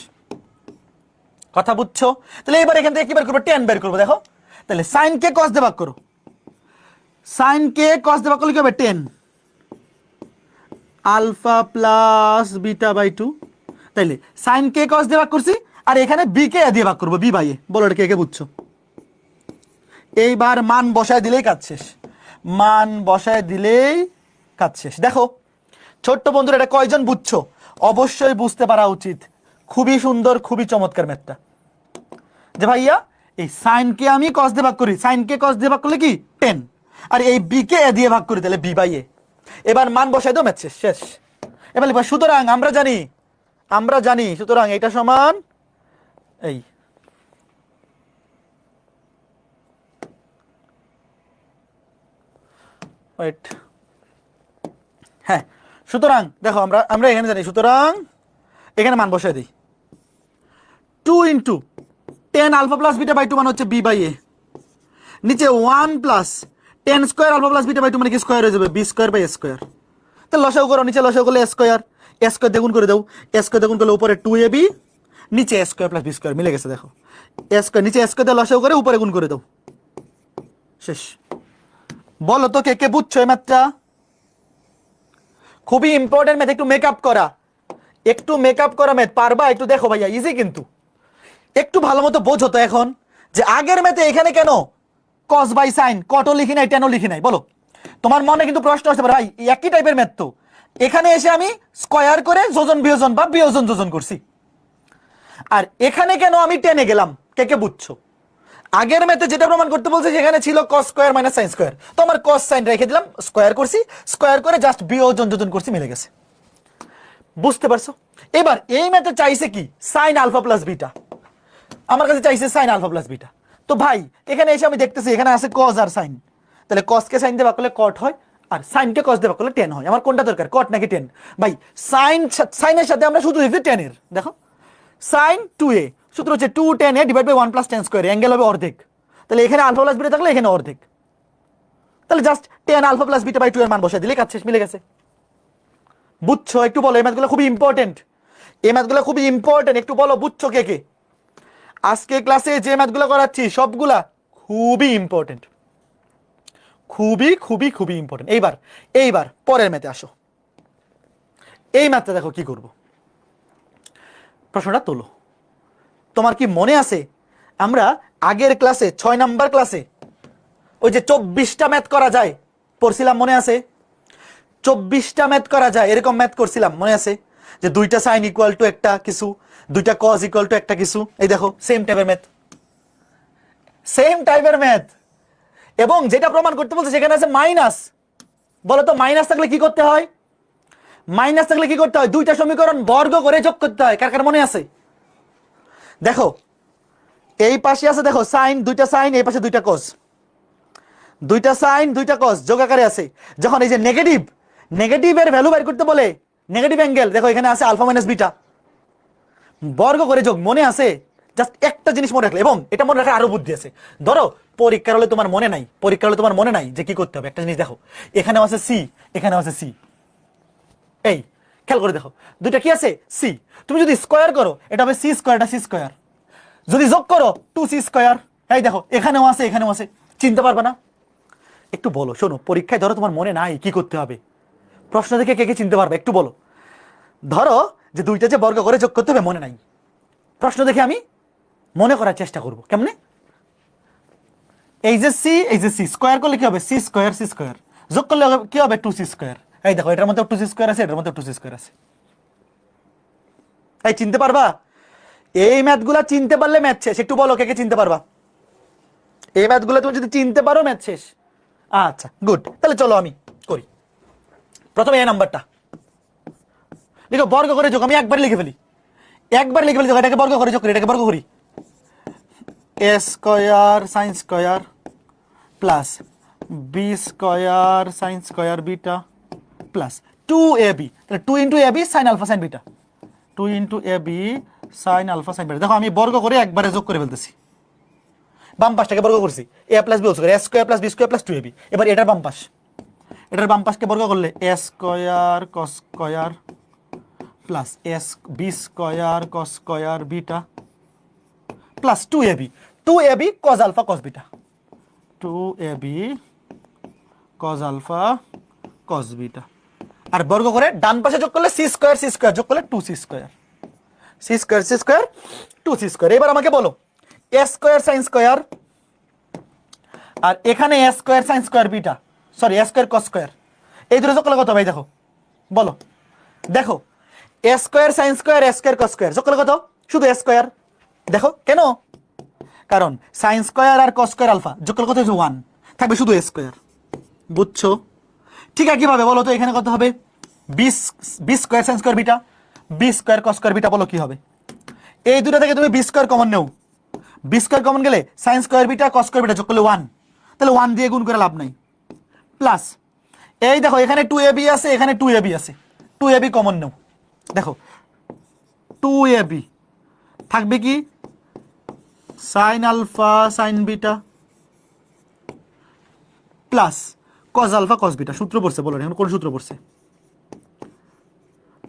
কথা বুঝছো? তাহলে এবার এখান থেকে কি বের করবো? টেন বের করবো। দেখো তাহলে সাইন কে কস দিয়ে ভাগ করো, সাইন কে কস দিয়ে ভাগ করলে কি হবে? 10 আলফা প্লাস বিটা বাই 2। তাইলে সাইন কে কস দিয়ে ভাগ করছি, আর এখানে বি কে দিয়ে ভাগ করবো, বি বাই এ। বলো এটা কে কে বুঝছো? এইবার মান বসায় দিলেই কাজ শেষ, মান বসায় দিলেই কাজ শেষ। দেখো ছোট্ট বন্ধুরা, এটা কয়জন বুঝছো? অবশ্যই বুঝতে পারা উচিত। খুবই সুন্দর, খুবই চমৎকার ম্যাথটা। যে ভাইয়া এই সাইন কে আমি কস দিয়ে ভাগ করি, সাইন কে কস দিয়ে ভাগ করলে কি? 10, আর এই বি কে এ দিয়ে ভাগ করি, তাহলে বি বাই এ। এবার মান বসাই দাও, ম্যাথ শেষ। শেষ। এবার সুতরাং আমরা জানি সুতরাং এটা সমান এই, ওয়েট, হ্যাঁ, সুতরাং দেখো আমরা এখানে জানি, সুতরাং এখানে মান বসাই দিই। 2 ইন্টু 10 আলফা প্লাস বিটা বাই 2 মানে হচ্ছে বি বাই এ, নিচে 1 plus 10 square alpha plus beta by 2 মানে কি? স্কোয়ার হয়ে যাবে, বি স্কোয়ার বাই স্কোয়ার। তাহলে লসাগু করো, নিচে লসাগু করলে স্কোয়ার, স্কোয়ার দ্বিগুণ করে দাও, স্কোয়ার দ্বিগুণ করলে উপরে 2ab, নিচে স্কোয়ার প্লাস বি স্কোয়ার মিলে গেছে। দেখো স্কোয়ার, নিচে স্কোয়ার দিয়ে লসাগু করে উপরে গুণ করে দাও, শেষ। বলো তো কে কে বুঝছো এই ম্যাথটা? খুবই ইম্পর্টেন্ট ম্যাথ, একটু মেকআপ করা ম্যাথ। পারবা? একটু দেখো ভাইয়া, ইজি কিন্তু, একটু ভালো মতো বোঝো তো। এখন যে আগের ম্যাথে এখানে কেন কস বাই সাইন কটও লিখি নাই, টেনও লিখি নাই? বলো, তোমার মনে কিন্তু প্রশ্ন আসতে পারে, ভাই একই টাইপের ম্যাথ তো, এখানে এসে আমি স্কয়ার করে যোজন বিয়োজন বা বিয়োজন যোজন করছি, আর এখানে কেন আমি টেনে গেলাম? কে কে বুঝছো? আগের ম্যাথে যেটা প্রমাণ করতে বলছে সেখানে ছিল কস স্কয়ার মাইনাস সাইন স্কয়ার, তো আমার কস সাইন রেখে দিলাম, স্কয়ার করছি, স্কয়ার করে জাস্ট বিয়োজন যোজন করছি, মিলে গেছে। বুঝতে পারছো? এবার এই ম্যাথে চাইছে কি? Sine alpha plus beta. আমার কাছে চাইছে সাইন আলফা প্লাস বিটা। তো ভাই এখানে এসে আমি দেখতেছি এখানে আছে কস আর সাইন, তাহলে কসকে সাইন দিয়ে ভাগ করলে কট হয়, আর সাইনকে কস দিয়ে ভাগ করলে টেন হয়। আমার কোনটা দরকার, কট নাকি টেন? ভাই সাইনের সাথে আমরা শুধু দিচ্ছি টেনের। দেখো সাইন 2a সূত্র হচ্ছে 2tan a divide by 1 plus tan square, angle হবে অর্ধেক। তাহলে এখানে আলফা প্লাস বিটা থাকলে এখানে অর্ধেক, তাহলে just tan alpha plus beta by 2 এর মান বসাই দিলে কাজ শেষ, মিলে গেছে। বুঝছো? একটু বলো, এই ম্যাথগুলো খুবই ইম্পর্টেন্ট, একটু বলো বুঝছো কে কে? আজকে ক্লাসে যে ম্যাথগুলো করাচ্ছি সবগুলা খুবই ইম্পর্টেন্ট, খুবই ইম্পর্টেন্ট। এইবার পরের ম্যাথে আসো। এই ম্যাথটা দেখো কি করব, প্রশ্নটা তোলো। তোমার কি মনে আছে আমরা আগের ক্লাসে 6 নাম্বার ক্লাসে ওই যে 24টা ম্যাথ করা যায় পড়ছিলাম? মনে আছে? 24টা ম্যাথ করা যায়, এরকম ম্যাথ করছিলাম, মনে আছে? যে দুইটা সাইন ইকুয়াল টু একটা কিছু, দুইটা কস ইকুয়াল টু একটা কিছু। এই দেখো সেম টাইপের ম্যাথ, এবং যেটা প্রমাণ করতে বলছে সেখানে আছে মাইনাস। বলো তো মাইনাস থাকলে কি করতে হয়? দুইটা সমীকরণ বর্গ করে যোগ করতে হয়। কার কার মনে আছে? দেখো এই পাশে আছে, দেখো সাইন, দুইটা সাইন, এই পাশে দুইটা কস, দুইটা সাইন দুইটা কস যোগ আকারে আছে। যখন এই যে নেগেটিভের ভ্যালু বের করতে বলে, নেগেটিভ অ্যাঙ্গেল, দেখো এখানে আছে আলফা মাইনাস বিটা, বর্গ করে যোগ। মনে আছে? জাস্ট একটা জিনিস মনে রাখলে, এবং এটা মনে রাখার আরো বুদ্ধি আছে। ধরো পরীক্ষার হলে তোমার মনে নাই যে কি করতে হবে, একটা জিনিস দেখো, এখানেও আছে সি, এখানেও আছে সি, এই খেয়াল করে দেখো দুইটা কি আছে? সি। তুমি যদি স্কয়ার করো এটা হবে সি স্কয়ার, এটা সি স্কয়ার। যদি যোগ করো 2c স্কয়ার। এই দেখো এখানেও আছে, এখানেও আছে, চিনতে পারবে না? একটু বলো, শোনো, পরীক্ষায় ধরো তোমার মনে নাই কি করতে হবে, প্রশ্ন দেখে কে কে চিনতে পারবে একটু বলো। ধরো যে দুইটা যে বর্গ করে যোগ করতে হবে মনে নাই, প্রশ্ন দেখে আমি মনে করার চেষ্টা করব। কেমনে? এই যে সি স্কোয়ার করলে কি হবে সি স্কোয়ার যোগ করলে কি হবে 2c স্কোয়ার। এই দেখো এটার মধ্যে 2c স্কোয়ার আছে, এটার মধ্যে 2c স্কোয়ার আছে। এই চিনতে পারবা? এই ম্যাথগুলা চিনতে পারলে ম্যাথ শেষ। একটু বলো কে কে চিনতে পারবা? এই ম্যাথগুলো তুমি যদি চিনতে পারো ম্যাথ শেষ। আচ্ছা গুড, তাহলে চলো আমি করি। প্রথমে এই নাম্বারটা লিখো বর্গ করে যোগ। আমি একবার লিখে ফেলি, দেখো এটাকে বর্গ করে যোগ করি, এটাকে বর্গ করি। A square sine square plus B square sine square beta plus 2ab, তাহলে 2 into AB sine alpha sine beta, 2 into AB sine alpha sine beta. দেখো আমি বর্গ করে একবারে যোগ করে ফেলতেছি। বাম পাশটাকে বর্গ করছি, A plus B whole square, A square plus B square plus 2ab। এবার এটার বাম পাশকে বর্গ করলে A square cos square plus S B square cos square beta plus 2ab cos alpha cos beta, 2ab cos alpha cos beta. আর বর্গ করে ডান পাশে যোগ করলে সি স্কয়ার যোগ করলে 2c square, C square 2c square. এবার আমাকে বলো এ স্কয়ার সাইন স্কয়ার আর এখানে A square sine square beta, sorry A square cos square, এই দুটো যোগ করলে কত ভাই? দেখো বলো, দেখো A square sine square A square cos square যোগ করলে কত? শুধু এ স্কয়ার। দেখো কেন? কারণ সাইন স্কয়ার আর কস স্কয়ার আলফা যোগ করলে কত হচ্ছে 1, থাকবে শুধু এ স্কয়ার। বুঝছো? ঠিক আছে কিভাবে বলো তো? এখানে কত হবে? B square sine square beta, b square cos square beta. বলো কি হবে? এই দুটো থেকে তুমি বি স্কয়ার কমন নেও, বি স্কয়ার কমন গেলে sine square beta cos square beta যোগ করলে 1, তাহলে 1 দিয়ে গুণ করে লাভ নাই। প্লাস এই দেখো এখানে 2ab আছে, এখানে 2ab আছে, 2ab কমন নেও। দেখো 2ab থাকবে কি sine alpha sine beta plus cos alpha cos beta. সূত্র পড়ছে, বলো এখন কোন সূত্র পড়ছে?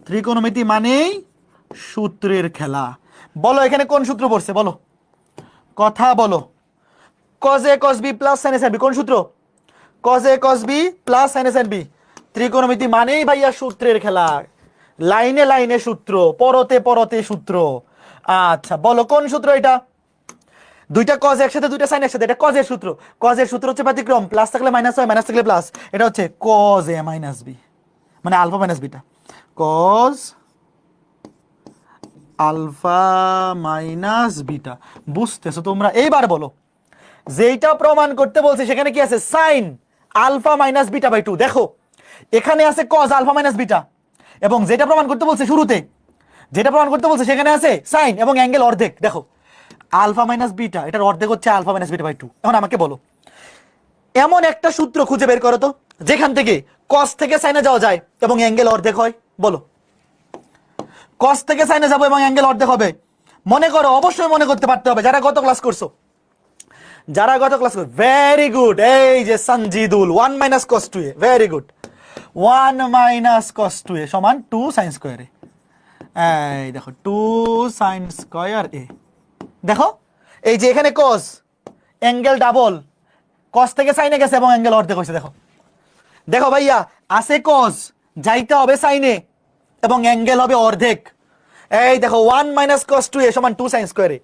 ত্রিকোণমিতি মানেই সূত্রের খেলা। বলো এখানে কোন সূত্র পড়ছে? বলো, কথা বলো। cos a cos b plus sin a sin b, কোন সূত্র? cos a cos b plus sin a sin b। ত্রিকোণমিতি মানেই ভাইয়া সূত্রের খেলা, লাইনে লাইনে সূত্র, পরতে পরতে সূত্র। আচ্ছা বলো কোন সূত্র এটা? দুইটা cos একসাথে, দুইটা sin একসাথে, এটা cos এর সূত্র। cos এর সূত্র হচ্ছে ব্যতিক্রম, প্লাস থাকলে মাইনাস হয়, মাইনাস থাকলে প্লাস। এটা হচ্ছে cos a মাইনাস b, মানে alpha minus beta, cos alpha minus beta. বুঝতেছো তোমরা? এইবার বলো যেটা প্রমাণ করতে বলছে সেখানে কি আছে? Sine alpha minus beta by 2। দেখো এখানে আছে cos আলফা মাইনাস বিটা, এবং যেটা প্রমাণ করতে বলছে শুরুতে, যেটা প্রমাণ করতে বলছে সেখানে আছে সাইন এবং অ্যাঙ্গেল অর্ধেক। দেখো আলফা মাইনাস বিটা, এটার অর্ধেক হচ্ছে আলফা মাইনাস বিটা বাই 2। এখন আমাকে বলো এমন একটা সূত্র খুঁজে বের করো তো যেখান থেকে cos থেকে সাইনে যাওয়া যায় এবং অ্যাঙ্গেল অর্ধেক হয়। বলো cos থেকে সাইনে যাবো এবং অ্যাঙ্গেল অর্ধেক হবে। মনে করো, অবশ্যই মনে করতে পারতে হবে যারা গত ক্লাস করছো, যারা গত ক্লাস করছো। ভেরি গুড, এই যে সঞ্জিদুল 1 minus cos 2a, very good. 1 minus cos 2a সমান 2 সাইন স্কয়ার a। এই দেখো 2 সাইন স্কয়ার a। দেখো এই যে এখানে cos, অ্যাঙ্গেল ডাবল, cos থেকে সাইনে গেছে এবং অ্যাঙ্গেল অর্ধেক হয়েছে। দেখো দেখো ভাইয়া আছে cos, যাইতে হবে সাইনে এবং অ্যাঙ্গেল হবে অর্ধেক। এই দেখো 1 মাইনাস cos 2a সমান 2 সাইন স্কয়ার a।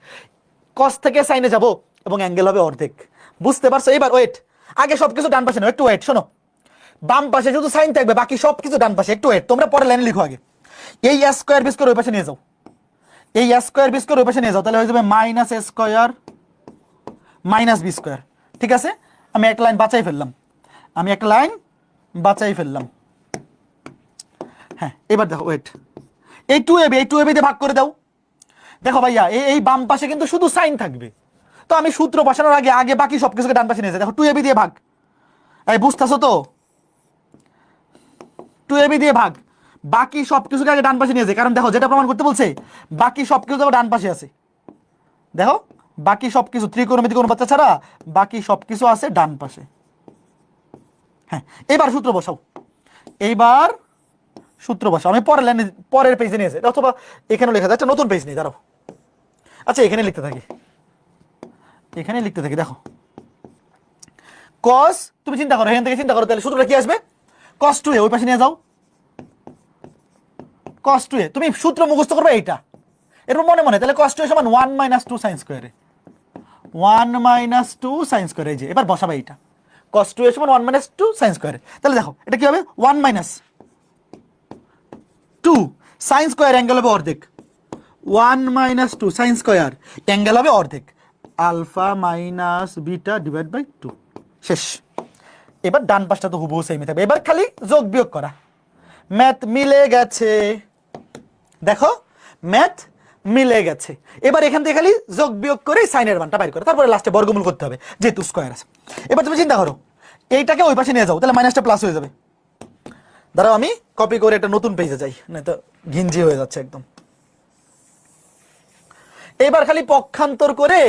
cos থেকে সাইনে যাব এবং অ্যাঙ্গেল হবে অর্ধেক। বুঝতে পারছো? এবার ওয়েট, আগে সবকিছু ডান পাশে নাও, একটু ওয়েট। শোনো, বাম পাশে শুধু সাইন থাকবে, বাকি সবকিছু ডান পাশে। একটু ওয়েট, তোমরা পরে লাইনে লিখো আগে। এই a স্কয়ার বি স্কয়ার ওই পাশে নিয়ে যাও, এই a স্কয়ার বি স্কয়ার ওই পাশে নিয়ে যাও, তাহলে হয়ে যাবে minus a square minus B square. ঠিক আছে, আমি একটা লাইন বাঁচাই ফেললাম, হ্যাঁ এবার দেখো ওয়েট, এই 2ab দিয়ে ভাগ করে দাও। দেখো ভাইয়া এই বাম পাশে কিন্তু শুধু সাইন থাকবে, তো আমি সূত্র বসানোর আগে আগে বাকি সবকিছুকে ডান পাশে নিয়ে যাই। দেখো 2ab দিয়ে ভাগ, এই বুঝতেছো তো? 2ab দিয়ে ভাগ, বাকি সবকিছুকে আগে ডান পাশে নিয়ে যায়। কারণ দেখো যেটা প্রমাণ করতে বলছে বাকি সবকিছু দেখো ডান পাশে আছে। দেখো বাকি সবকিছু ত্রিকোণমিতিক অনুপাত ছাড়া বাকি সবকিছু আছে ডান পাশে। হ্যাঁ এবার সূত্র বসাও, এইবার সূত্র বসাও। আমি পরের লাইনে পরের পেজে নিয়ে যাই, অথবা এখানে লেখা যায়, একটা নতুন পেজ নেই, দাঁড়াও। আচ্ছা এখানে লিখতে থাকি, দেখো cos, তুমি চিন্তা করো, এখান থেকে চিন্তা করো, তাহলে সূত্রটা কি আসবে? cos 2a ওই পাশে নিয়ে যাও, cos 2a। তুমি সূত্র মুখস্থ করবে এইটা, এরপর মনে মনে, তাহলে cos 2a সমান 1 minus 2 sine square a, one minus two sine square, এই যে এবার বসাবে এইটা কস টু এর সমান one minus two sine square. তাহলে দেখো এটা কি হবে, one minus two sine square angle হবে অর্ধেক, one minus two sine square angle হবে অর্ধেক, alpha minus beta divide by two, শেষ। এবার ডান পাশটা তো হুবহু সেমই থাকবে, এবার খালি যোগ বিয়োগ করা। ম্যাথ মিলে গেছে, দেখো ম্যাথ মিলে গেছে। এবার এখান থেকে খালি যোগ বিয়োগ করে সাইনের মানটা বাইর করে তারপরে লাস্টে বর্গমূল করতে হবে যেহেতু স্কোয়ার আছে। এবার তুমি চিন্তা করো এইটাকে ওই পাশে নিয়ে যাও, তাহলে মাইনাসটা প্লাস হয়ে যাবে। দাঁড়াও আমি কপি করে একটা নতুন পেজে যাই, না তো ঘিঞ্জি হয়ে যাচ্ছে একদম। এবার খালি পক্ষান্তর করে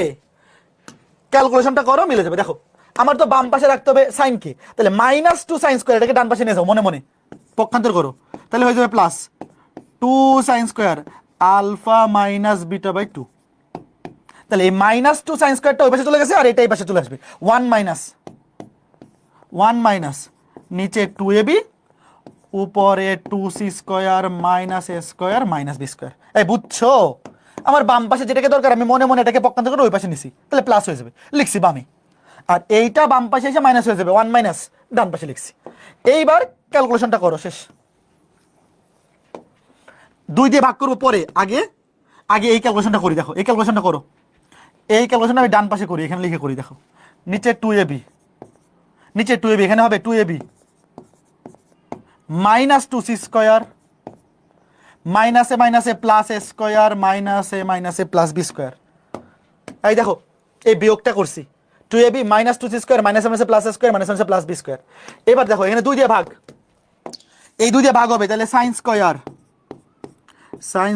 ক্যালকুলেশনটা করো, মিলে যাবে। দেখো আমার তো বাম পাশে রাখতে হবে সাইন কে, তাহলে মাইনাস টু সাইন স্কোয়ার এটাকে ডান পাশে নিয়ে যাও, মনে মনে পক্ষান্তর করো, তাহলে হয়ে যাবে plus two sine square alpha minus beta by two. তাহলে এই মাইনাস টু সাইন স্কোয়ারটা ওই পাশে চলে গেছে আর এটা এই পাশে চলে আসবে, ওয়ান মাইনাস নিচে টু এ বি উপরে two C square minus A square minus B square. এই বুঝছো, আমার বাম পাশে যেটাকে দরকার আমি মনে মনে এটাকে পক্ষান্তর করে ওই পাশে নিছি, তাহলে প্লাস হয়ে যাবে, লিখছি বামে। আর এইটা বাম পাশে এসে মাইনাস হয়ে যাবে, ওয়ান মাইনাস ডান পাশে লিখছি। এইবার ক্যালকুলেশনটা করো, শেষ। দুই দিয়ে ভাগ করবো পরে, আগে আগে এই ক্যালকুলেশনটা করি। দেখো এই ক্যালকুলেশনটা করো, এই ক্যালকুলেশনটা আমি ডান পাশে করি, এখানে লিখে করি। দেখো নিচে টু এ বি, নিচে টু এ বি, এখানে হবে two A B minus two C square মাইনাসে প্লাস এ স্কোয়ার মাইনাসে প্লাস বি স্কোয়ার। এই দেখো এই বিয়োগটা করছি, two A B minus two C square মাইনাসে প্লাস এ স্কোয়ার মাইনাসে প্লাস বি স্কোয়ার। এবার দেখো এখানে দুই দিয়ে ভাগ, এই দুই দিয়ে ভাগ হবে, তাহলে sine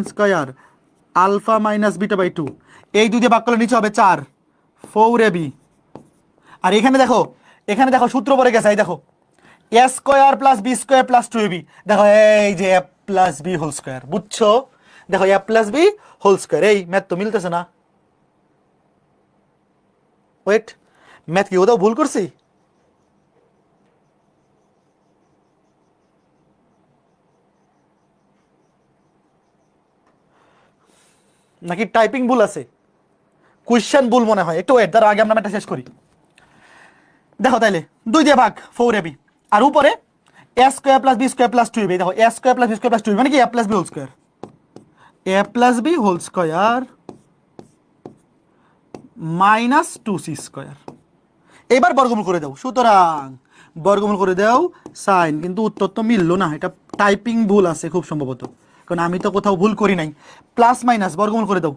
square alpha minus beta by two, এই দুই দিয়ে ভাগ করলে নিচে হবে চার ফোর এ বি। আর এখানে দেখো সূত্র পড়ে গেছে, এই দেখো A square plus B square plus two A B. দেখো এই যে A plus B whole square, বুঝছো? দেখো A plus B whole square. এই ম্যাথ তো মিলতেছে না, ওয়েট, ম্যাথ কি ওটাও ভুল করছি? নাকি টাইপিং ভুল আছে, কোয়েশ্চেন ভুল মনে হয়। একটু ওয়েট, তার আগে আমরা ম্যাথটা শেষ করি। দেখো তাইলে দুই দিয়ে ভাগ ফোর এ বি, আর উপরে A square plus B square plus two A B. দেখো A square plus B square plus two মানে কি A plus B whole square, A plus B whole square minus two C square. এবার বর্গমূল করে দাও, সুতরাং বর্গমূল করে দাও সাইন, কিন্তু উত্তর তো মিললো না, এটা টাইপিং ভুল আছে খুব সম্ভবত, কারণ আমি তো কোথাও ভুল করি নাই। প্লাস মাইনাস বর্গমূল করে দাও,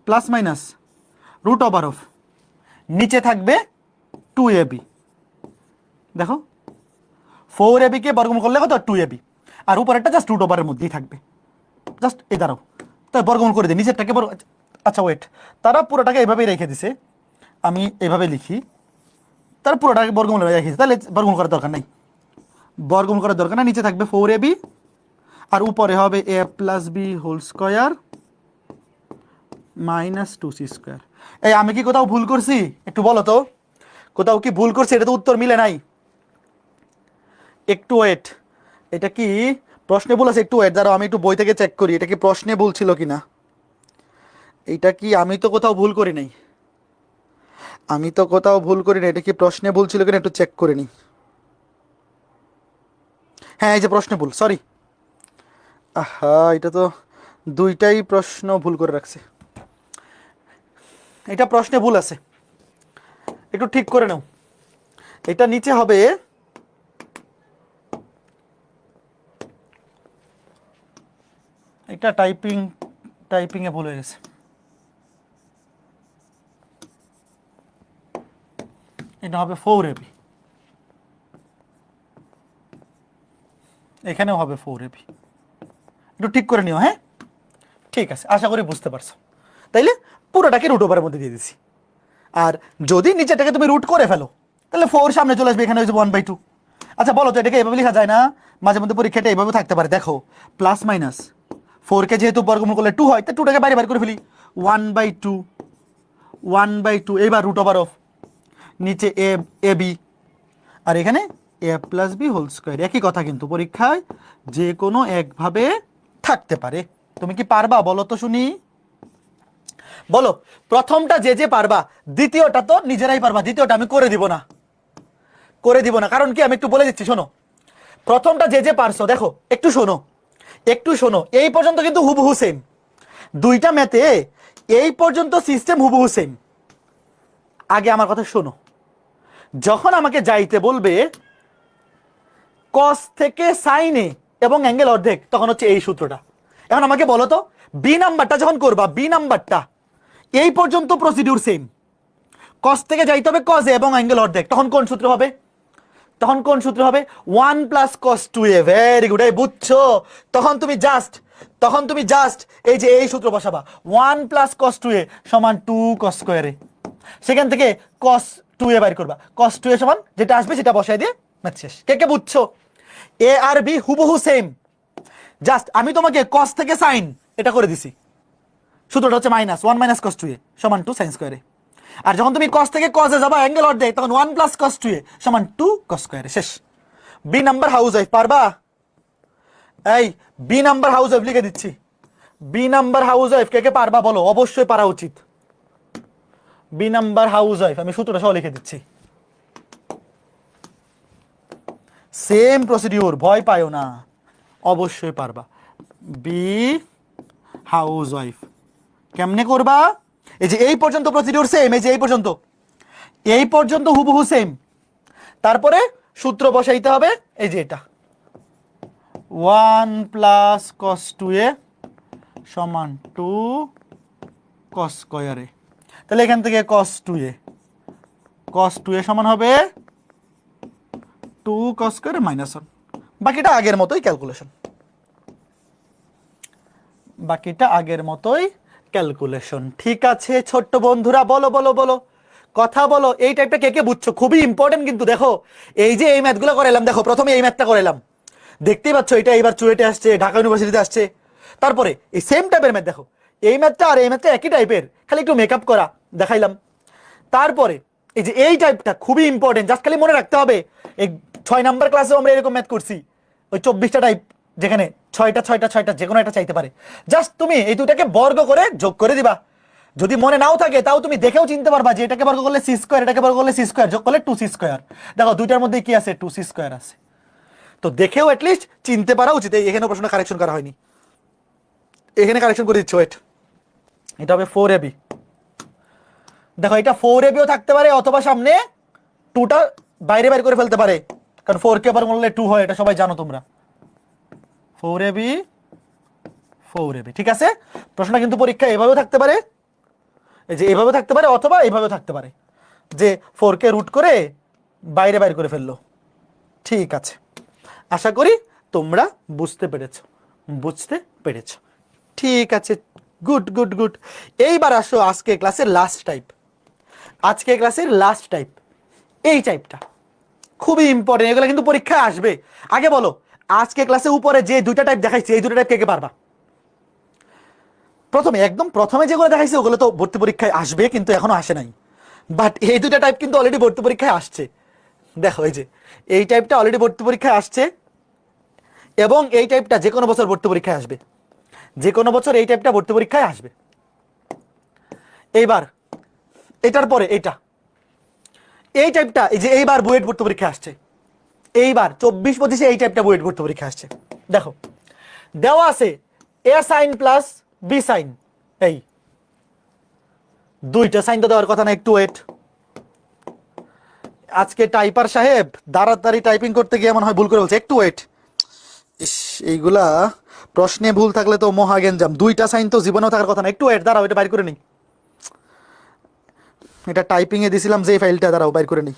plus minus root over of নিচে থাকবে টু এ বি। দেখো ফোর এ বিকে বর্গমূল করলে কত, টু এ বি, আর উপরেরটা জাস্ট রুট ওভারের মধ্যেই থাকবে, জাস্ট এই দাঁড়াও তাই বর্গমূল করে দিই নিচেরটাকে আচ্ছা ওয়েট, তারা পুরোটাকে এইভাবেই রেখে দিছে, আমি এইভাবে লিখি, তারা পুরোটাকে বর্গমূল রেখেছে, তাহলে বর্গমূল করার দরকার নাই, বর্গমূল করার দরকার নাই। নিচে থাকবে ফোর এ বি আর উপরে হবে A plus B whole square minus two C square. এই আমি কি কোথাও ভুল করছি একটু বলো তো, কোথাও কি ভুল করছি? এটা তো উত্তর মিলে নাই, একটু ওয়েট, এটা কি প্রশ্নে ভুল আছে? একটু ওয়েট, দাঁড়াও আমি একটু বই থেকে চেক করি এটা কি প্রশ্নে ভুল ছিল কিনা। এটা কি, আমি তো কোথাও ভুল করি নাই, আমি তো কোথাও ভুল করি না, এটা কি প্রশ্নে ভুল ছিল কিনা একটু চেক করে নিই। হ্যাঁ এই যে প্রশ্নে ভুল, সরি, আহা এটা তো দুইটাই প্রশ্ন ভুল করে রাখছে, এটা প্রশ্নে ভুল আছে, একটু ঠিক করে নাও। এটা নিচে হবে এটা টাইপিং এ ভুল হয়ে গেছে, এটা হবে ফোর এবি, এখানেও হবে ফোর এবি, একটু ঠিক করে নিও। হ্যাঁ ঠিক আছে, আশা করি বুঝতে পারছো। তাইলে পুরোটাকে রুট ওভারের মধ্যে দিয়ে দিছি, আর যদি নিচেটাকে তুমি রুট করে ফেলো তাহলে ফোর সামনে চলে আসবে, এখানে হয়েছে ওয়ান বাই টু। আচ্ছা বলো তো এটাকে এভাবে লেখা যায় না? মাঝে মধ্যে পরীক্ষাটা এইভাবে থাকতে পারে। দেখো প্লাস মাইনাস ফোরকে যেহেতু বর্গমূল করলে টু হয়, তো টুটাকে বাইরে বাইরে করে ফেলি, ওয়ান বাই টু, এইবার রুট ওভার অফ নিচে এ বি আর এখানে এ প্লাস বি হোল স্কোয়ার। একই কথা কিন্তু পরীক্ষায় যে কোনো একভাবে থাকতে পারে। তুমি কি পারবা বলো তো শুনি? বলো প্রথমটা যে যে পারবা দ্বিতীয়টা তো নিজেরাই পারবা, দ্বিতীয়টা আমি করে দিব না, করে দিব না। কারণ কি আমি একটু বলে দিচ্ছি, শোনো। প্রথমটা যে যে পারছো দেখো, একটু শোনো, একটু শোনো, এই পর্যন্ত কিন্তু হুবহু সেম। দুইটা ম্যাথে এই পর্যন্ত সিস্টেম হুবহু সেম। আগে আমার কথা শোনো, যখন আমাকে যাইতে বলবে কস থেকে সাইনে এবং অ্যাঙ্গেল অর্ধেক, তখন হচ্ছে এই সূত্রটা। এখন আমাকে বলো তো, বি নাম্বারটা যখন করবা, বি নাম্বারটা এই পর্যন্ত প্রসিডিউর সেম, কস থেকে যাইতে হবে কজ এবং অ্যাঙ্গেল অর্ধেক, তখন কোন সূত্র হবে? তখন কোন সূত্র হবে? 1 plus cos 2a। Very good, এই বুঝছো? তখন তুমি জাস্ট এই যে এই সূত্র বসাবা, 1 প্লাস কস 2a সমান 2 কস স্কয়ারে। সেখান থেকে কস 2a বাইর করবা, কস 2a সমান যেটা আসবে সেটা বসাই দিয়ে ম্যাথ শেষ। কে কে বুঝছো? এ আর বি হুবহু সেম, জাস্ট আমি তোমাকে কস থেকে সাইন এটা করে দিছি। সূত্রটা হচ্ছে মাইনাস 1 মাইনাস কস 2a সমান 2 সাইন স্কয়ারে। আর যখন তুমি কস থেকে কজে যাবা অ্যাঙ্গেল অর্ধেক, তখন 1 প্লাস কস 2a সমান 2 কস স্কয়ারে। শেষ। বি নাম্বার হাউস ওয়াইফ পারবা? এই বি নাম্বার হাউস ওয়াইফ লিখে দিচ্ছি, বি নাম্বার হাউস ওয়াইফ কে কে পারবা বলো? অবশ্যই পারা উচিত। বি নাম্বার হাউস ওয়াইফ আমি সূত্রটা সহ লিখে দিচ্ছি। সেম প্রসিডিউর, ভয় পায়ও না, অবশ্যই পারবা। বি হাউস ওয়াইফ কেমনে করবা? এই যে এই পর্যন্ত প্রসিডিউর সেম, এই যে এই পর্যন্ত হুবহু সেম। তারপরে সূত্র বসাইতে হবে, এই যে এটা 1 প্লাস কস 2a সমান 2 কস স্কয়ারে। তাহলে এখান থেকে কস 2a সমান হবে 2 কস স্কয়ারে মাইনাস 1। বাকিটা আগের মতোই ক্যালকুলেশন, ঠিক আছে ছোট্ট বন্ধুরা? বলো বলো বলো, কথা বলো। এই টাইপটা কে কে বুঝছো? খুবই ইম্পর্টেন্ট কিন্তু। দেখো এই যে এই ম্যাথগুলো করাইলাম, দেখো প্রথমে এই ম্যাথটা করাইলাম, দেখতেই পাচ্ছ এটা এবার চুয়েটে আসছে, ঢাকা ইউনিভার্সিটিতে আসছে। তারপরে এই সেম টাইপের ম্যাথ দেখো, এই ম্যাথটা আর এই ম্যাথটা একই টাইপের, খালি একটু মেকআপ করা দেখাইলাম। তারপরে এই যে এই টাইপটা খুবই ইম্পর্টেন্ট, জাস্ট খালি মনে রাখতে হবে। এই 6 নাম্বার ক্লাসেও আমরা এরকম ম্যাথ করছি, ওই 24টা টাইপ, যেখানে 6টা যে কোনো একটা চাইতে পারে। জাস্ট তুমি এই দুটাকে বর্গ করে যোগ করে দিবা। যদি মনে নাও থাকে তাও তুমি দেখেও চিনতে পারবা যে এটাকে বর্গ করলে সি স্কয়ার, এটাকে বর্গ করলে সি স্কয়ার, যোগ করলে 2c স্কয়ার। দেখো দুইটার মধ্যে কি আছে? 2c স্কয়ার আছে। তো দেখেও অ্যাটলিস্ট চিনতে পারা উচিত। এখানে প্রশ্ন কারেকশন করা হয়নি, এখানে কারেকশন করে দিচ্ছ। ওয়েট, এটা হবে 4ab। দেখো এটা 4abও থাকতে পারে, অথবা সামনে 2টা বাইরে বাইরে করে ফেলতে পারে, কারণ 4কে আবার বললে 2 হয়, এটা সবাই জানো তোমরা। 4ab, ঠিক আছে। প্রশ্নটা কিন্তু পরীক্ষা এভাবেও থাকতে পারে, এই যে এভাবে থাকতে পারে, অথবা এইভাবেও থাকতে পারে, যে 4কে রুট করে বাইরে বাইরে করে ফেললো। ঠিক আছে, আশা করি তোমরা বুঝতে পেরেছো। ঠিক আছে, গুড গুড গুড। এইবার আসো আজকে ক্লাসের লাস্ট টাইপ, এই টাইপটা খুবই ইম্পর্টেন্ট, এগুলো কিন্তু পরীক্ষায় আসবে। আগে বলো, আজকে ক্লাসে উপরে যে দুইটা টাইপ দেখাইছি, এই দুটো টাইপ কে কে পারবা? একদম প্রথমে যেগুলো দেখাইছি ওগুলো তো ভর্তি পরীক্ষায় আসবে, কিন্তু এখনো আসে নাই। বাট এই দুইটা টাইপ কিন্তু অলরেডি ভর্তি পরীক্ষায় আসছে। দেখো এই যে এই টাইপটা অলরেডি ভর্তি পরীক্ষায় আসছে, এবং এই টাইপটা যে কোনো বছর ভর্তি পরীক্ষায় আসবে, যে কোনো বছর এই টাইপটা ভর্তি পরীক্ষায় আসবে। এইবার এটার পরে এই টাইপটা, এই যে এইবার বুয়েট ভর্তি পরীক্ষা আসছে, এইবার 24-25 এই টাইপটা বুয়েট ভর্তি পরীক্ষা আসছে। দেখো দেওয়া আছে এ সাইন প্লাস বি সাইন, এই দুইটা সাইন তো দেওয়ার কথা না। একটু ওয়েট, আজকে টাইপার সাহেব তাড়াতাড়ি টাইপিং করতে গিয়ে মনে হয় ভুল করে বলছে। একটু ওয়েট, এইগুলা প্রশ্নে ভুল থাকলে তো মহা গেঞ্জাম। দুইটা সাইন তো জীবনেও থাকার কথা না। একটু ওয়েট, দাঁড়াও, এটা বাইর করে নিই। এটা টাইপিংয়ে দিছিলাম যে ফাইলটা, দাঁড়াও বাইর করে নিই।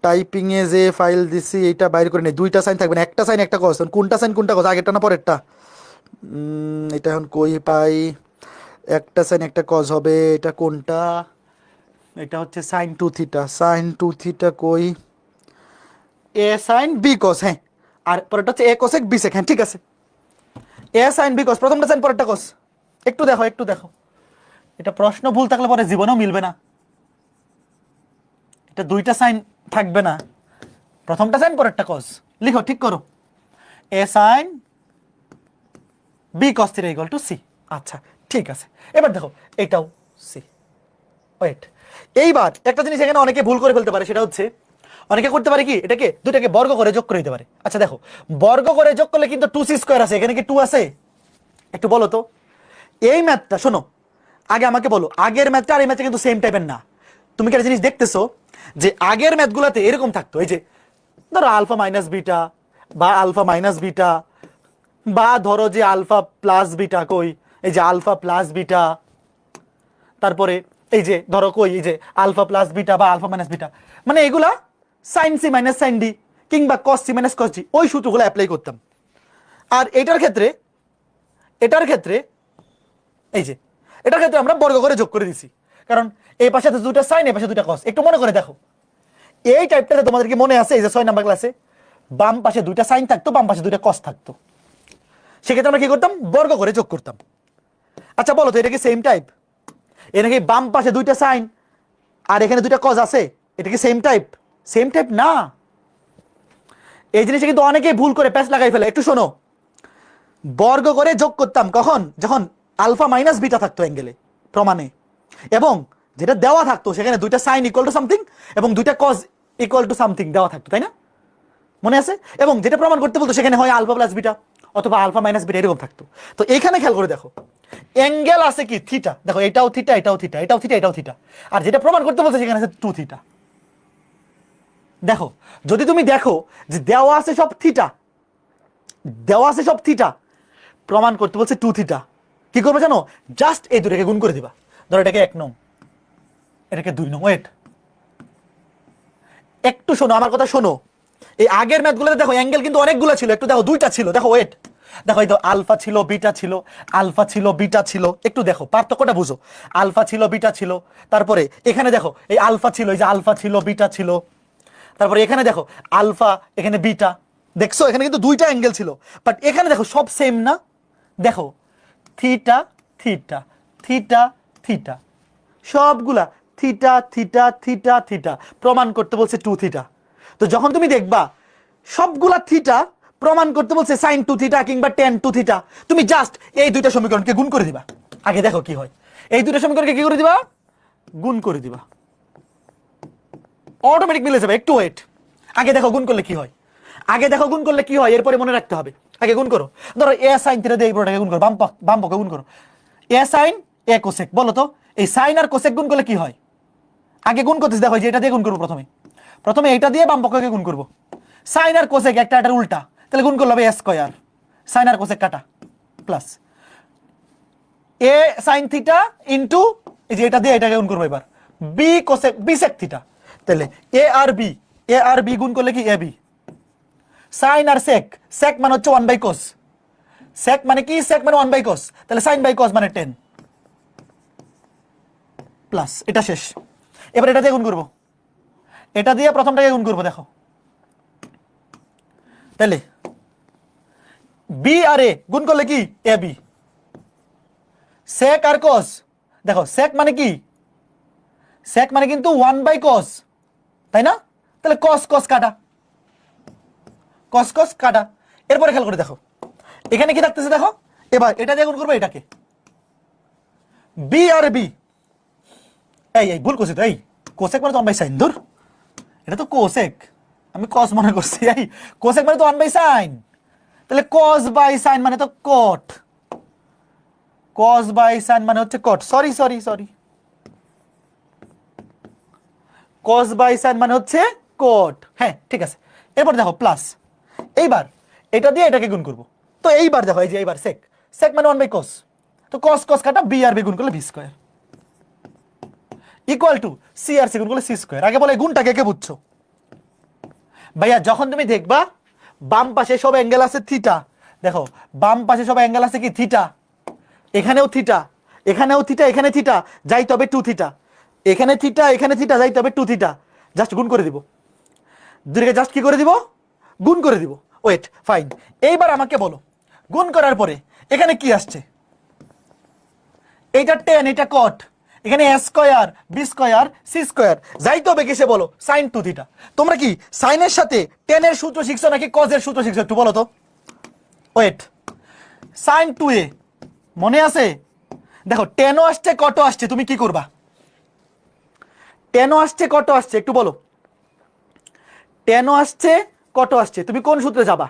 টাইপিংয়ে যে ফাইল দিছি এইটা বাইর করে নিই। দুইটা সাইন থাকবে না, একটা সাইন একটা কস। কোনটা সাইন কোনটা কস, আগেরটা না পরেরটা? এটা এখন কই পাই? একটা সাইন একটা কস হবে, এটা কোনটা? এটা হচ্ছে সাইন 2 থিটা কই? এ সাইন বি কস, হ্যাঁ। আর পরেরটা হচ্ছে এ কোসেক বি সেক, হ্যাঁ ঠিক আছে। এ সাইন বি কস, প্রথমটা সাইন পরেরটা কস। একটু দেখো, এটা প্রশ্ন ভুল থাকলে পরে জীবনেও মিলবে না। এটা দুইটা সাইন থাকবে না, প্রথমটা সাইন পরেরটা কস। লিখো, ঠিক করো। A sine B cos theta equal to C. আচ্ছা ঠিক আছে, এবার দেখো এটাও সি। ওয়েট, এইবার একটা জিনিস এখানে অনেকে ভুল করে ফেলতে পারে, সেটা হচ্ছে অনেকে করতে পারে কি, এটাকে দুটাকে বর্গ করে যোগ করে দিতে পারে। আচ্ছা দেখো, বর্গ করে যোগ করলে কিন্তু 2c² আছে, এখানে কি 2 আছে? একটু বলো তো। এই ম্যাথটা শোনো, আগে আমাকে বলো, আগের ম্যাথটা আর এই ম্যাথটা কিন্তু সেম টাইপের না। তুমি কি একটা জিনিস দেখতেছো যে আগের ম্যাথগুলোতে এরকম থাকতো, এই যে ধরো আলফা মাইনাস বিটা বা আলফা মাইনাস বিটা, বা ধরো যে আলফা প্লাস বিটা, কই এই যে আলফা প্লাস বিটা, তারপরে এই যে ধরো কই এই যে আলফা প্লাস বিটা বা আলফা মাইনাস বিটা, মানে এগুলা sine C minus sine D কিংবা cos C minus cos D, ওই সূত্রগুলো অ্যাপ্লাই করতাম। আর এটার ক্ষেত্রে এই যে এটার ক্ষেত্রে আমরা বর্গ করে যোগ করে দিছি, কারণ এই পাশে দুটো সাইন, এই পাশে দুটো কস। একটু মনে করে দেখো, এই টাইপটাতে তোমাদের কি মনে আছে, এই যে 6 নাম্বার ক্লাসে বাম পাশে দুইটা সাইন থাকতো, বাম পাশে দুইটা কস থাকতো, সেক্ষেত্রে আমরা কি করতাম, বর্গ করে যোগ করতাম। আচ্ছা বলো তো, এটা কি সেম টাইপ? এটা কি বাম পাশে দুইটা সাইন আর এখানে দুইটা কজ আছে, এটা কি সেম টাইপ? সেম টাইপ না। এই জিনিসটা কিন্তু অনেকেই ভুল করে প্যাচ লাগাই ফেলে। একটু শোনো, বর্গ করে যোগ করতাম কখন, যখন আলফা মাইনাস বিটা থাকতো অ্যাঙ্গেলে প্রমাণে, এবং যেটা দেওয়া থাকতো সেখানে দুইটা সাইন ইকুয়াল টু সামথিং এবং দুইটা কজ ইকুয়াল টু সামথিং দেওয়া থাকতো, তাই না? মনে আছে? এবং যেটা প্রমাণ করতে বলতো সেখানে হয় আলফা প্লাস বিটা অথবা আলফা মাইনাস বিটা, এরকম থাকতো। তো এইখানে খেয়াল করে দেখো, অ্যাঙ্গেল আছে কি থিটা, দেখো এটাও থিটা, এটাও থিটা, এটাও থিটা, এটাও থিটা, আর যেটা প্রমাণ করতে বলছে সেখানে আছে 2 থিটা। দেখো, যদি তুমি দেখো যে দেওয়া আছে সব থিটা, দেওয়া আছে সব থিটা, প্রমাণ করতে বলছে 2 থিটা, কি করবে জানো, জাস্ট এই দুটাকে গুণ করে দিবা। ধরো এটাকে 1 নং, এটাকে 2 নং। ওয়েট, একটু শোনো আমার কথা, শোনো। এই আগের ম্যাথগুলোতে দেখো অ্যাঙ্গেল কিন্তু অনেকগুলো ছিল, একটু দেখো দুইটা ছিল, দেখো ওয়েট, দেখো এই তো আলফা ছিল বিটা ছিল, আলফা ছিল বিটা ছিল, একটু দেখো পার্থক্যটা বুঝো। আলফা ছিল বিটা ছিল, তারপরে এখানে দেখো এই আলফা ছিল, এই যে আলফা ছিল বিটা ছিল, তারপরে এখানে দেখো আলফা, এখানে বিটা, দেখছো এখানে কিন্তু দুইটা অ্যাঙ্গেল ছিল, বাট এখানে দেখো সব সেম না। দেখো থিটা থিটা থিটা থিটা, সবগুলা থিটা থিটা থিটা থিটা, প্রমাণ করতে বলছে 2 থিটা। তো যখন তুমি দেখবা সবগুলা থিটা প্রমাণ করতে বলছে sin 2 থিটা কিংবা tan 2 থিটা, তুমি জাস্ট এই দুইটা সমীকরণকে গুণ করে দিবা। আগে দেখো কি হয়, এই দুইটা সমীকরণকে কি করে দিবা, গুণ করে দিবা, অটোমেটিক মিলে যাবে। একটু ওয়েট, আগে দেখো গুণ করলে কি হয়, আগে দেখো গুণ করলে কি হয়, এরপরে মনে রাখতে হবে। আগে গুণ করো, ধরো এ সাইন থিটা দিয়ে এই পুরোটাকে গুণ করো, বাম পক্ষে গুণ করো, এ সাইন এ কোসেক। বলো তো এই সাইন আর কোসেক গুণ করলে কি হয়? আগে গুণ করতেছি, দেখো যে এটা দিয়ে গুণ করবো, প্রথমে এটা দিয়ে বাম পক্ষকে গুণ করবো। সাইন আর কোসেক একটা এটার উল্টা, তাহলে গুণ করলে হবে এ স্কয়ার, সাইন আর কোসেক কাটা, plus A sine theta into এই যে এটা দিয়ে এটাকে গুণ করবো এবার, B cosec B sec theta, তাহলে এ আর বি গুণ করলে কি এ বি। সাইন আর সেক, সেক মানে হচ্ছে 1 বাই কোস, সেক মানে কি, সেক মানে 1 বাই কোস, তাহলে সাইন বাই কোস মানে 10 প্লাস, এটা শেষ। এবার এটা দিয়ে গুণ করবো, এটা দিয়ে প্রথমটাকে গুণ করবো, দেখো তাহলে বি আর এ গুণ করলে কি এ বি, সেক আর কস, দেখো সেক মানে কি, সেক মানে কিন্তু 1 বাই কস, তাই না? তাহলে কস কস কাটা, কস কস কাটা। এরপরে খেয়াল করে দেখো এখানে কি থাকতেছে, দেখো এবার এটা দিয়ে গুণ করবো এটাকে, বি আর বি, এই ভুল করছি তো, এই কোসেক মানে তো 1 বাই সাইন, ধর এটা তো কোসেক, আমি কস মনে করছি, এই কোসেক মানে তো 1 বাই সাইন, তাহলে কস বাই সাইন মানে তো কট, কস বাই সাইন মানে হচ্ছে cot, sorry sorry sorry, cos by sine মানে হচ্ছে কট, হ্যাঁ ঠিক আছে। এরপর দেখো প্লাস, এইবার এটা দিয়ে এটাকে গুণ করব, তো এইবার দেখো এই যে এইবার সেক, সেক মানে 1 বাই কস, তো কস কস কাটা, বি আর বি গুণ করলে B square equal to C আর সি গুণ করলে সি স্কয়ার। আগে বলে গুণটাকে কে বুঝছো ভাইয়া, যখন তুমি দেখবা বাম পাশে সব অ্যাঙ্গেল আছে থিটা, দেখো বাম পাশে সব অ্যাঙ্গেল আছে কি থিটা, এখানেও থিটা, এখানেও থিটা, এখানে থিটা, যাইতে হবে 2 থিটা, এখানে থিটা, এখানে থিটা, যাইতে হবে 2 থিটা, জাস্ট গুণ করে দিব, দুটোকে জাস্ট কি করে দিব, গুণ করে দিব। ওয়েট ফাইন, এইবার আমাকে বলো গুণ করার পরে এখানে কি আসছে, এইটা টেন, এটা কট, এখানে A square B square C square, যাইতে হবে কিসে বলো, সাইন 2 থিটা। তোমরা কি সাইনের সাথে টেনের সূত্র শিখছো নাকি কজের সূত্র শিখছো, একটু বলো তো। ওয়েট, সাইন 2a মনে আছে, দেখো টেনও আসছে কটও আসছে, তুমি কি করবা? টেনও আসছে কটও আসছে, একটু বলো। টেনও আসছে কটও আসছে, তুমি কোন সূত্রে যাবা?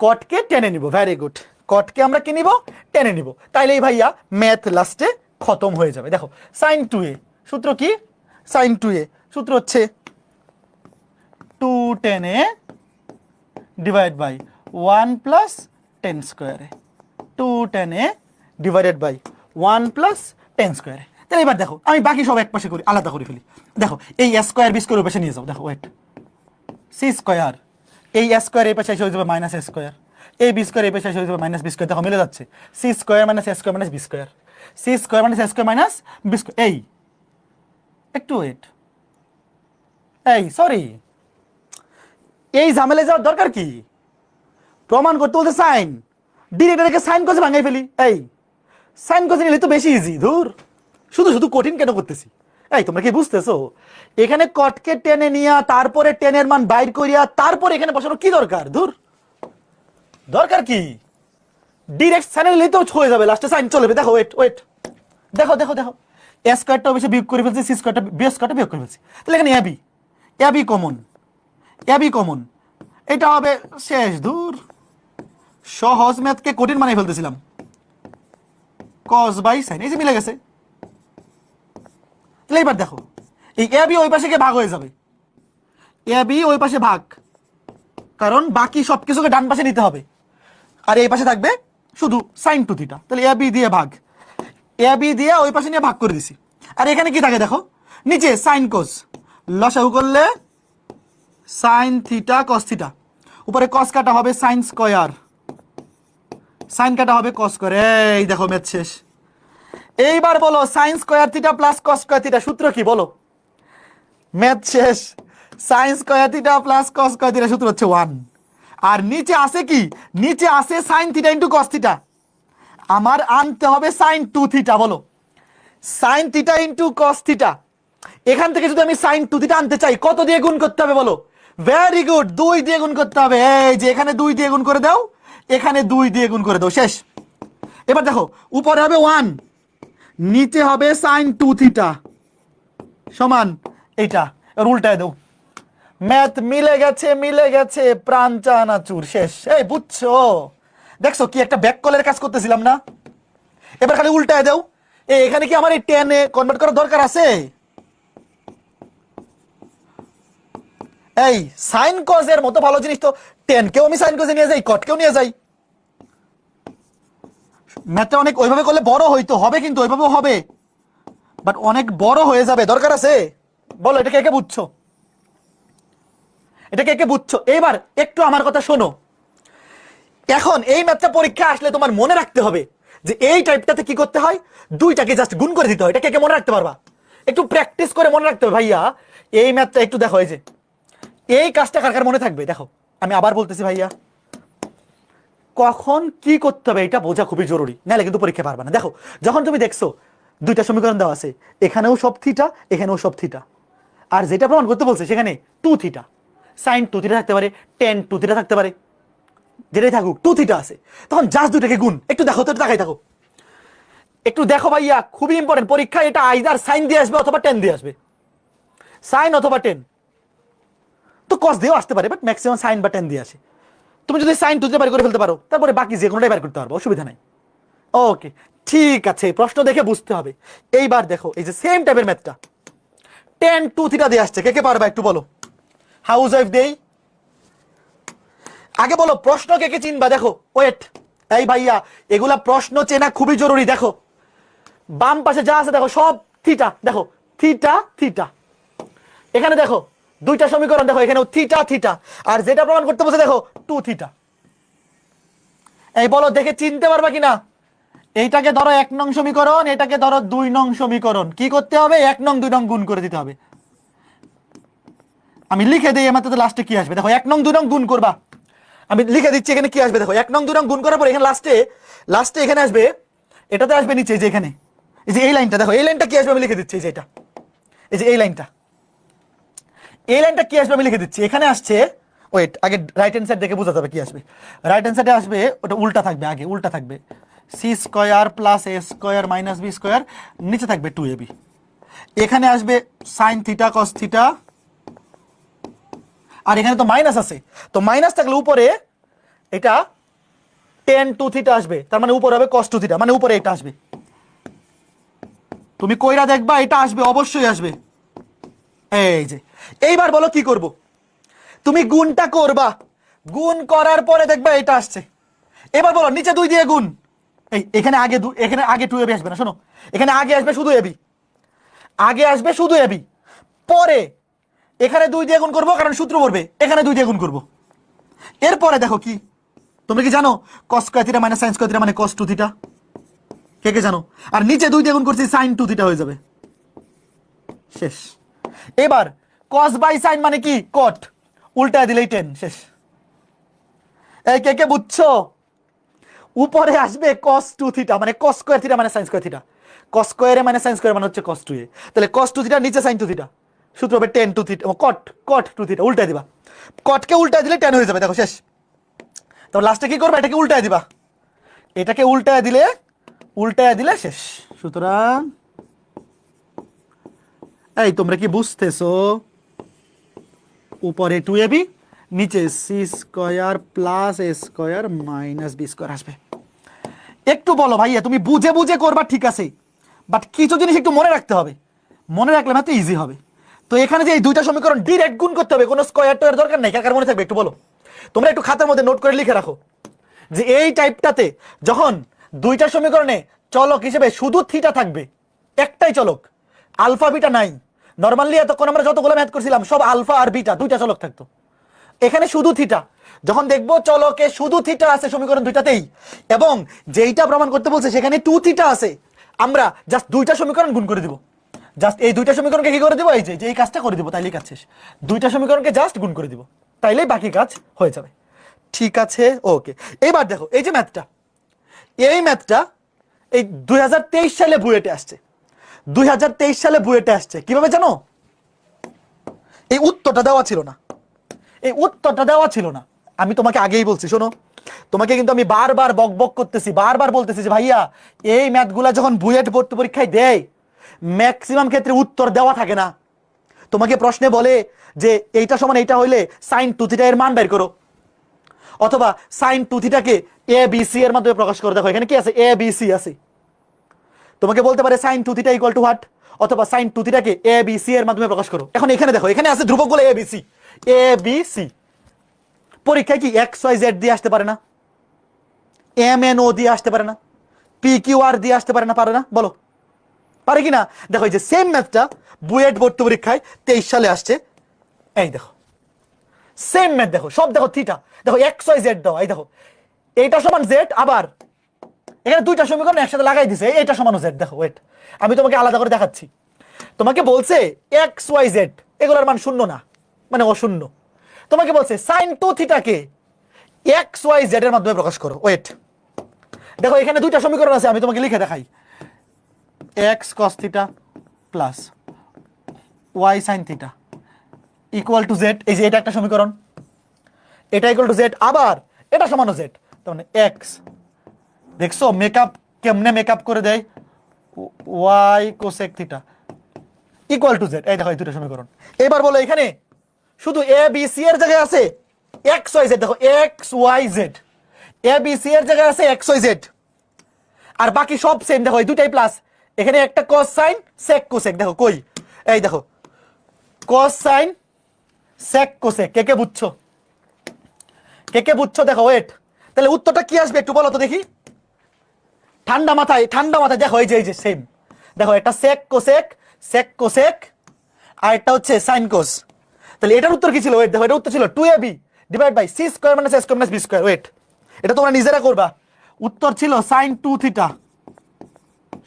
কটকে টেনে নিব, ভেরি গুড। কটকে আমরা কি নিব? টেনে নিব। তাইলে এই ভাইয়া ম্যাথ লাস্টে খতম হয়ে যাবে। দেখো সাইন টু এ সূত্র কি? সাইন টু এ সূত্র হচ্ছে 2 tan a ডিভাইড বাই 1 + 10 স্কোয়ারে, 2 tan a ডিভাইডেড বাই 1 + 10 স্কোয়ারে। তাহলে এবার দেখো আমি বাকি সব এক পাশে করি, আলাদা করে ফেলি। দেখো এই স্কোয়ার বি স্কোয়ার পাশে নিয়ে যাও, দেখো ওয়েট, সি স্কোয়ার, এই স্কোয়ার এই পাশে এসে হয়ে যাবে মাইনাস এ স্কোয়ার, এই বি স্কোয়ার এই পাশে এসে হয়ে যাবে মাইনাস বি স্কোয়ার। দেখো মিলে যাচ্ছে, C square minus A square minus B square, C square minus A square minus B square. এই একটু ওয়েট, এই সরি, এই ঝামেলায় যাওয়ার দরকার কি? প্রমাণ করতে বলতে সাইন, ডিরেক্টরকে সাইন কসে ভাঙাই ফেলি। এই সাইন কসে নিলে তো বেশি ইজি, ধুর শুধু শুধু কঠিন কেন করতেছি? এই তোমরা কি বুঝতেছো? এখানে কটকে টেনে নিয়া তারপরে টেনের মান বাইর করিয়া তারপরে এখানে বসানো কি দরকার? ধুর, দরকার কি? ডিরেক্ট সাইন নিলেই তো হয়ে যাবে, লাস্টে সাইন চলে যাবে। দেখো ওয়েট ওয়েট, দেখো দেখো দেখো, এ স্কোয়ারটা বেশি বিয়োগ করে ফেলছি, সি স্কোয়ারটা বি স্কোয়ারটা বিয়োগ করে ফেলছি। তাহলে এখানে A B, A B common, A B common, এটা হবে শেষ। ধুর, সহজ ম্যাথকে কঠিন বানাই ফেলতেছিলাম। কস বাই সাইন, এই যে মিলে গেছে। তাহলে এবার দেখো এই এ বি ওই পাশে গিয়ে ভাগ হয়ে যাবে, এ বি ওই পাশে ভাগ, কারণ বাকি সবকিছুকে ডান পাশে নিতে হবে, আর এই পাশে থাকবে শুধু সাইন টু থিটা। তাহলে এ বি দিয়ে ভাগ, এ বি দিয়ে ওই পাশে নিয়ে ভাগ করে দিছি। আর এখানে কি থাকে দেখো, নিচে সাইন কোস, লসাগু করলে সাইন থিটা কস থিটা, উপরে কস কাটা হবে সাইন স্কয়ার, সাইন কাটা হবে কস স্কয়ার। এই দেখো ম্যাথ শেষ। এইবার বলো sign square theta plus cos square theta সূত্র কি? বলো, ম্যাথ শেষ। Sign square theta plus cos square theta সূত্র হচ্ছে 1। আর নিচে আছে কি? নিচে আছে sine theta into cos theta. আমার আনতে হবে সাইন টু থিটা। বলো, sine theta into cos theta. এখান থেকে যদি আমি সাইন টু থিটা আনতে চাই, কত দিয়ে গুণ করতে হবে? বলো, ভেরি গুড, 2 দিয়ে গুণ করতে হবে। এই যে এখানে 2 দিয়ে গুণ করে দাও, এখানে 2 দিয়ে গুণ করে দাও, শেষ। এবার দেখো উপরে হবে 1, নিচে হবে সাইন টু থিটা সমান এইটা। উল্টায় দাও, ম্যাথ মিলে গেছে, মিলে গেছে, প্রাণ চানাচুর, শেষ। এই বুঝছো? দেখছো কি একটা ব্যাক কলের কাজ করতেছিলাম না? এবার খালি উল্টায় দাও। এখানে কি আমার এই টেনে কনভার্ট করার দরকার আছে? এই সাইন কজের মতো ভালো জিনিস তো টেন কেও আমি সাইন কজে নিয়ে যাই, কট কেও নিয়ে যাই। ম্যাথটা অনেক ওইভাবে করলে বড় হইতো, হবে কিন্তু ওইভাবেও হবে, বাট অনেক বড় হয়ে যাবে। দরকার আছে? বলো এটা কে কে বুঝছো? এটা কে কে বুঝছো? এইবার একটু আমার কথা শোনো। এখন এই ম্যাথটা পরীক্ষা আসলে তোমার মনে রাখতে হবে যে এই টাইপটাতে কি করতে হয়, দুইটাকে জাস্ট গুণ করে দিতে হয়। এটা কে কে মনে রাখতে পারবা? একটু প্র্যাকটিস করে মনে রাখতে হবে ভাইয়া। এই ম্যাথটা একটু দেখো, এই যে এই কাজটা কার কার মনে থাকবে? দেখো আমি আবার বলতেছি ভাইয়া, কখন কি করতে হবে এটা বোঝা খুবই জরুরি, নাহলে কিন্তু পরীক্ষা পারবে না। দেখো যখন তুমি দেখছো দুইটা সমীকরণ দেওয়া আছে, এখানেও সব থিটা, এখানেও সব থিটা, আর যেটা প্রমাণ করতে বলছে সেখানে two theta, sine two theta থাকতে পারে, টেন টু থিটা থাকতে পারে, যেটাই থাকুক টু থিটা আছে, তখন জাস্ট দুটাকে গুণ। একটু দেখো তো, তাকাই থাকো, একটু দেখো ভাইয়া, খুবই ইম্পর্টেন্ট পরীক্ষা। এটা আইদার সাইন দিয়ে আসবে অথবা টেন দিয়ে আসবে, সাইন অথবা টেন, তো কস দিয়েও আসতে পারে, বাট ম্যাক্সিমাম সাইন বা টেন দিয়ে আসে। তুমি যদি সাইন টু দিয়ে বের করে ফেলতে পারো, তারপরে বাকি যে কোনোটাই বের করতে পারবো, অসুবিধা নাই। ওকে ঠিক আছে, প্রশ্ন দেখে বুঝতে হবে। এইবার দেখো এই যে সেম টাইপের ম্যাথটা টেন টু থিটা দিয়ে আসছে, কে কে পারবা একটু বলো? হাউস ওয়াইফ দেই আগে, বলো প্রশ্ন কে কে চিনবা? দেখো ওয়েট, এই ভাইয়া এগুলা প্রশ্ন চেনা খুবই জরুরি। দেখো বাম পাশে যা আছে দেখো সব থিটা, দেখো থিটা থিটা। এখানে দেখো দুইটা সমীকরণ, দেখো এখানে থিটা থিটা, আর যেটা প্রমাণ করতে বলছে দেখো টু থিটা। এই বলো দেখে চিনতে পারবা কিনা? এইটাকে ধরো 1 নং সমীকরণ, এটাকে ধরো 2 নং সমীকরণ। কি করতে হবে? 1 নং 2 নং গুণ করে দিতে হবে। আমি লিখে দিই আমার তো লাস্টে কি আসবে, দেখো 1 নং 2 নং গুণ করবা। আমি লিখে দিচ্ছি এখানে কি আসবে, দেখো 1 নং 2 নং গুণ করার পর এখানে লাস্টে এখানে আসবে, এটাতে আসবে নিচে, যে এখানে এই যে এই লাইনটা, দেখো এই লাইনটা কি আসবে আমি লিখে দিচ্ছি, এই যে এটা, এই যে এই লাইনটা, এই লাইনটা কি আসবে আমি লিখে দিচ্ছি। এখানে আসছে ওয়েট, আগে রাইট হ্যান্ড সাইড দেখে বোঝা যাবে কি আসবে। রাইট হ্যান্ড সাইডে আসবে ওটা উল্টা থাকবে, আগে উল্টা থাকবে C square plus A square minus B square, নিচে থাকবে 2ab। এখানে আসবে সাইন থিটা কস থিটা, আর এখানে তো মাইনাস আছে, তো মাইনাস থাকলে উপরে এটা টেন টু থিটা আসবে, তার মানে উপরে হবে কস টু থিটা, মানে উপরে এটা আসবে। তুমি কইরা দেখবা এটা আসবে, অবশ্যই আসবে। এই যে এইবার বলো কি করব, তুমি গুণটা করবা, গুণ করার পরে দেখবা এটা আসছে। এবার বলো নিচে 2 দিয়ে গুণ, এই এখানে আগে এখানে আগে 2ab আসবে না, শোনো, এখানে আগে আসবে শুধু ab, আগে আসবে শুধু ab, পরে এখানে 2 দিয়ে গুণ করবো কারণ সূত্র পড়বে, এখানে 2 দিয়ে গুণ করবো। এরপরে দেখো কি, তোমরা কি জানো cos square theta minus sin square theta মানে cos 2 থিটা, কে কে জানো? আর নিচে 2 দিয়ে গুণ করছি sin 2 থিটা হয়ে যাবে, শেষ। এবার cos বাই sin মানে কি cot, উল্টা দিলেই টেন, শেষ। এই কে কে বুঝছো? উপরে আসবে cos 2 থিটা মানে cos স্কয়ার থিটা মানে sin স্কয়ার থিটা, cos স্কয়ারে মানে sin স্কয়ার মানে হচ্ছে cos 2a, তাহলে cos 2 থিটা নিচে sin 2 থিটা, সূত্র হবে tan 2 থিটা cot 2 থিটা, উল্টা দিবা, cot কে উল্টা দিলে tan হয়ে যাবে, দেখো শেষ। তো লাস্টে কি করবে, এটাকে উল্টায় দিবা, এটাকে উল্টায় দিলে শেষ। সুতরাং এই তোমরা কি বুঝতেছো, উপরে 2ab নিচে সি স্কয়ার প্লাস এ স্কয়ার মাইনাস বি স্কয়ার আসবে। একটু বলো ভাইয়া, তুমি বুঝে বুঝে করবা ঠিক আছে, বাট কিছু জিনিস একটু মনে রাখতে হবে, মনে রাখলে না তো ইজি হবে। তো এখানে যে এই দুইটা সমীকরণ ডিরেক্ট গুণ করতে হবে, কোনো স্কয়ার টোয়ার দরকার নেই, কার মনে থাকবে একটু বলো। তোমরা একটু খাতার মধ্যে নোট করে লিখে রাখো যে এই টাইপটাতে যখন দুইটা সমীকরণে চলক হিসেবে শুধু থিটা থাকবে, একটাই চলক, আলফা বিটা নাই। নরমালি এতক্ষণ আমরা যতগুলো ম্যাথ করছিলাম সব আলফা আর বিটা দুইটা চলক থাকতো, এখানে শুধু থিটা। যখন দেখবো চলকে শুধু থিটা আছে সমীকরণ দুইটাতেই, এবং যেইটা প্রমাণ করতে বলছে সেখানে 2 থিটা আছে, আমরা জাস্ট দুইটা সমীকরণ গুণ করে দিব, জাস্ট এই দুইটা সমীকরণকে কি করে দিব, এই যে এই কাজটা করে দিব, তাইলেই কাজ শেষ। দুইটা সমীকরণকে জাস্ট গুণ করে দিব, তাইলেই বাকি কাজ হয়ে যাবে। ঠিক আছে, ওকে। এবার দেখো এই যে ম্যাথটা, এই ম্যাথটা এই 2023 সালে বুয়েটে আসছে, 2023 সালে বুয়েটে আসছে। কিভাবে জানো? এই উত্তরটা দেওয়া ছিল না, এই উত্তরটা দেওয়া ছিল না, আমি তোমাকে আগেই বলছি, শোনো, তোমাকে কিন্তু আমি বারবার বক বক করতেছি, বারবার বলতেছি যে ভাইয়া এই ম্যাথগুলা যখন বুয়েট ভর্তি পরীক্ষায় দেয় ম্যাক্সিমাম ক্ষেত্রে উত্তর দেওয়া থাকে না। তোমাকে প্রশ্নে বলে যে এইটা সমান এইটা হইলে সাইন 2 থিটা এর মান বের করো, অথবা সাইন 2 থিটাকে এ বি সি এর মাধ্যমে প্রকাশ করো। দেখো এখানে কি আছে, এ বি সি আছে, তোমাকে বলতে পারে sine 2 theta equal to what, অথবা সাইন 2 থিটাকে এ বি সি এর মাধ্যমে প্রকাশ করো। এখন এখানে দেখো, এখানে আছে ধ্রুবকগুলো A B C, A B C. পরীক্ষায় কি এক্স ওয়াই জেড দিয়ে আসতে পারে না, এম এন ও দিয়ে আসতে পারে না, পি কিউ আর দিয়ে আসতে পারে না, পারে না? বলো পারে কি না? দেখো এই যে সেম ম্যাথটা বুয়েট ভর্তি পরীক্ষায় 23 সালে আসছে, এই দেখো সেম ম্যাথ, দেখো সব দেখো থিটা, দেখো এক্স ওয়াই জেড দাও, এই দেখো এইটা সমান জেড, আবার এখানে দুইটা সমীকরণ একসাথে লাগাই দিছে, এইটা সমান জেড। দেখো ওয়েট, আমি তোমাকে আলাদা করে দেখাচ্ছি। তোমাকে বলছে এক্স ওয়াই জেড এগুলোর মান শূন্য না, মানে অশূন্য। তোমাকে বলছে সাইন 2 থিটাকে এক্স ওয়াই জেড এর মাধ্যমে প্রকাশ করো। ওয়েট, দেখো এখানে দুইটা সমীকরণ আছে, আমি তোমাকে লিখে দেখাই। X cos theta plus Y sine theta equal to Z, এই যে এটা একটা সমীকরণ, এটা ইকুয়াল টু জেড, আবার এটা সমান জেড, তার মানে এক্স, দেখছো মেকআপ কেমনে মেকআপ করে দেয়, Y cosec theta equal to Z. এই দেখো এই দুটো সমীকরণ। এবার বলো এখানে শুধু এ বি সি এর জায়গায় আছে এক্স ওয়াই জেড, দেখো এক্স ওয়াই জেড, এ বি সি এর জায়গায় আছে এক্স ওয়াই জেড, আর বাকি সব সেম। দেখো এই দুটাই প্লাস, এখানে একটা কস সাইন সেক কোসেক, দেখো কই, এই দেখো কস সাইন সেক কোসেক। কে কে বুঝছো, কে কে বুঝছো? দেখো ওয়েট, তাহলে উত্তরটা কি আসবে একটু বলো তো দেখি, ঠান্ডা মাথায়, ঠান্ডা মাথায়। দেখো এই যে সেম, দেখো একটা সেক কোসেক, সেক কোসেক, আর একটা হচ্ছে সাইন কোস। তাহলে এটার উত্তর কি ছিল? ওয়েট দেখো, এটার উত্তর ছিল 2ab divide by C square minus A square minus B square. Wait, এটা তোমরা নিজেরা করবা। উত্তর ছিল সাইন 2 থিটা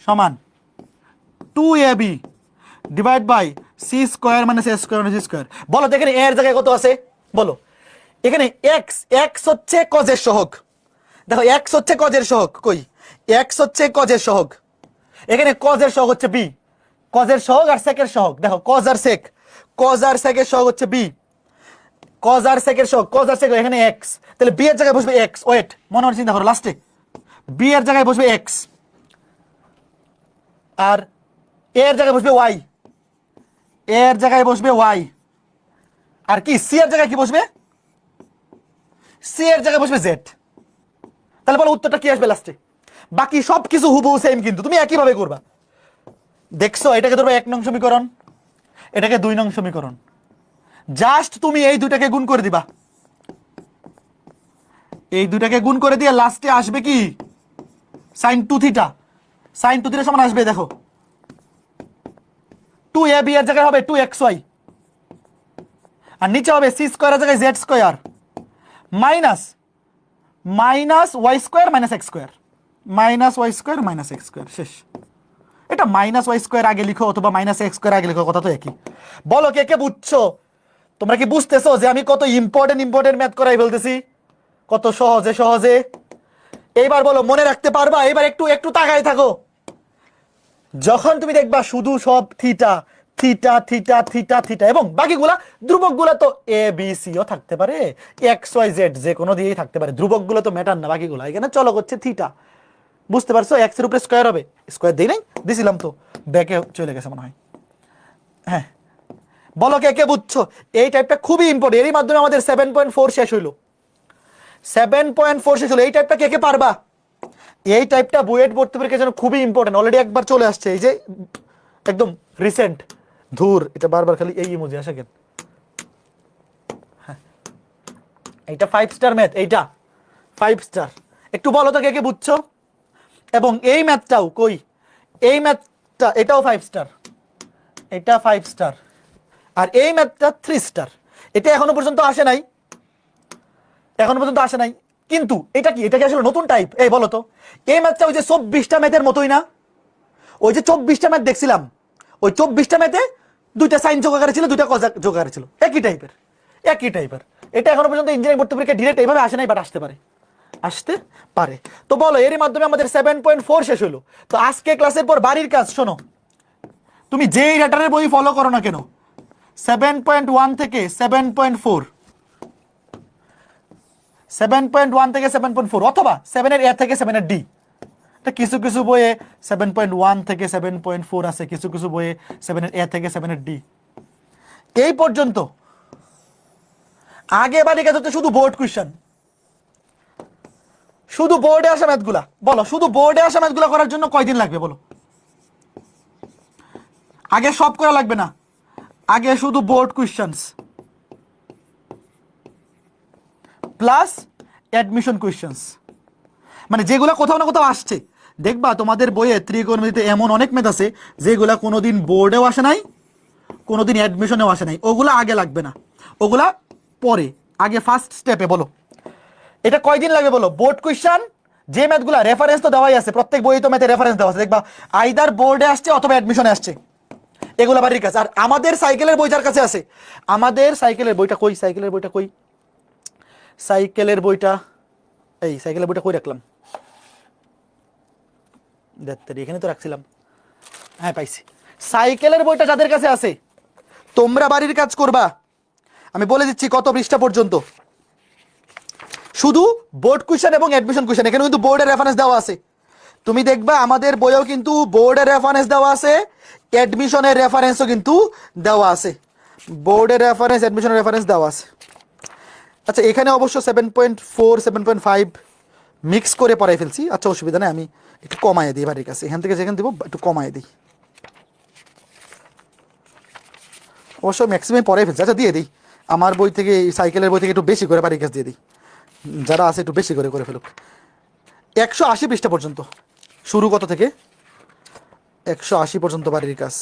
সমান 2ab divide by C square minus A square minus B square. বলো তো এখানে এর জায়গায় কত আছে বলো? এখানে এক্স, এক্স হচ্ছে কজের সহগ, দেখো এক্স হচ্ছে কজের সহগ, কই এক্স হচ্ছে কজের সহগ, এখানে কজের সহগ হচ্ছে বি, কজের সহগ আর সেকের সহগ, দেখো কজ আর সেক, কজ আর সেকের সহগ হচ্ছে বি। কজ আর সেকের সহগ, কজ আর সেক এখানে এক্স, তাহলে বি এর জায়গায় বসবে এক্স। ওয়েট, মনে মনে চিন্তা করো, লাস্টে বি এর জায়গায় বসবে এক্স, আর এ এর জায়গায় বসবে ওয়াই, এর জায়গায় বসবে ওয়াই, আর কি সি এর জায়গায় কি বসবে, সি এর জায়গায় বসবে জেড। তাহলে বলো উত্তরটা কি আসবে লাস্টে? বাকি সব কিছু হুবহু সেম, কিন্তু তুমি একই ভাবে করবা। দেখছো, এটাকে ধরবে 1 নং সমীকরণ, এটাকে 2 নং সমীকরণ, জাস্ট তুমি এই দুটাকে গুণ করে দিবা, এই দুটাকে গুণ করে দিয়ে লাস্টে আসবে কি sin 2 থিটা, sin 2 থিটা সমান আসবে দেখো 2ab এর জায়গায় হবে 2xy, আর নিচে হবে c স্কয়ার এর জায়গায় z square minus y square minus x square, minus y square minus x square. শেষ। এটা মাইনাস y স্কয়ার আগে লিখো অথবা মাইনাস x স্কয়ার আগে লিখো, কথা তো একই। বলো কে কে বুঝছো? তোমরা কি বুঝতেছো যে আমি কত ইম্পর্টেন্ট ম্যাথ করাই বলতেছি, কত সহজে সহজে? এইবার বলো মনে রাখতে পারবা? এবার একটু একটু তাকাই থাকো। যখন তুমি দেখবা শুধু সব theta theta theta theta theta এবং বাকিগুলা ধ্রুবকগুলা তো এ বি সি ও থাকতে পারে, এক্স ওয়াই জেড যে কোনো দিয়েই থাকতে পারে, ধ্রুবকগুলো তো ম্যাটার না, বাকিগুলো এখানে চলো করছে থিটা। বুঝতে পারছো? এক্স এর উপরে স্কয়ার হবে, স্কয়ার দেই নাই, দিছিলাম তো, ব্যাকে চলে গেছে মনে হয়। হ্যাঁ, বলো কে কে বুঝছো? এই টাইপটা খুবই ইম্পর্টেন্ট, এরই মাধ্যমে আমাদের 7.4 শেষ হইলো, 7.4 শেষ হলো। এই টাইপটা কে কে পারবা? এই টাইপটা বুয়েট ভর্তি পরীক্ষার জন্য খুবই ইম্পর্টেন্ট, অলরেডি একবার চলে আসছে, এই যে একদম রিসেন্ট। ধুর, এটা বারবার খালি এই ইমোজি আসে কেন? এইটা 5 স্টার ম্যাথ, এইটা 5 স্টার। একটু বলো তো কে কে বুঝছো? এবং এই ম্যাথটাও কই, এই ম্যাথটা এটাও 5 স্টার, এটা 5 স্টার, আর এই ম্যাথটা 3 স্টার। এটা এখনো পর্যন্ত আসে নাই, এখনো পর্যন্ত আসে নাই। কিন্তু এটা কি, এটা কি আসলে নতুন টাইপ? এই বলো তো, এই ম্যাথটা ওই যে 24টা ম্যাথের মতোই না? ওই যে 24টা ম্যাথ দেখছিলাম, ওই 24টা ম্যাথে দুইটা সাইন যোগ আকারে ছিল, দুইটা কজ যোগ আকারে ছিল, একই টাইপের, একই টাইপের। এটা এখনো পর্যন্ত ইঞ্জিনিয়ারিং ভর্তি পরীক্ষা ডিরেক্ট এইভাবে আসে নাই, বাট আসতে পারে, আসতে পারে। তো বলো, এরই মাধ্যমে আমাদের 7.4 শেষ হলো। তো আজকে ক্লাসের পর বাড়ির কাজ শোনো, তুমি যেই র্যাটারের বই ফলো করো না কেন, 7.1 থেকে 7.4, 7.1 থেকে 7.4 অথবা 7 এর এ থেকে 7 এর ডি, কিছু কিছু বইয়ে 7.1 থেকে 7.4 আছে, কিছু কিছু বইয়ে 7 এর এ থেকে 7 এর ডি। এই পর্যন্ত আগে বাড়ি কাজ হচ্ছে শুধু বোর্ড কোশ্চেন, শুধু বোর্ডে আসা ম্যাথগুলা। বলো শুধু বোর্ডে আসা ম্যাথগুলা করার জন্য কয়দিন লাগবে বলো? আগে সব করা লাগবে না, আগে শুধু board questions plus admission questions, মানে যেগুলো কোথাও না কোথাও আসছে। দেখবা তোমাদের বইয়ে ত্রিকোণমিতিতে এমন অনেক ম্যাথ আছে যেগুলা কোনোদিন বোর্ডেও আসে নাই, কোনোদিন অ্যাডমিশনেও আসে নাই, ওগুলা আগে লাগবে না, ওগুলা পরে। আগে ফার্স্ট স্টেপে বলো এটা কয়দিন লাগবে বলো? বোর্ড কোশ্চেন, যে ম্যাথগুলা রেফারেন্স তো দেওয়াই আছে, প্রত্যেক বইয়ে তো ম্যাথে রেফারেন্স দেওয়া আছে, দেখবা আইদার বোর্ডে আসছে অথবা অ্যাডমিশনে আসছে, এগুলা বাড়ির কাছে। আর আমাদের সাইকেলের বই যার কাছে আছে, আমাদের সাইকেলের বইটা কই, সাইকেলের বইটা কই, সাইকেলের বইটা, এই সাইকেলের বইটা কই রাখলাম, দেখতে এখানে তো রাখছিলাম, হ্যাঁ পাইছি। সাইকেলের বইটা যাদের কাছে আছে, তোমরা বাড়ির কাজ করবা, আমি বলে দিচ্ছি কত পৃষ্ঠা পর্যন্ত, শুধু বোর্ড কোশ্চেন এবং অ্যাডমিশন কোশ্চেন। এখানে কিন্তু বোর্ডের রেফারেন্স দেওয়া আছে, তুমি দেখবা আমাদের বইয়েও কিন্তু বোর্ডের রেফারেন্স দেওয়া আছে, অ্যাডমিশনের রেফারেন্সও কিন্তু দেওয়া আছে, বোর্ডের রেফারেন্স অ্যাডমিশনের রেফারেন্স দেওয়া আছে। আচ্ছা, এখানে অবশ্য 7.4 7.5 মিক্স করে পড়াই ফেলছি, আচ্ছা অসুবিধা নেই, আমি একটু কমাই দিই বাড়ির কাছে, এখান থেকে যেখানে দিব একটু কমাই দিই, অবশ্য ম্যাক্সিমাম পড়াই ফেলছি। আচ্ছা দিয়ে দিই, আমার বই থেকে, এই সাইকেলের বই থেকে একটু বেশি করে বাড়ির কাছে দিয়ে দিই, যারা আছে একটু বেশি করে ফেলুক। 180 পৃষ্ঠা পর্যন্ত, শুরু কত থেকে 180 পর্যন্ত বাড়ির কাজ।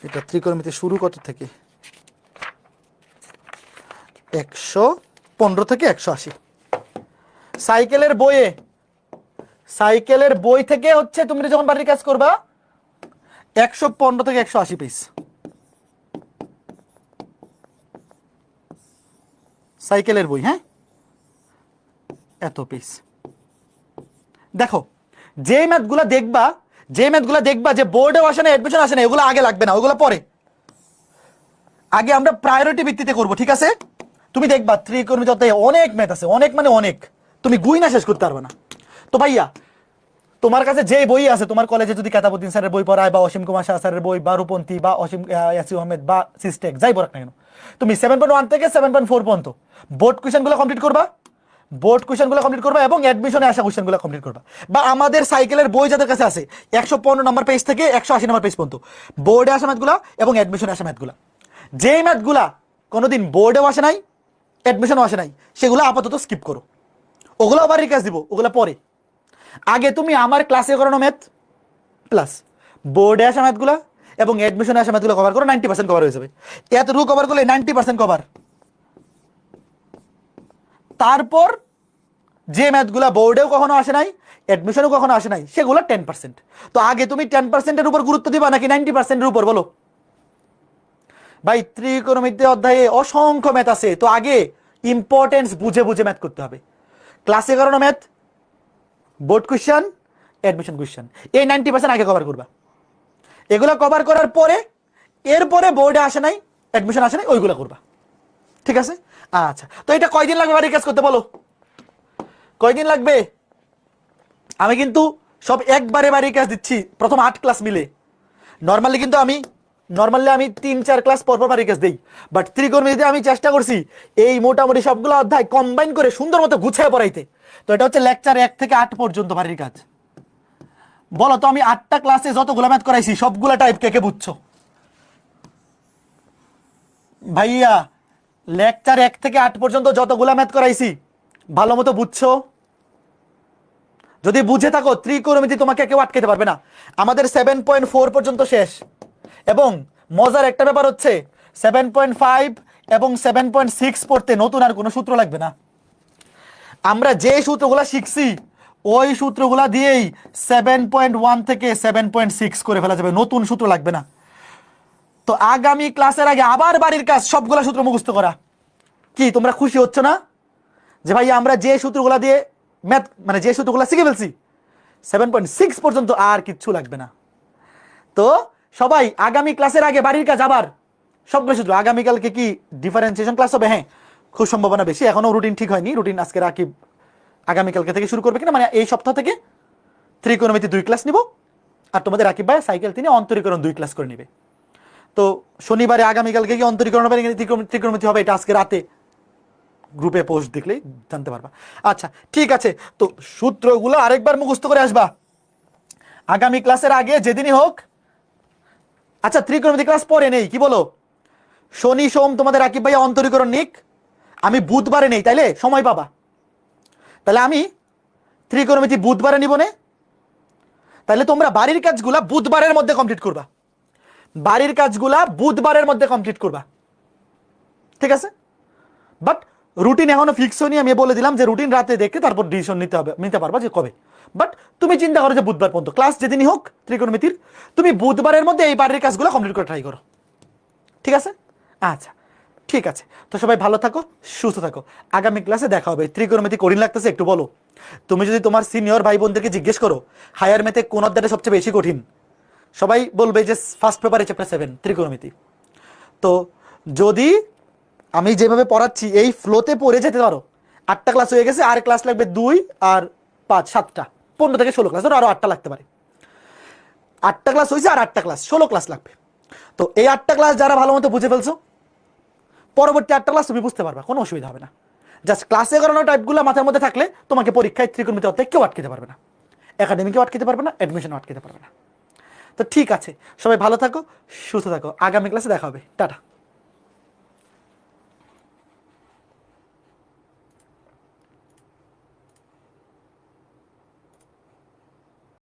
এটা ত্রিকোণমিতি শুরু কত থেকে 115 থেকে 180। সাইকেলের বইয়ে, সাইকেলের বই থেকে হচ্ছে তুমি যখন বাড়ির কাজ করবা 115 থেকে 180 পিস সাইকেলের বই, হ্যাঁ এত পিস। দেখো যে ম্যাথগুলা দেখবা, যে ম্যাথগুলা দেখবা যে বোর্ডেও আসে না, অ্যাডমিশন আসে না, এগুলো আগে লাগবে না, ওগুলো পরে। আগে আমরা প্রায়োরিটি ভিত্তিতে করব, ঠিক আছে? তুমি দেখবা ত্রিকোণমিতি অধ্যায়ে অনেক ম্যাথ আছে, অনেক মানে অনেক, তুমি গুইনা শেষ করতে পারবে না। তো ভাইয়া তোমার কাছে যে বই আছে, তোমার কলেজে যদি কেতাবুদ্দিন স্যারের বই পড়ায় বা অসীম কুমার শাহ স্যারের বই বা রূপন্থী বা অসীম ইয়াসির আহমেদ বা সিস্টেক যাই পড়াক না কেন, তুমি 7.1 থেকে 7.4 পর্যন্ত বোর্ড কোয়েশ্চেনগুলো কমপ্লিট করবা, বোর্ড কোয়েশ্চেনগুলো কমপ্লিট করবা এবং অ্যাডমিশনে আসা কোয়েশ্চেনগুলো কমপ্লিট করবা। বা আমাদের সাইকেলের বই যাদের কাছে আছে 115 নম্বর পেজ থেকে 180 নম্বর পেজ পর্যন্ত বোর্ডে আসা ম্যাথগুলো এবং অ্যাডমিশনে আসা ম্যাথগুলো, যেই ম্যাথগুলা কোনোদিন বোর্ডেও আসে নাই অ্যাডমিশনও আসে নাই সেগুলো আপাতত স্কিপ করো, ওগুলো আবার রিকাজ দিব, ওগুলো পরে। আগে তুমি আমার ক্লাসে করানো ম্যাথ প্লাস বোর্ডে আসা ম্যাথগুলো এবং অ্যাডমিশনে আসা ম্যাথগুলো কভার করো, 90% কভার হয়ে যাবে। এতটুকু কভার করলে 90% কভার। তারপর যে ম্যাথগুলো বোর্ডেও কখনো আসে নাই অ্যাডমিশনেও কখনো আসে নাই সেগুলো 10%। তো আগে তুমি 10%-এর উপর গুরুত্ব দিবা নাকি 90%-এর উপর, বলো ভাই? ত্রিকোণমিতি অধ্যায়ে অসংখ্য ম্যাথ আছে, তো আগে ইম্পর্টেন্স বুঝে বুঝে ম্যাথ করতে হবে। ক্লাসে করানো math, board question, admission question, এই 90% আগে কভার করবা। এগুলো কভার করার পরে এরপরে বোর্ডে আসে নাই অ্যাডমিশন আসে নাই ওইগুলো করবা, ঠিক আছে? আচ্ছা, তো এটা কয়দিন লাগবে বাড়ির কাজ করতে বলো? কয়দিন লাগবে? আমি কিন্তু সব একবারে বাড়ির কাজ দিচ্ছি, প্রথম 8 ক্লাস মিলে। নর্মালি কিন্তু আমি 3-4 ক্লাস পর পর বাড়ির কাজ দিই, বাট ত্রিকোণমিতিতে আমি চেষ্টা করছি এই মোটামুটি সবগুলো অধ্যায় কম্বাইন করে সুন্দর মতো গুছিয়ে পড়াইতে। তো এটা হচ্ছে লেকচার 1 থেকে 8 পর্যন্ত বাড়ির কাজ। বলো তো আমি 8টা ক্লাসে যতগুলো ম্যাথ করাইছি সবগুলা টাইপ কে কে বুঝছো? ভাইয়া লেকচার 1 থেকে 8 পর্যন্ত যতগুলা ম্যাথ করাইছি ভালো মতো বুঝছো? যদি বুঝে থাকো ত্রিকোণমিতি তোমাকে কেউ আটকাতে পারবে না। আমাদের 7.4 পর্যন্ত শেষ, এবং মজার একটা ব্যাপার হচ্ছে 7.5 এবং 7.6 পড়তে নতুন আর কোনো সূত্র লাগবে না। আমরা যে সূত্রগুলা শিখছি ওই সূত্রগুলা দিয়েই 7.1 থেকে 7.6 করে ফেলা যাবে, নতুন সূত্র লাগবে না। তো আগামী ক্লাসের আগে আবার বাড়ির কাজ সবগুলা সূত্র মুখস্থ করা। কি তোমরা খুশি হচ্ছ না যে ভাই আমরা যে সূত্রগুলা দিয়ে ম্যাথ মানে যে সূত্রগুলা শিখে ফেলছি 7.6 পর্যন্ত আর কিচ্ছু লাগবে না? তো সবাই আগামী ক্লাসের আগে বাড়ির কাজ আবার সবগুলো সূত্র। আগামীকালকে কি ডিফারেন্সিয়েশন ক্লাস হবে? হ্যাঁ, খুব সম্ভাবনা বেশি, এখনো রুটিন ঠিক হয়নি। রুটিন আজকে রাকিব আগামীকালকে থেকে শুরু করবে কিনা, মানে এই সপ্তাহ থেকে ত্রিকোণমিতি 2 ক্লাস নিব, আর তোমাদের রাকিব ভাই সাইকেল তিনি অন্তরীকরণ 2 ক্লাস করে নিবে। তো শনিবারে আগামীকালকে কি অন্তরীকরণ হবে ত্রিকোণমিতি হবে, এটা আজকে রাতে গ্রুপে পোস্ট দেখলেই জানতে পারবা। আচ্ছা ঠিক আছে, তো সূত্রগুলো আরেকবার মুখস্থ করে আসবা আগামী ক্লাসের আগে যেদিনই হোক। আচ্ছা ত্রিকোণমিতি ক্লাস পরে নেই কি বলো? শনি সোম তোমাদের রাকিব ভাইয়া অন্তরীকরণ নিক, আমি বুধবারে নেই, তাইলে সময় পাবা। তাহলে আমি ত্রিকোণমিতি বুধবারে নিব না, তাহলে তোমরা বাড়ির কাজগুলা বুধবারের মধ্যে কমপ্লিট করবা, বাড়ির কাজগুলা বুধবারের মধ্যে কমপ্লিট করবা, ঠিক আছে? বাট রুটিন এখনো ফিক্স হয়নি, আমি বলে দিলাম যে রুটিন রাতে দেখে তারপর ডিসিশন নিতে পারবা যে কবে। বাট তুমি চিন্তা করো যে বুধবার পর্যন্ত ক্লাস যেদিনই হোক ত্রিকোণমিতির, তুমি বুধবারের মধ্যে এই বাড়ির কাজগুলো কমপ্লিট করে ট্রাই করো, ঠিক আছে? আচ্ছা ঠিক আছে, তো সবাই ভালো থাকো, সুস্থ থাকো, আগামী ক্লাসে দেখা হবে। ত্রিকোণমিতি কঠিন লাগতেছে একটু বলো? তুমি যদি তোমার সিনিয়র ভাই বোনদেরকে জিজ্ঞেস করো হায়ার ম্যাথে কোন অধ্যায়টা সবচেয়ে বেশি কঠিন, সবাই বলবে যে ফার্স্ট পেপারে চ্যাপ্টার 7 ত্রিকোণমিতি। তো যদি আমি যেভাবে পড়াচ্ছি এই ফ্লোতে পড়ে যেতে পারো, 8টা ক্লাস হয়ে গেছে, আর ক্লাস লাগবে 2 আর 5 7টা, 15 থেকে 16 ক্লাস, ধরো আরো 8টা লাগতে পারে। 8টা ক্লাস হয়েছে আর 8টা ক্লাস 16 ক্লাস লাগবে। তো এই 8টা ক্লাস যারা ভালো মতো বুঝে ফেলছো, পরবর্তী 8টা ক্লাস তুমি বুঝতে পারবা, কোনো অসুবিধা হবে না। জাস্ট ক্লাসে করানো টাইপগুলো মাথার মধ্যে থাকলে তোমাকে পরীক্ষায় ত্রিকোণমিতি অধ্যায় কেউ আটকাতে পারবে না, একাডেমিকেও আটকাতে পারবে না, অ্যাডমিশনও আটকাতে পারবে না। তো ঠিক আছে, সবাই ভালো থাকো, সুস্থ থাকো, আগামী ক্লাসে দেখা হবে, টাটা।